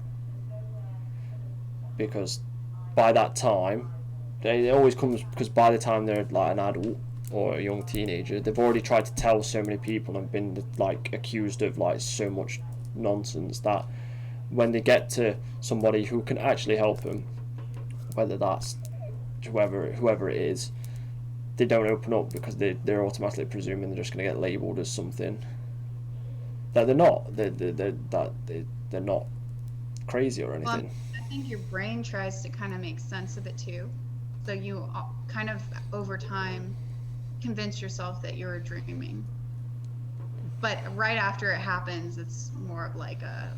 because by that time, it always comes because by the time they're like an adult or a young teenager, they've already tried to tell so many people and been like accused of like so much nonsense that when they get to somebody who can actually help them, whether that's whoever it is, they don't open up because they're automatically presuming they're just going to get labelled as something that they're not. They're not crazy or anything. I think your brain tries to kind of make sense of it too, so you kind of over time convince yourself that you're dreaming. But right after it happens, it's more of like a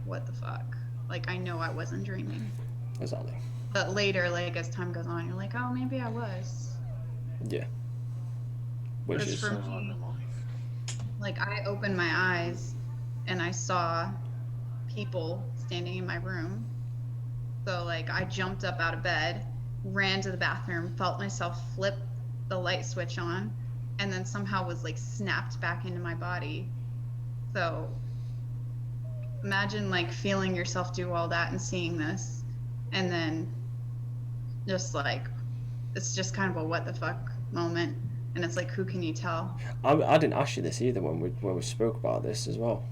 what the fuck? Like, I know I wasn't dreaming. Exactly. But later, like as time goes on, you're like, oh, maybe I was. Yeah. Which is for me, like I opened my eyes and I saw people standing in my room. So like I jumped up out of bed, ran to the bathroom, felt myself flip the light switch on, and then somehow was like snapped back into my body. So imagine like feeling yourself do all that and seeing this, and then just like it's just kind of a what the fuck moment, and it's like, who can you tell? I didn't ask you this either when we spoke about this as well.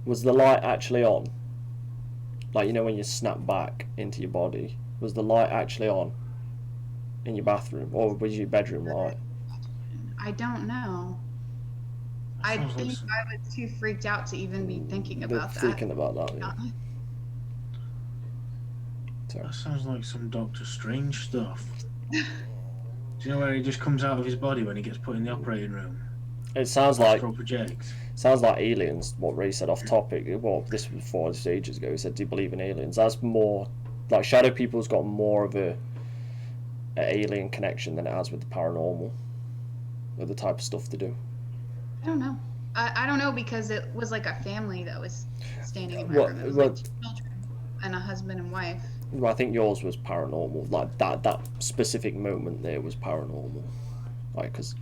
Was the light actually on? Like, you know, when you snap back into your body, was the light actually on in your bathroom, or was your bedroom light? I don't know. I think I was too freaked out to even be thinking about that. Thinking about that, yeah. That sounds like some Doctor Strange stuff. Do you know where he just comes out of his body when he gets put in the operating room? It sounds like project. Sounds like aliens. What Ray said off topic. Well, this was 4 ages ago. He said, "Do you believe in aliens?" That's more like Shadow People's got more of a alien connection than it has with the paranormal, with the type of stuff they do. I don't know. I don't know, because it was like a family that was standing in my room. It was like 2 children and a husband and wife. Well, I think yours was paranormal. Like that specific moment there was paranormal. Like, because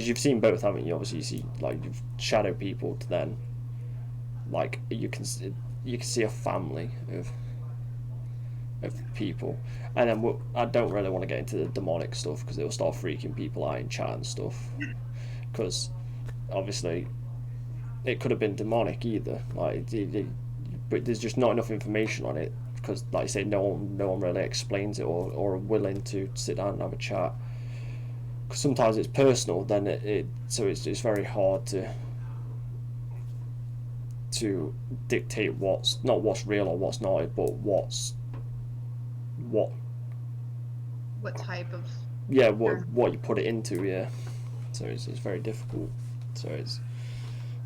you've seen both, haven't you? Obviously, you see like you've Shadow People to then, like you can see a family of people, and then I don't really want to get into the demonic stuff because it'll start freaking people out in chat and stuff. Because obviously, it could have been demonic either. Like, but there's just not enough information on it because, like I say, no one really explains it or are willing to sit down and have a chat. Because sometimes it's personal, then so it's very hard to dictate what's real or what's not, but what type of what you put it into, yeah. So it's very difficult. So it's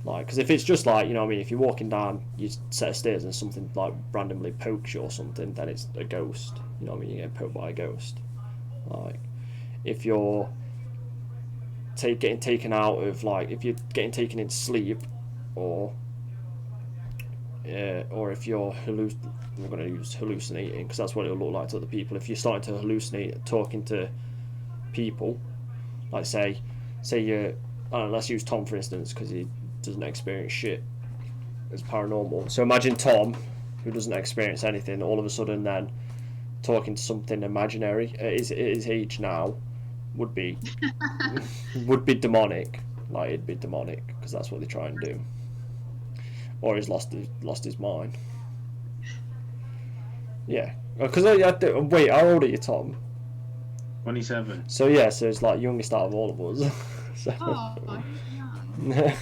like, because if it's just like, you know what I mean, if you're walking down your set of stairs and something like randomly pokes you or something, then it's a ghost. You know what I mean, you get poked by a ghost. Like, if you're getting taken out of, like, if you're getting taken in sleep, or if you're I'm going to use hallucinating because that's what it'll look like to other people. If you're starting to hallucinate talking to people, like say you're, I don't know, let's use Tom for instance because he doesn't experience shit as paranormal. So imagine Tom, who doesn't experience anything, all of a sudden then talking to something imaginary at his age now would be demonic. Like, it'd be demonic because that's what they try and do. Or he's lost his mind. Yeah, because wait, how old are you, Tom? 27. So yeah, so it's like youngest out of all of us. So. Oh, young.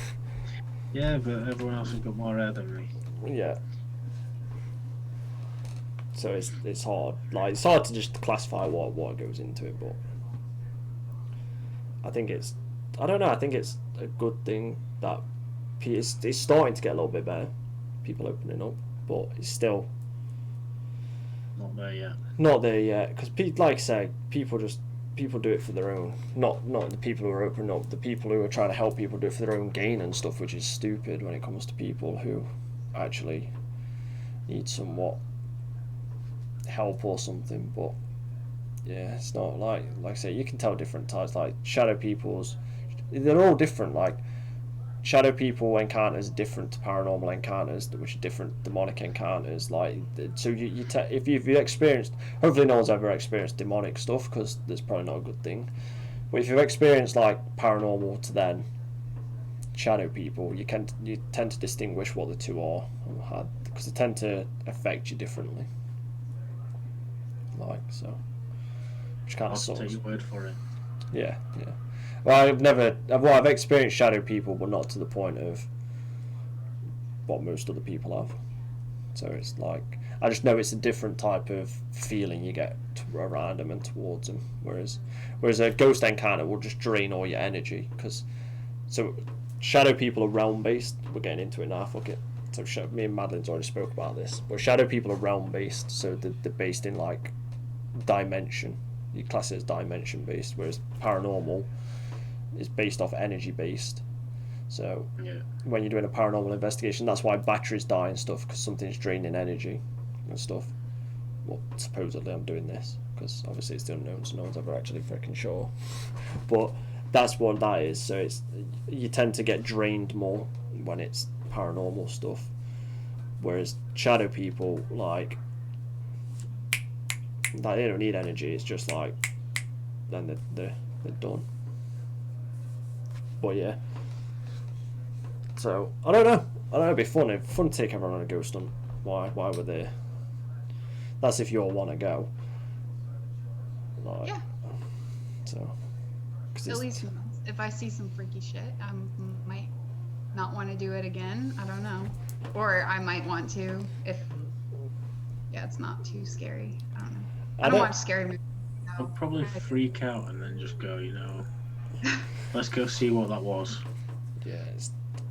Yeah, but everyone else has got more hair than me. Yeah. So it's hard. Like, it's hard to just classify what goes into it, but I think it's a good thing that it's starting to get a little bit better. People opening up, but it's still not there yet. Not there yet, because like I say, people do it for their own. Not the people who are opening up. The people who are trying to help people do it for their own gain and stuff, which is stupid when it comes to people who actually need somewhat help or something. But yeah, it's not like I say, you can tell different types. Like shadow peoples, they're all different. Like shadow people encounters are different to paranormal encounters, which are different demonic encounters. Like so, if you've experienced, hopefully no one's ever experienced demonic stuff because that's probably not a good thing. But if you've experienced like paranormal to then shadow people, you tend to distinguish what the two are because they tend to affect you differently. Like so, which kind I'll of have to take sucks. your word for it. Yeah, yeah. Well, I've experienced shadow people, but not to the point of what most other people have. So it's like I just know it's a different type of feeling you get around them and towards them. Whereas a ghost encounter will just drain all your energy because shadow people are realm based. We're getting into it now. Fuck it. So me and Madeleine's already spoke about this. But shadow people are realm based, so they're based in like dimension. You class it as dimension based, whereas paranormal is based off energy based. So when you're doing a paranormal investigation, that's why batteries die and stuff, because something's draining energy and stuff. Well, supposedly I'm doing this because obviously it's the unknown, so no one's ever actually freaking sure. But that's what that is. So you tend to get drained more when it's paranormal stuff, whereas shadow people like they don't need energy. It's just like then they're done. But yeah. So I don't know. It'd be fun. It'd be fun to take everyone on a ghost hunt. Why were they? That's if you all want to go. Like, Yeah. So. At least if I see some freaky shit, I might not want to do it again. I don't know. Or I might want to if it's not too scary. I don't know. I don't watch scary movies. I'll probably freak out and then just go, let's go see what that was. Yeah,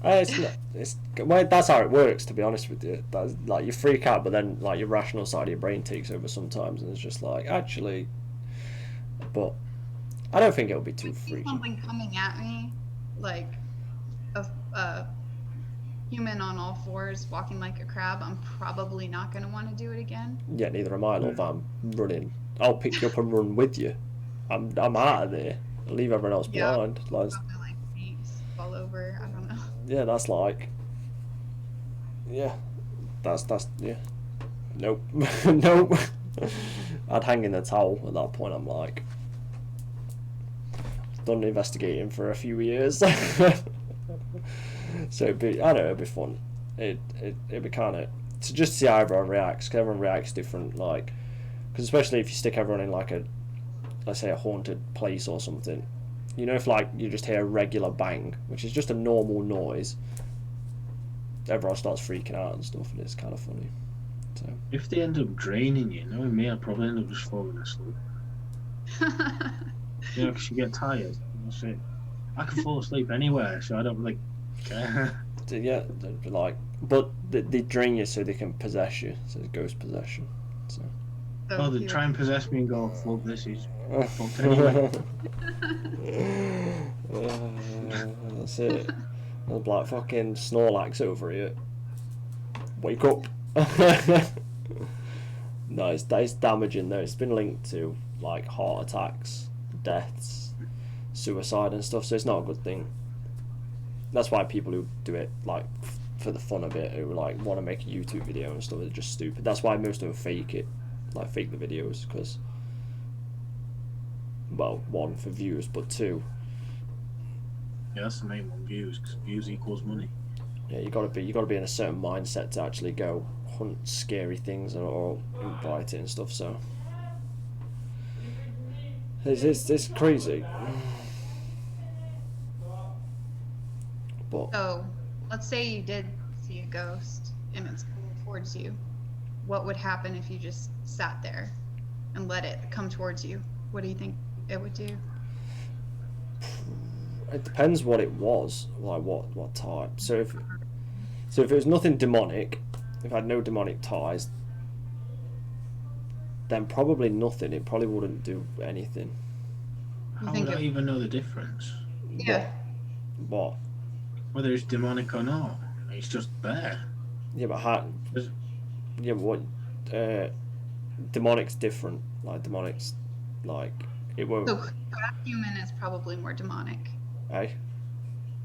well, that's how it works. To be honest with you, that's like you freak out, but then like your rational side of your brain takes over sometimes, and it's just like actually. But I don't think it'll be too freaky. Something coming at me, like a human on all fours walking like a crab, I'm probably not going to want to do it again. Yeah, neither am I, love. I'm running. I'll pick you up and run with you. I'm out of there. I'll leave everyone else behind. Probably like feet fall over. I don't know. Yeah, that's like. Yeah, that's yeah. Nope, nope. I'd hang in the towel at that point. I'm like, done investigating for a few years. So it'd be, I don't know, it'd be fun. It'd be kind of to just see how everyone reacts. Cause everyone reacts different, like, because especially if you stick everyone in like let's say a haunted place or something. If like you just hear a regular bang, which is just a normal noise, everyone starts freaking out and stuff, and it's kind of funny. So if they end up draining you, knowing me, I'd probably end up just falling asleep. Because you get tired. That's it. I can fall asleep anywhere, so I don't really care. Yeah, like, but they drain you so they can possess you. So it's ghost possession. So. Oh, they try and possess me and go, fuck this, is fucked anyway. That's it. There's like fucking Snorlax over here. Wake up. No, it's damaging though. It's been linked to like heart attacks, deaths, suicide and stuff, so it's not a good thing. That's why people who do it like for the fun of it, who like want to make a YouTube video and stuff, are just stupid. That's why most of them fake it, like fake the videos, because, well, one, for views, but two, yeah, that's the main one, views, because views equals money. Yeah, you gotta be in a certain mindset to actually go hunt scary things or bite it and stuff. So it's crazy. But so let's say you did see a ghost and it's coming towards you. What would happen if you just sat there and let it come towards you? What do you think it would do? it depends what it was, like what type. So if it was nothing demonic, if I had no demonic ties, then probably nothing. It probably wouldn't do anything. How would I even know the difference? Yeah. What? Whether it's demonic or not, it's just there. Yeah, but how? Yeah, but what? Demonic's different. Like demonic's, like it won't. So crab human is probably more demonic. Eh?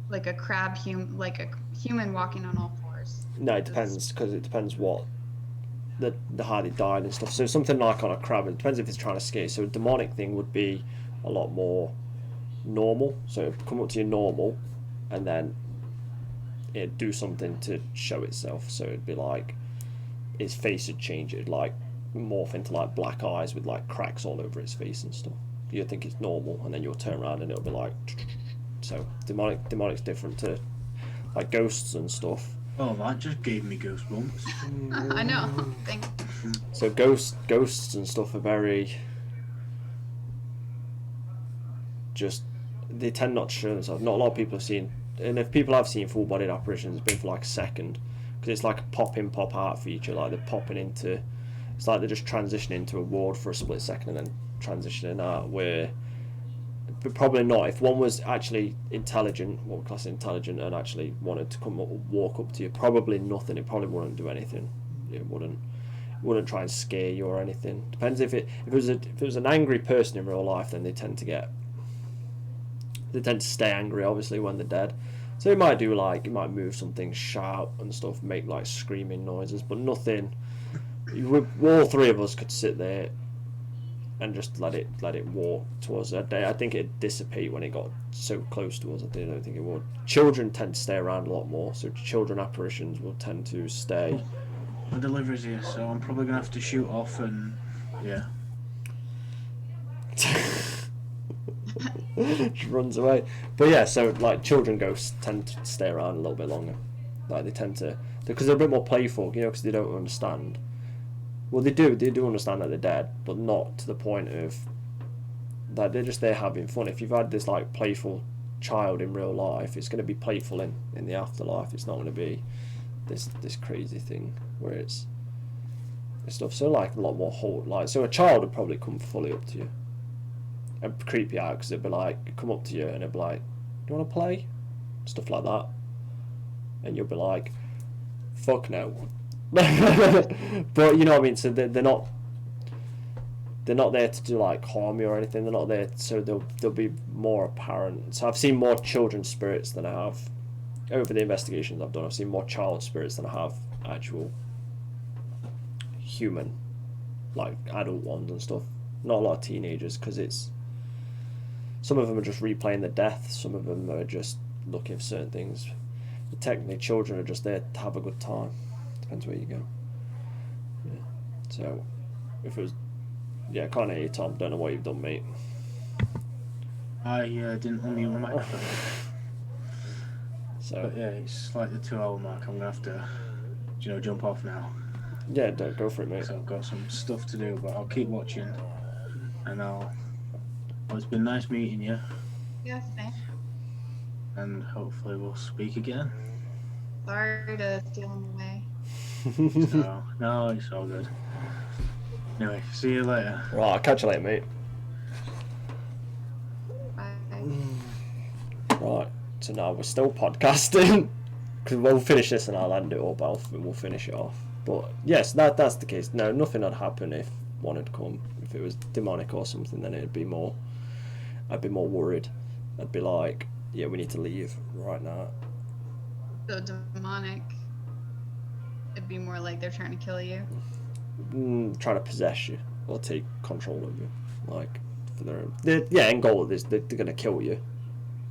Like a crab human, like a human walking on all fours. No, it depends, because it depends what the how they died and stuff. So something like on a crab, it depends if it's trying to scare. So a demonic thing would be a lot more normal. So it'd come up to your normal, and then it'd do something to show itself. So it'd be like its face would change. It'd like morph into like black eyes with like cracks all over its face and stuff. You'd think it's normal, and then you'll turn around and it'll be like. So demonic's different to like ghosts and stuff. Oh, that just gave me goosebumps. I know. Thank So ghosts and stuff are very just, they tend not to show themselves. Not a lot of people have seen, and if people have seen full-bodied apparitions, it's been for like a second, because it's like a pop-in, pop-out feature. Like they're popping into, it's like they're just transitioning into a ward for a split second and then transitioning out. Where, but probably not. If one was actually intelligent, what we class intelligent, and actually wanted to come up, walk up to you, probably nothing. It probably wouldn't do anything. It wouldn't try and scare you or anything. Depends if it was an angry person in real life, then they tend to stay angry, obviously, when they're dead. So it might do like, it might move some things, shout and stuff, make like screaming noises, but nothing. All three of us could sit there and just let it walk towards us. I think it'd dissipate when it got so close to us. I don't think it would. Children tend to stay around a lot more, so children apparitions will tend to stay. The delivery's here, so I'm probably gonna have to shoot off and yeah. She runs away. But yeah, so like children ghosts tend to stay around a little bit longer. Like they tend to, because they're a bit more playful, because they don't understand. Well, they do understand that they're dead, but not to the point of that they're just there having fun. If you've had this like playful child in real life, it's going to be playful in the afterlife. It's not going to be this crazy thing where it's stuff. So like a lot more whole, like, so a child would probably come fully up to you and creep you out, because it'd be like, come up to you and it'd be like, do you want to play? Stuff like that. And you'll be like, fuck no. But you know what I mean, so they're not there to do like harm you or anything. They're not there, so they'll be more apparent. So I've seen more children spirits than I have over the investigations I've done. I've seen more child spirits than I have actual human, like adult ones and stuff. Not a lot of teenagers, because some of them are just replaying the death, some of them are just looking for certain things. But technically children are just there to have a good time. Depends where you go. Yeah. So if it was, yeah, I can't hear you, Tom. Don't know what you've done, mate. I didn't unmute my microphone. So But yeah, it's like the 2-hour mark. I'm gonna have to, jump off now. yeah, don't go for it, mate. So I've got some stuff to do, but I'll keep watching, and well, it's been nice meeting you, Yeah, same. and hopefully we'll speak again. Sorry to steal him away. So no, it's all good. Anyway, see you later. Right, I'll catch you later, mate. Bye. Right, so now we're still podcasting, because we'll finish this and I'll end it up. We'll finish it off. But yes, that's the case. No, nothing would happen if one had come. If it was demonic or something, then I'd be more worried. I'd be like, yeah, we need to leave right now. So demonic. It'd be more like they're trying to kill you. Trying to possess you or take control of you, like for their end goal is they're gonna kill you,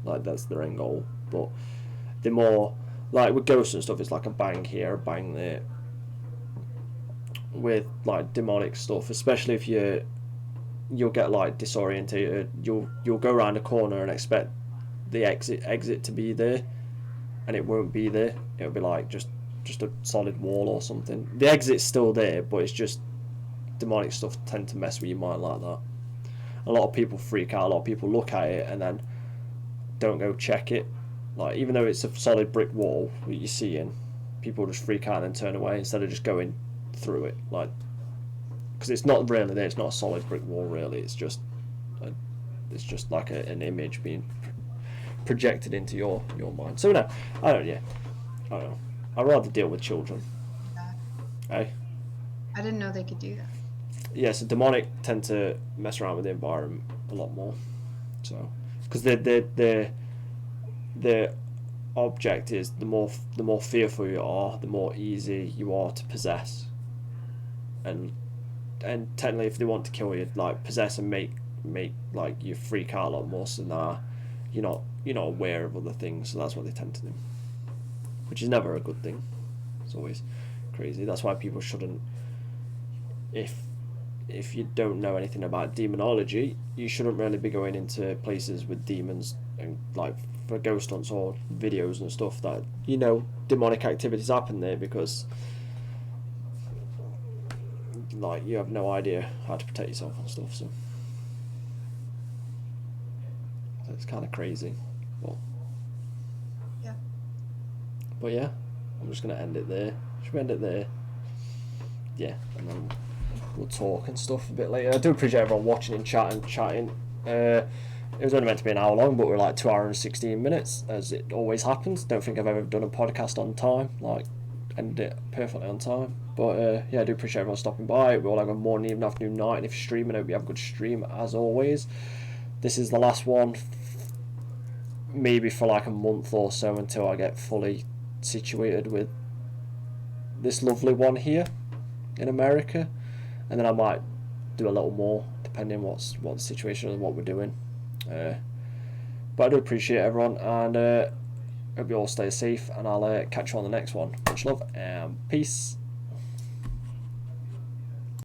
like that's their end goal. But they're more like with ghosts and stuff, it's like a bang here, a bang there. With like demonic stuff, especially if you'll get like disorientated, you'll go around a corner and expect the exit to be there, and it won't be there. It'll be like just a solid wall or something. The exit's still there, but it's just demonic stuff tend to mess with your mind like that. A lot of people freak out. A lot of people look at it and then don't go check it. Like, even though it's a solid brick wall that you're seeing, people just freak out and then turn away instead of just going through it. Like, because it's not really there. It's not a solid brick wall, really. It's just like an image being projected into your mind. So no, I don't know. I'd rather deal with children. That. Hey? I didn't know they could do that. yeah, so demonic tend to mess around with the environment a lot more. So, because the object is the more fearful you are, the more easy you are to possess. And technically, if they want to kill you, like possess and make like you freak out a lot more. So now, you're not aware of other things. So that's what they tend to do, which is never a good thing. It's always crazy. That's why people shouldn't. If you don't know anything about demonology, you shouldn't really be going into places with demons and like for ghost hunts or videos and stuff that demonic activities happen there, because like you have no idea how to protect yourself and stuff. So it's kind of crazy. But Yeah. But yeah, I'm just gonna end it there. Should we end it there? Yeah, and then we'll talk and stuff a bit later. I do appreciate everyone watching and chatting. It was only meant to be an hour long, but we're like 2 hours and 16 minutes, as it always happens. Don't think I've ever done a podcast on time, like ended it perfectly on time. But yeah, I do appreciate everyone stopping by. We all have a morning, evening, afternoon, night, and if you're streaming, I hope you have a good stream as always. This is the last one, maybe for like a month or so, until I get fully situated with this lovely one here in America, and then I might do a little more depending what the situation is and what we're doing. But I do appreciate everyone, and hope you all stay safe, and I'll catch you on the next one. Much love and peace.